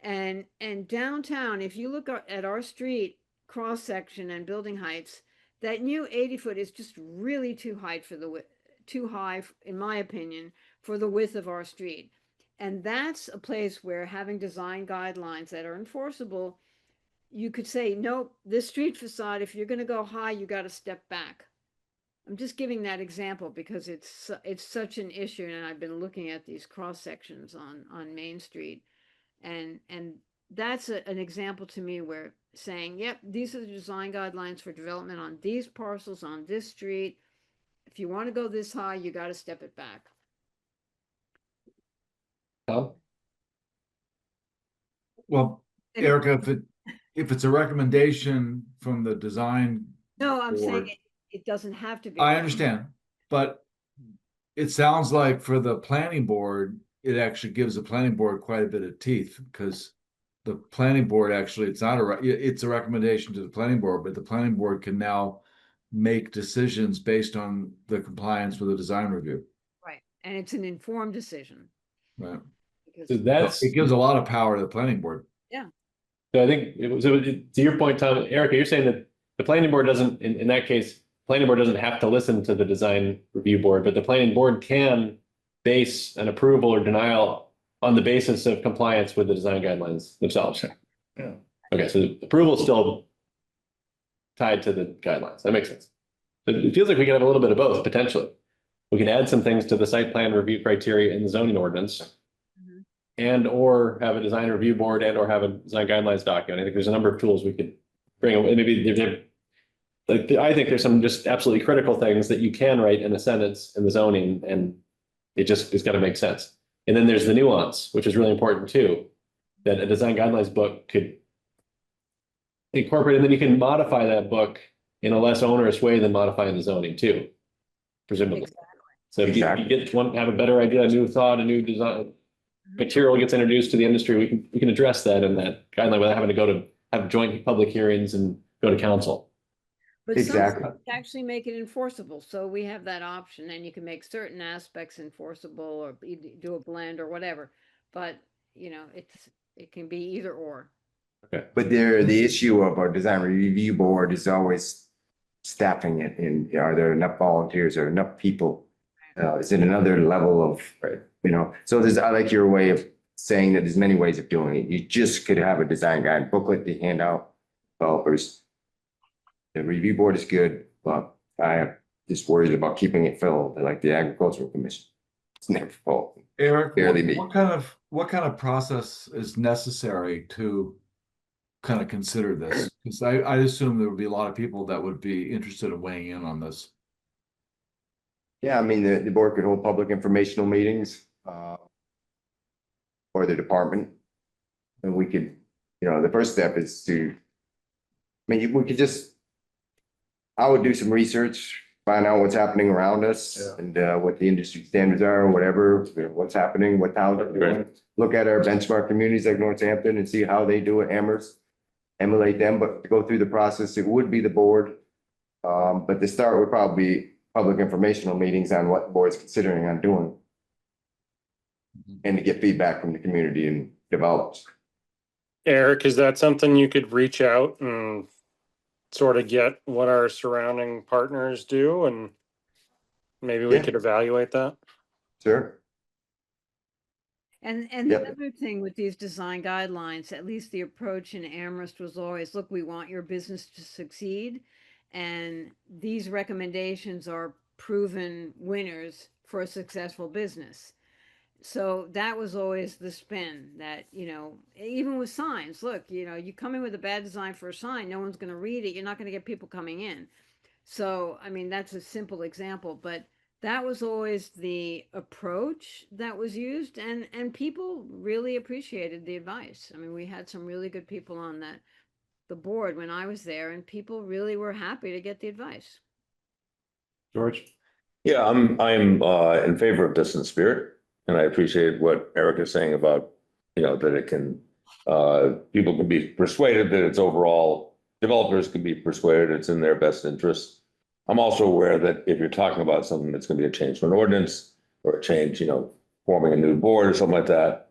And downtown, if you look at our street cross section and building heights, that new 80-foot is just really too high for the too high, in my opinion, for the width of our street. And that's a place where having design guidelines that are enforceable, you could say, nope, this street facade, if you're going to go high, you got to step back. I'm just giving that example because it's such an issue, and I've been looking at these cross sections on Main Street, and that's an example to me where saying, yep, these are the design guidelines for development on these parcels on this street. If you want to go this high, you got to step it back. Tom? Well, Erica, if it's a recommendation from the design No, I'm saying board, it doesn't have to be. I understand, but it sounds like for the planning board, it actually gives the planning board quite a bit of teeth because the planning board actually, it's a recommendation to the planning board, but the planning board can now make decisions based on the compliance with the design review. Right. And it's an informed decision. Right. Because So that's, It gives a lot of power to the planning board. so I think to your point, Tom, Erica, you're saying that the planning board doesn't, in that case, planning board doesn't have to listen to the design review board, but the planning board can base an approval or denial on the basis of compliance with the design guidelines themselves. Yeah. Okay, so the approval is still tied to the guidelines. That makes sense. But it feels like we can have a little bit of both potentially. We can add some things to the site plan review criteria in the zoning ordinance. And or have a design review board and or have a design guidelines document. I think there's a number of tools we could bring. And maybe like I think there's some just absolutely critical things that you can write in a sentence in the zoning, and it's got to make sense. And then there's the nuance, which is really important too, that a design guidelines book could incorporate, and then you can modify that book in a less onerous way than modifying the zoning too, presumably. Exactly. So if you have a better idea, a new thought, a new design material gets introduced to the industry, we can address that in that guideline without having to have joint public hearings and go to council. But Exactly. some actually make it enforceable. So we have that option, and you can make certain aspects enforceable or do a blend or whatever. But it can be either or. Okay. But the issue of our design review board is always staffing it, and are there enough volunteers or enough people? Is it another level of, so I like your way of saying that there's many ways of doing it. You just could have a design guide booklet to hand out developers. The review board is good, but I am just worried about keeping it filled, like the agricultural commission. It's never full. Eric, Barely meet. what kind of process is necessary to kind of consider this? Because I assume there would be a lot of people that would be interested in weighing in on this. Yeah, I mean, the board could hold public informational meetings, or the department. And we could, the first step is we could I would do some research, find out what's happening around us and what the industry standards are, or whatever, what's happening, what towns are doing. Look at our benchmark communities like Northampton and see how they do it, Amherst, emulate them, but to go through the process, it would be the board. But to start would probably be public informational meetings on what the board's considering on doing. And to get feedback from the community and developers. Eric, is that something you could reach out and sort of get what our surrounding partners do, and maybe we could evaluate that? Sure. And the other thing with these design guidelines, at least the approach in Amherst was always, look, we want your business to succeed. And these recommendations are proven winners for a successful business. So that was always the spin that, even with signs, look, you come in with a bad design for a sign, no one's going to read it. You're not going to get people coming in. So, I mean, that's a simple example, but that was always the approach that was used, and people really appreciated the advice. I mean, we had some really good people on the board when I was there, and people really were happy to get the advice. George? Yeah, I'm in favor of this in spirit, and I appreciate what Eric is saying about, that it can, people can be persuaded that it's overall, developers can be persuaded it's in their best interest. I'm also aware that if you're talking about something that's going to be a change to an ordinance or a change, forming a new board or something like that,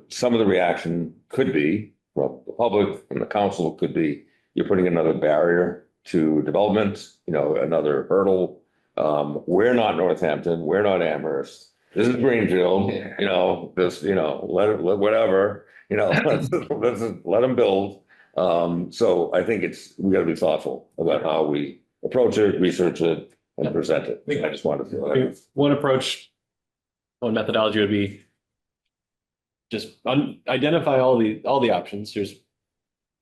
some of the reaction could be from the public and the council could be, you're putting another barrier to development, another hurdle. We're not Northampton, we're not Amherst. This is Greenfield, whatever, let's let them build. So I think we gotta be thoughtful about how we approach it, research it, and present it. I just wanted to. One approach, one methodology would be just identify all the options. There's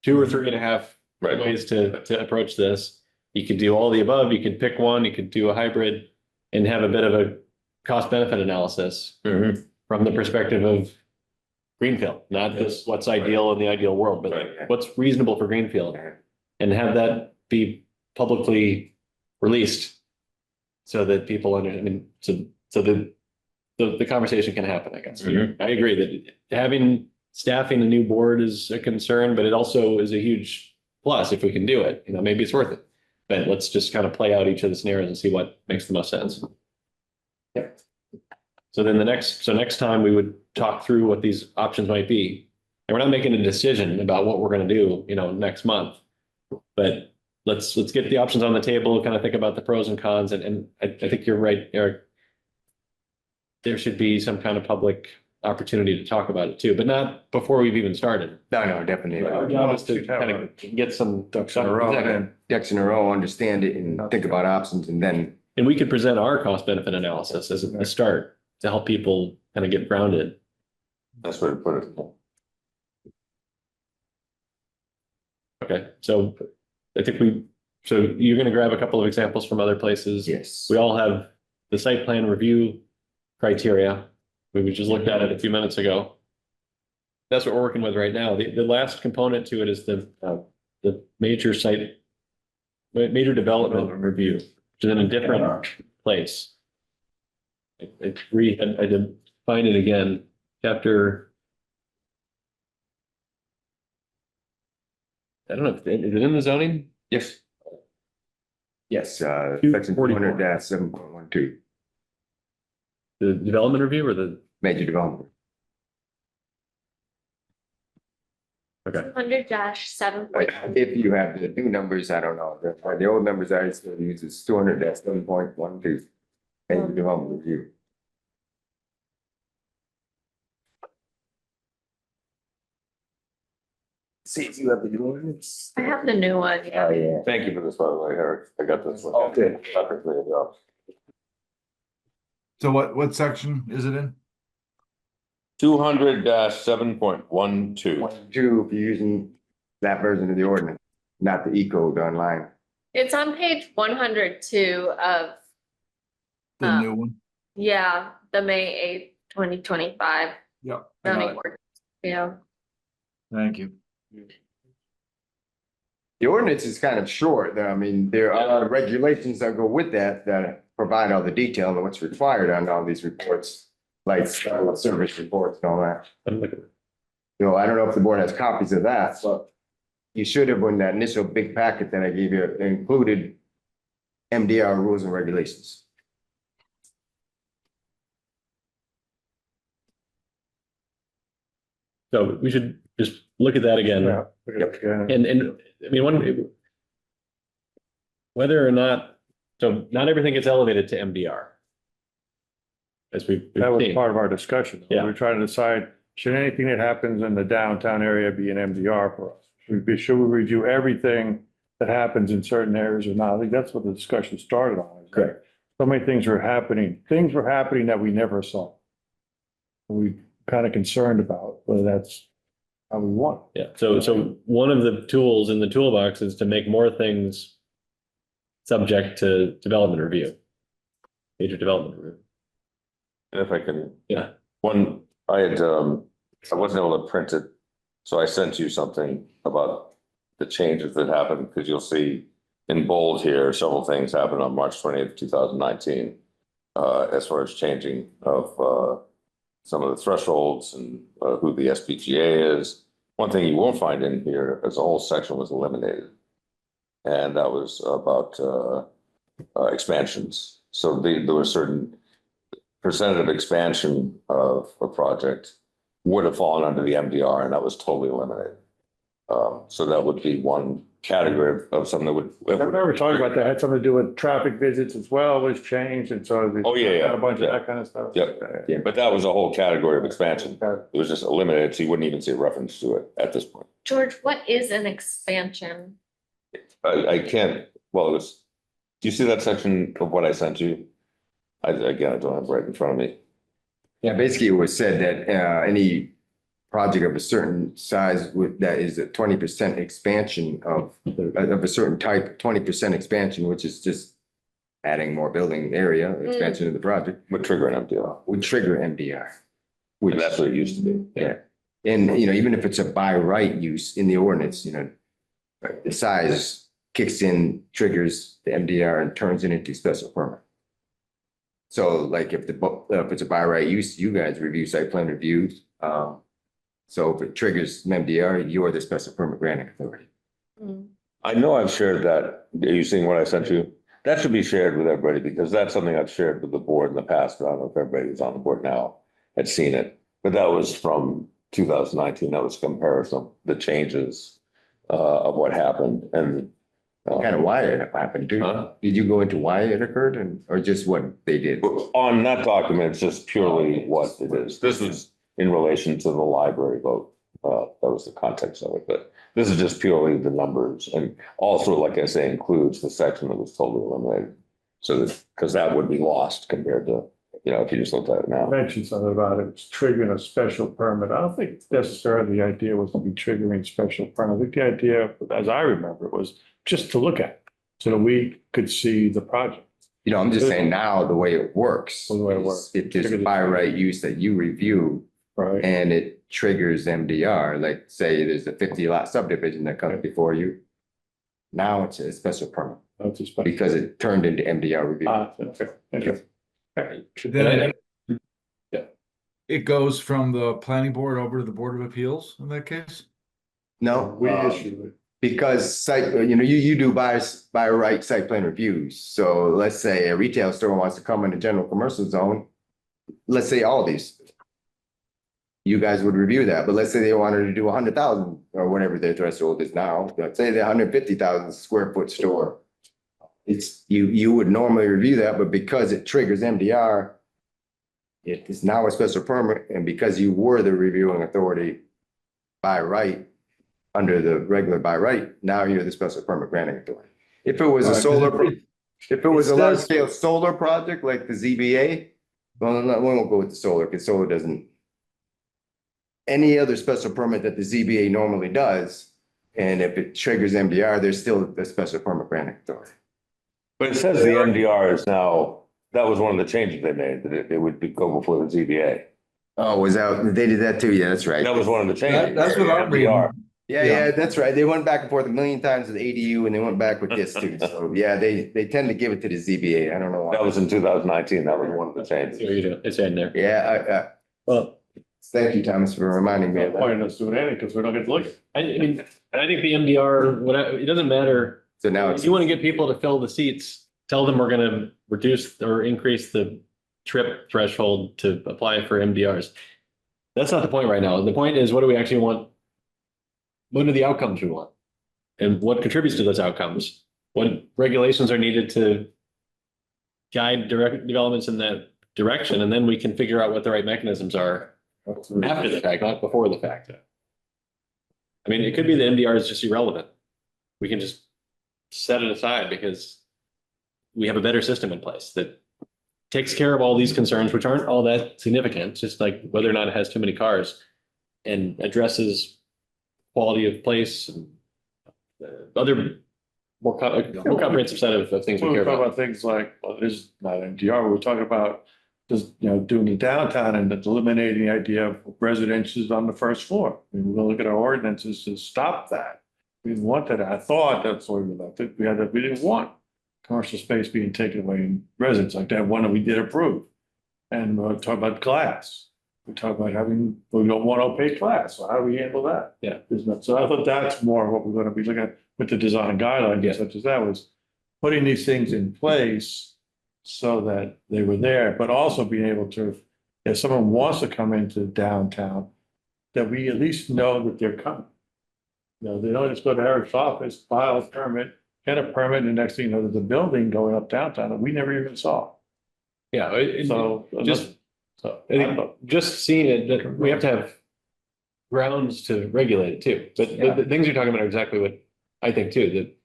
2 or 3.5 Right. ways to approach this. You could do all the above, you could pick one, you could do a hybrid and have a bit of a cost benefit analysis from the perspective of Greenfield, not just what's ideal in the ideal world, but Right. what's reasonable for Greenfield, and have that be publicly released so that people so the conversation can happen, I guess. I agree that having staffing a new board is a concern, but it also is a huge plus if we can do it. Maybe it's worth it. But let's just kind of play out each of the scenarios and see what makes the most sense. Yep. So then next time we would talk through what these options might be. And we're not making a decision about what we're going to do, next month. But let's get the options on the table, kind of think about the pros and cons. And I think you're right, Eric. There should be some kind of public opportunity to talk about it too, but not before we've even started. No, definitely. Our job is to kind of get some Ducks in a row. Exactly. Ducks in a row, understand it and think about options and then. And we could present our cost benefit analysis as a start to help people kind of get grounded. That's where to put it. Okay, so I think so you're going to grab a couple of examples from other places. Yes. We all have the site plan review criteria. We just looked at it a few minutes ago. That's what we're working with right now. The last component to it is the major development review, which is in a different place. I did find it again, chapter. I don't know, is it in the zoning? Yes. Yes, section 200-7.12, The development review or the, major development. okay, 100-7. If you have the new numbers, I don't know. The old numbers I still use is 200-7.12, major development review. See if you have the new ordinance. I have the new one. Oh, yeah. Thank you for this, by the way, Eric. I got this one. Okay. Perfectly, yeah. So what section is it in? 200-7.12. 2, if you're using that version of the ordinance, not the E code online. It's on page 102 of, The new one? the May 8th, 2025 Yep. I got zoning it. ordinance. Yeah. Thank you. The ordinance is kind of short, though. I mean, there are regulations that go with that provide all the detail of what's required on all these reports, like service reports and all that. I'm looking. So I don't know if the board has copies of that, but you should have, in that initial big packet that I gave you, included MDR rules and regulations. So we should just look at that again. Yeah. And I mean, whether or not, so not everything gets elevated to MDR. As we've That was seen. part of our discussion. Yeah. We're trying to decide, should anything that happens in the downtown area be an MDR for us? Should we review everything that happens in certain areas or not? I think that's what the discussion started on. Correct. So many things were happening that we never saw. We kind of concerned about whether that's how we want. Yeah, so one of the tools in the toolbox is to make more things subject to development review. major development review. And if I can, Yeah. I wasn't able to print it. So I sent you something about the changes that happened, because you'll see in bold here, several things happened on March 20th, 2019. As far as changing of, some of the thresholds and who the SPGA is. One thing you won't find in here is a whole section was eliminated. And that was about expansions. So there was certain percentage of expansion of a project would have fallen under the MDR, and that was totally eliminated. So that would be one category of something that would. I remember talking about that, had something to do with traffic visits as well, was changed, and so. Oh, yeah. A bunch of that kind of stuff. Yep. Yeah. But that was a whole category of expansion. It was just eliminated, so you wouldn't even see a reference to it at this point. George, what is an expansion? I can't, well, it was, do you see that section of what I sent you? Again, I don't have it right in front of me. Yeah, basically it was said that any project of a certain size that is a 20% expansion of a certain type, 20% expansion, which is just adding more building area, expansion of the project, Would trigger an MDR. would trigger MDR. And that's what it used to be. Yeah. And, even if it's a by right use in the ordinance, the size kicks in, triggers the MDR and turns it into special permit. So like if it's a by right use, you guys review site plan reviews. So if it triggers MDR, you're the special permit granting authority. I know I've shared that. Are you seeing what I sent you? That should be shared with everybody, because that's something I've shared with the board in the past. I don't know if everybody who's on the board now had seen it, but that was from 2019. That was a comparison, the changes of what happened and. Kind of why it happened, too. Did you go into why it occurred or just what they did? On that document, it's just purely what it is. This was in relation to the library vote. That was the context of it, but this is just purely the numbers, and also, like I say, includes the section that was totally eliminated. So that, because that would be lost compared to, if you just looked at it now. Mentioned something about it, it's triggering a special permit. I don't think necessarily the idea was to be triggering special permit. I think the idea, as I remember, it was just to look at it so that we could see the project. I'm just saying now, the way it works. The way it works. If there's a by right use that you review Right. and it triggers MDR, like say there's a 50 lot subdivision that comes before you. Now it's a special permit That's a special. because it turned into MDR review. Okay. Thank you. Then it goes from the planning board over to the Board of Appeals in that case? No, We issue it. because site, you do by right site plan reviews. So let's say a retail store wants to come in the general commercial zone. Let's say all these. You guys would review that, but let's say they wanted to do 100,000 or whatever their threshold is now. Let's say the 150,000 square foot store. It's you would normally review that, but because it triggers MDR, it is now a special permit, and because you were the reviewing authority by right, under the regular by right, now you're the special permit granting authority. If it was a if it was a large scale solar project like the ZBA, well, we won't go with the solar because solar doesn't. Any other special permit that the ZBA normally does, and if it triggers MDR, there's still a special permit granting authority. But it says the MDR is now, that was one of the changes they made, that it would go before the ZBA. Oh, was that, they did that too? Yeah, that's right. That was one of the changes. That's what I'm reading. MDR. Yeah, that's right. They went back and forth a million times with ADU and they went back with this too. So yeah, they tend to give it to the ZBA. I don't know why. That was in 2019. That was one of the changes. It's in there. Yeah, Well, thank you, Thomas, for reminding me no of that. point in us doing anything because we don't get to look. I mean, I think the MDR, it doesn't matter. So now If it's, you want to get people to fill the seats, tell them we're gonna reduce or increase the trip threshold to apply for MDRs. That's not the point right now. The point is, what do we actually want? What are the outcomes we want? And what contributes to those outcomes? What regulations are needed to guide direct developments in that direction? And then we can figure out what the right mechanisms are after the fact, not before the fact. I mean, it could be the MDR is just irrelevant. We can just set it aside because we have a better system in place that takes care of all these concerns, which aren't all that significant, just like whether or not it has too many cars, and addresses quality of place and other more comprehensive set of things we We're care talking about. about things like, well, this is not MDR, we're talking about just, doing the downtown and eliminating the idea of residences on the first floor. I mean, we're gonna look at our ordinances to stop that. We didn't want that. I thought that's why we left it. We didn't want commercial space being taken away in residents like that one that we did approve. And we're talking about glass. We talk about we don't want opaque glass. So how do we handle that? Yeah. So I thought that's more what we're gonna be looking at with the design guidelines, Yeah. such as that was putting these things in place so that they were there, but also being able to, if someone wants to come into downtown, that we at least know that they're coming. They don't just go to Eric's office, file a permit, get a permit, and the next thing you know, there's a building going up downtown that we never even saw. Yeah, So just, so I think just seeing it, that we have to have grounds to regulate it too. But the things you're talking about are exactly what I think too, that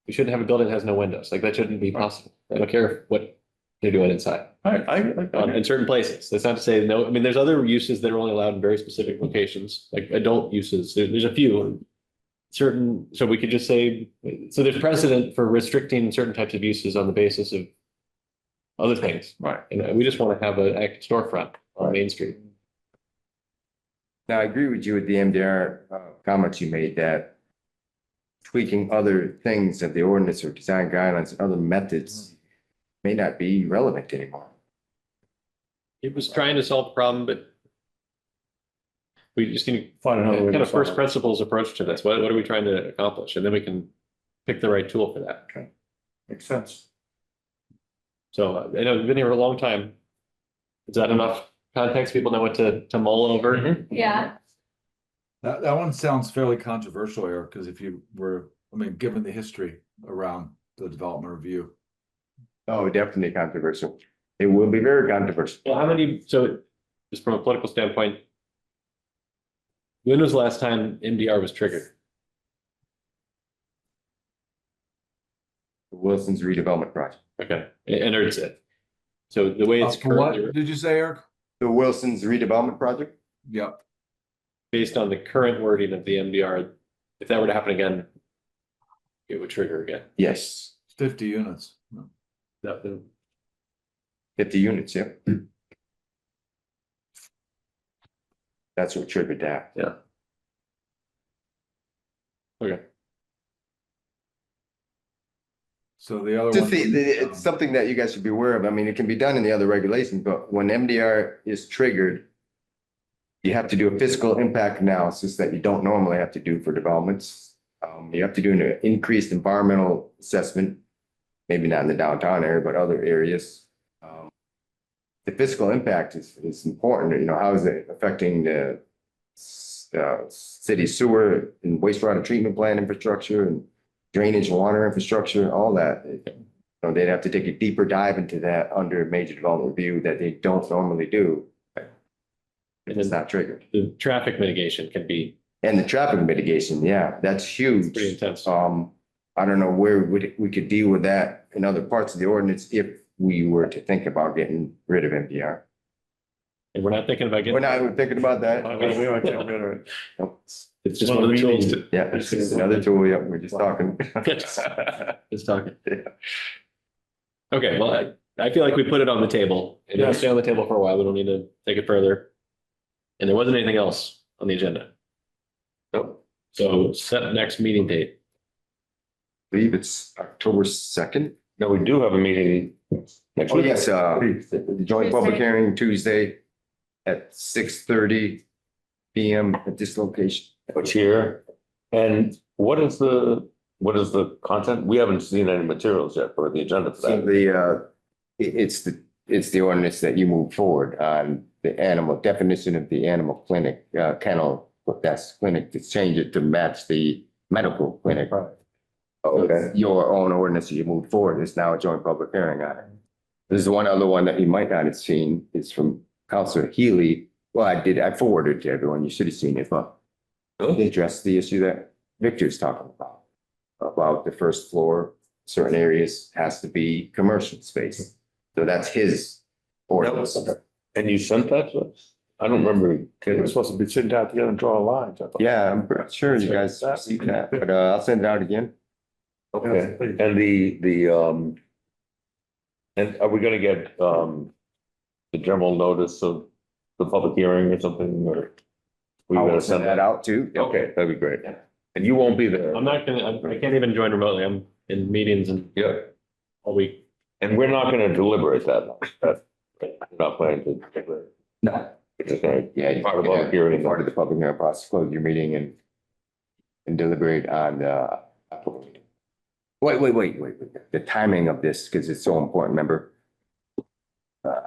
we shouldn't have a building that has no windows. Like that shouldn't be possible. I don't care what they're doing inside. In certain places. That's not to say no, I mean, there's other uses that are only allowed in very specific locations, like adult uses. There's a few certain, so we could just say, so there's precedent for restricting certain types of uses on the basis of other things. Right. And we just want to have an storefront on Main Street. Now, I agree with you with the MDR comments you made that tweaking other things of the ordinance or design guidelines and other methods may not be relevant anymore. It was trying to solve the problem, but we just need to Find another way. kind to of first solve it. principles approach to this. What are we trying to accomplish? And then we can pick the right tool for that. Makes sense. So I know we've been here for a long time. Is that enough context? People know what to mull over? Yeah, That one sounds fairly controversial, Eric, because if you were, I mean, given the history around the development review. Oh, definitely controversial. It will be very controversial. Well, how many, so just from a political standpoint, when was the last time MDR was triggered? Wilson's redevelopment project. Okay, and it's it. So the way it's For what currently did you say, Eric? The Wilson's redevelopment project? Yep. based on the current wording of the MDR, if that were to happen again, it would trigger again. Yes, 50 units. That, 50 units, yeah. That's what triggered that. yeah. Okay. So the other Just one. it's something that you guys should be aware of. I mean, it can be done in the other regulations, but when MDR is triggered, you have to do a physical impact analysis that you don't normally have to do for developments. You have to do an increased environmental assessment, maybe not in the downtown area, but other areas. The physical impact is important. How is it affecting the city sewer and wastewater treatment plant infrastructure and drainage and water infrastructure, all that. They'd have to take a deeper dive into that under major development review that they don't normally do. If it's not triggered. The traffic mitigation can be And the traffic mitigation, yeah, that's huge. pretty intense. I don't know where we could deal with that in other parts of the ordinance if we were to think about getting rid of MDR. And we're not thinking about We're getting, not thinking about that. We might get rid of it. Nope. it's just one of the tools to. Yeah, it's just another tool. Yeah, we're just talking. Just talking. Okay, well, I feel like we put it on the table. It will Yes. stay on the table for a while. We don't need to take it further. And there wasn't anything else on the agenda. Nope. So set next meeting date. I believe it's October 2nd. No, we do have a meeting next Oh, week. yes, the joint public Tuesday. hearing Tuesday at 6:30 PM at this location. Which here, and what is the content? We haven't seen any materials yet for the agenda for So that. it's the ordinance that you move forward on the animal definition of the animal clinic, kennel, that's clinic, to change it to match the medical clinic. Right. Okay. Your own ordinance that you moved forward is now a joint public hearing on it. There's one other one that you might not have seen. It's from Councilor Healy. Well, I forwarded it to everyone. You should have seen it, but they addressed the issue that Victor's talking about the first floor, certain areas has to be commercial space. So that's his ordinance. And you sent that to us? I don't remember. We're supposed to be sitting down together and drawing lines. I thought. Yeah, I'm pretty sure you guys see that, but I'll send it out again. Okay, and and are we gonna get, the general notice of the public hearing or something, or? We I gotta will send that out too. Okay, that'd be great. And you won't be there. I'm not gonna, I can't even join remotely. I'm in meetings and Yeah, all week. and we're not gonna deliberate that much. We're not planning to deliberate. No. It's just gonna, Yeah. part of the public hearing. Part of the public hearing process, close your meeting and deliberate on the. Wait. The timing of this, because it's so important, remember? I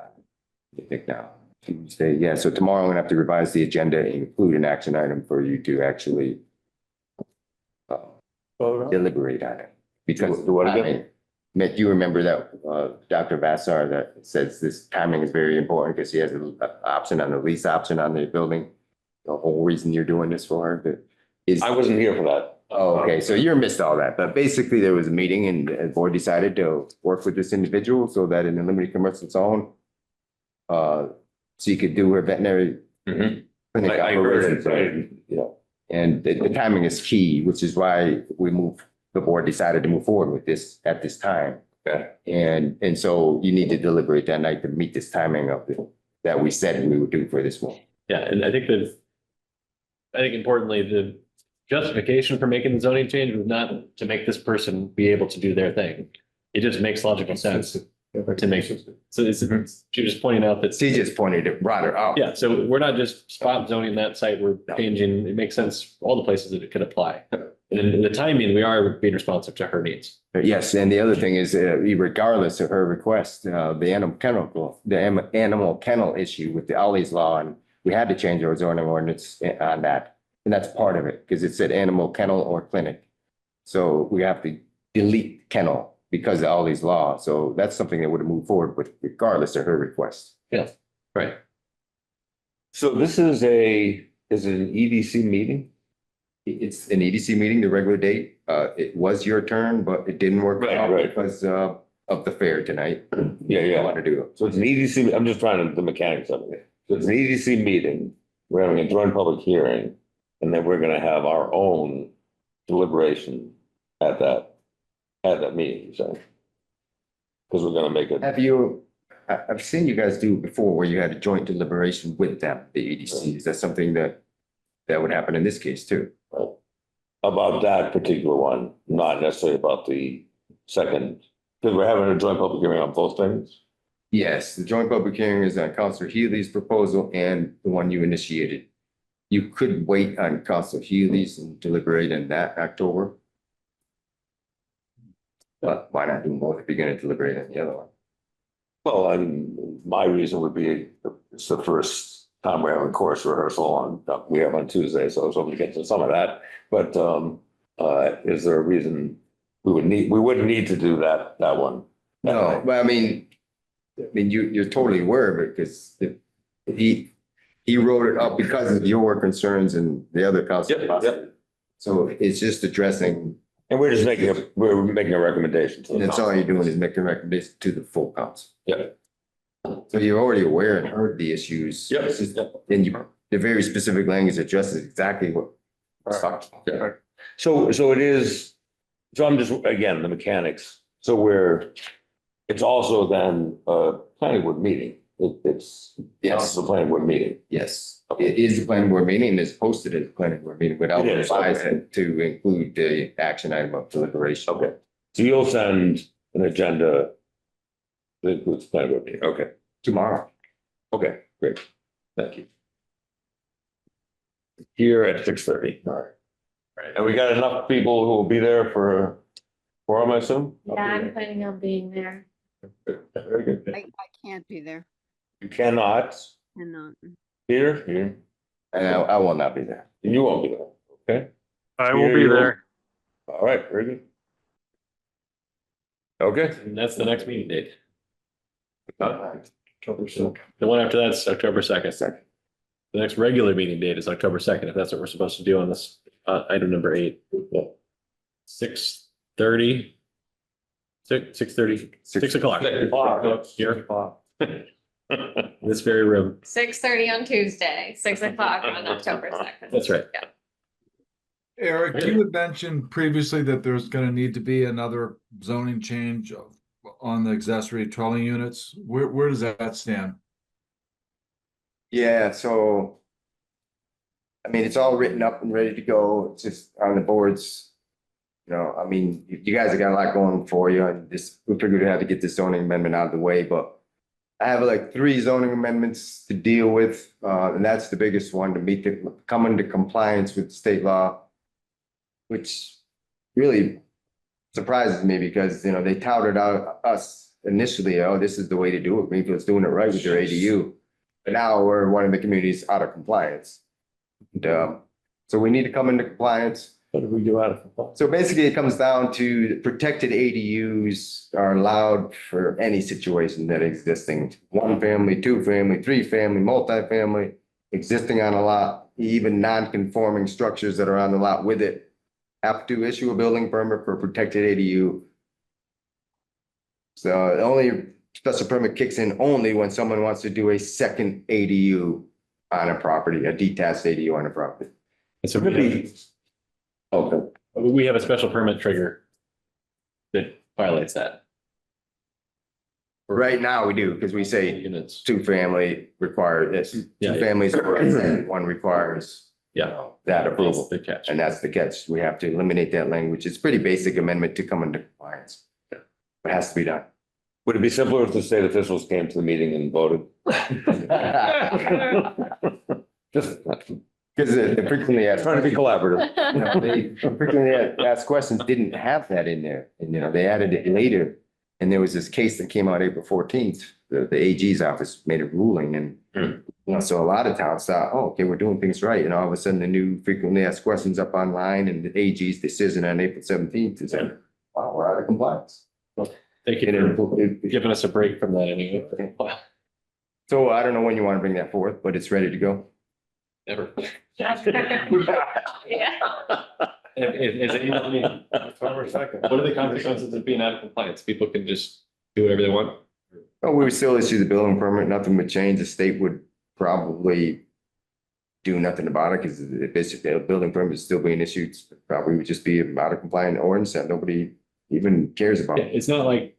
think now, Tuesday, yeah, so tomorrow I'm gonna have to revise the agenda and include an action item for you to actually deliberate on it. Because Do what again? timing- Mitt, you remember that, Dr. Vassar that says this timing is very important because he has an option on the lease option on the building. The whole reason you're doing this for her, but is. I wasn't here for that. Oh, okay, so you missed all that, but basically there was a meeting and the board decided to work with this individual so that in the limited commercial zone, she could do her veterinary Mhm. clinic I heard operations. it, you know. And the timing is key, which is why the board decided to move forward with this at this time. Okay. And so you need to deliberate that night to meet this timing that we said we would do for this one. Yeah, and I think importantly, the justification for making the zoning change was not to make this person be able to do their thing. It just makes logical sense to make, so she was pointing out that. She just pointed it broader out. Yeah, so we're not just spot zoning that site, we're changing, it makes sense, all the places that it could apply. And in the timing, we are being responsive to her needs. Yes, and the other thing is, regardless of her request, the animal kennel issue with the Ollie's law, and we had to change our zoning ordinance on that. And that's part of it, because it said animal kennel or clinic. So we have to delete kennel because of Ollie's law. So that's something that would have moved forward with regardless of her request. Yeah, right. So this is an EDC meeting? It's an EDC meeting, the regular date. It was your turn, but it didn't work Right, out right. because of the fair tonight. Yeah. I want to do it. So it's an EDC, I'm just trying to, the mechanics of it. So it's an EDC meeting, we're having a joint public hearing, and then we're gonna have our own deliberation at that meeting, so. Because we're gonna make it, I've seen you guys do it before where you had a joint deliberation with them, the EDC. Is that something that would happen in this case too? about that particular one, not necessarily about the second, because we're having a joint public hearing on both things. Yes, the joint public hearing is on Councilor Healy's proposal and the one you initiated. You could wait on Councilor Healy's and deliberate in that October. But why not do both if you're gonna deliberate on the other one? Well, I mean, my reason would be it's the first time we're having course rehearsal we have on Tuesday, so I was hoping to get to some of that. But is there a reason we wouldn't need to do that one? No, but I mean, you're totally aware of it because he wrote it up because of your concerns and the other council. Yep. So it's just addressing, And we're just making a recommendation to and the that's all council. you're doing is making a recommendation to the full council. Yeah. So you're already aware and heard the issues. Yep. It's just- And the very specific language addresses exactly what. it's talking about. Yeah. So it is, so I'm just, again, the mechanics. So it's also then a planning board meeting. It's Yes. a planning board meeting. Yes, it is a planning board meeting and it's posted as a planning board meeting without It is, okay. revising to include the action item of deliberation. Okay. So you'll send an agenda that includes planning board meeting. Okay. Tomorrow. Okay, great. Thank you. Here at 6:30. All right. Right. And we got enough people who will be there for quorum, I assume? Yeah, I'm planning on being there. Very good. I can't be there. You cannot, Cannot. Peter, you And I will not be there. won't be there, okay? I will Peter, be you there. All right, very good. Okay. And that's the next meeting date. The one after that's October 2nd. The next regular meeting date is October 2nd, if that's what we're supposed to do on this, item number 8. 6:30. 6:30, 6 o'clock. Here. This very room. 6:30 on Tuesday, 6 o'clock on October 2nd. That's right. Yeah. Eric, you had mentioned previously that there's gonna need to be another zoning change on the accessory dwelling units. Where does that stand? Yeah, so. I mean, it's all written up and ready to go. It's just on the boards. You know, I mean, you guys have got a lot going for you and this, we figured we had to get this zoning amendment out of the way, but. I have like 3 zoning amendments to deal with, and that's the biggest one to come into compliance with state law. Which really surprises me because, you know, they touted out us initially, oh, this is the way to do it. Greenfield's doing it right with their ADU. But now we're one of the communities out of compliance. And, so we need to come into compliance. What do we do out of compliance? So basically, it comes down to protected ADUs are allowed for any situation that existing. 1 family, 2 family, 3 family, multifamily, existing on a lot, even non-conforming structures that are on the lot with it. Have to issue a building permit for a protected ADU. So the only special permit kicks in only when someone wants to do a second ADU on a property, a detached ADU on a property. And so Okay. we have a special permit trigger that violates that. Right now we do, because we say Units. 2 family require this, 2 Yeah, yeah. families, and 1 requires. Yeah. That approval, The catch. and that's the catch. We have to eliminate that language. It's pretty basic amendment to come into compliance. It has to be done. Would it be simpler if the state officials came to the meeting and voted? Just Because the frequently asked. trying to be collaborative. You know, they frequently asked questions didn't have that in there, and you know, they added it later. And there was this case that came out April 14th, the AG's office made a ruling and. You know, so a lot of towns thought, oh, okay, we're doing things right, and all of a sudden the new frequently asked questions up online and the AG's decision on April 17th is that, wow, we're out of compliance. Thank you And for it- giving us a break from that anyway. So I don't know when you want to bring that forth, but it's ready to go. Never. Yeah. Is it, I mean, October 2nd. what are the consequences of being out of compliance? People can just do whatever they want. Oh, we would still issue the building permit, nothing would change. The state would probably do nothing about it because the building permit is still being issued. Probably would just be out of compliant ordinance that nobody even cares about. It's not like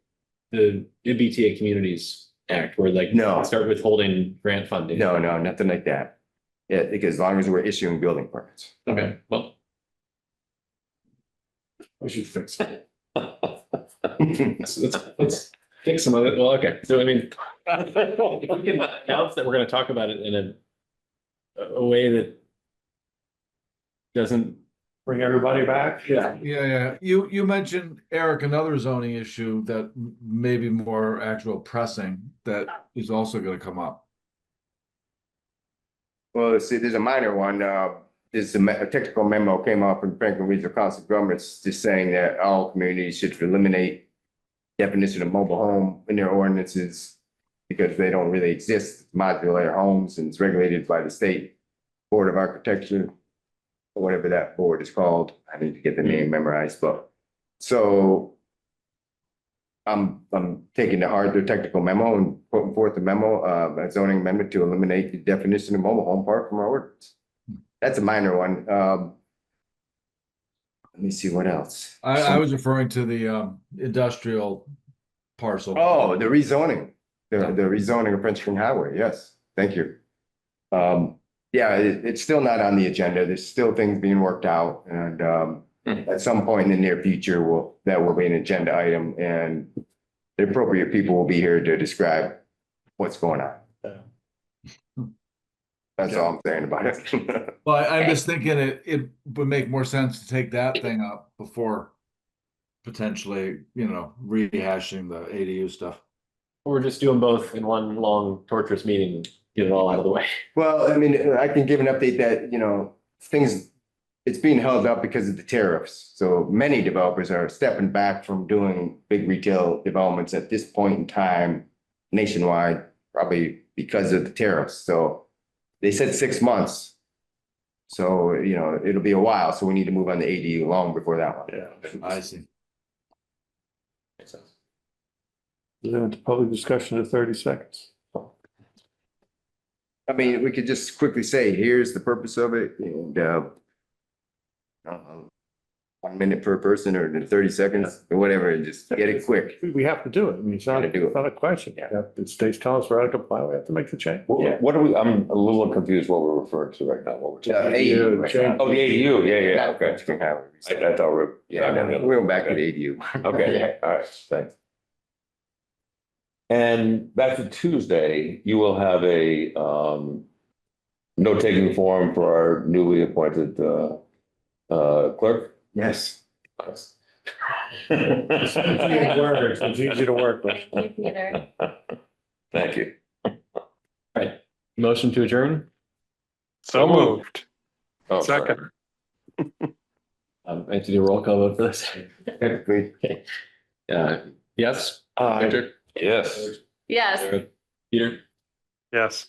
the MBTA Communities Act where like. No. Start withholding grant funding. No, nothing like that. Yeah, because as long as we're issuing building permits. Okay, well. We should fix it. Let's fix some of it. Well, okay, so I mean. If we can announce that we're gonna talk about it in a way that. Doesn't. Bring everybody back? Yeah. Yeah. You mentioned, Eric, another zoning issue that may be more actual pressing that is also gonna come up. Well, let's see, there's a minor one. There's a technical memo came out from Franklin Regional Council of Governments just saying that all communities should eliminate definition of mobile home in their ordinances because they don't really exist, modular homes, and it's regulated by the state Board of Architecture, or whatever that board is called. I need to get the name memorized, but so I'm taking to heart their technical memo and putting forth a memo, a zoning amendment to eliminate the definition of mobile home park from our ordinance. That's a minor one. Let me see what else. I was referring to the industrial parcel. Oh, the rezoning, the rezoning of French King Highway. Yes, thank you. Yeah, it's still not on the agenda. There's still things being worked out, and at some point in the near future, that will be an agenda item, and the appropriate people will be here to describe what's going on. That's all I'm saying about it. Well, I'm just thinking it would make more sense to take that thing up before potentially, rehashing the ADU stuff. Or just do them both in one long torturous meeting and get it all out of the way. Well, I mean, I can give an update that, it's being held up because of the tariffs. So many developers are stepping back from doing big retail developments at this point in time nationwide, probably because of the tariffs. So they said 6 months. So, it'll be a while. So we need to move on the ADU long before that one. Yeah. I see. Makes sense. Limit the public discussion to 30 seconds. I mean, we could just quickly say, here's the purpose of it, and 1 minute per person or 30 seconds or whatever, and just get it quick. We have to do it. I mean, it's not, Gotta do it. it's not a question. If the state's telling us we're out of compliance, we have to make the change. What are we, I'm a little confused what we're referring to right now. What we're Yeah, talking- ADU right now. Oh, the ADU, yeah, Not okay. that you can have it. I thought we were. Yeah, we're going back to the ADU. Okay, all right, thanks. And back to Tuesday, you will have a note-taking form for our newly appointed clerk. Yes. It's easy to work. It's easy to work with. Thank you, Peter. Thank you. Motion to adjourn? So moved. Oh, sorry. Second. I have to do a roll call vote for this. Yes? Victor? Yes. Yes. Peter? Yes.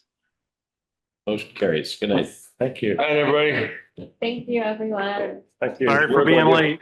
Motion carries. Good night. Thank you. Hi, everybody. Thank you, everyone. Thank you. Sorry for being late.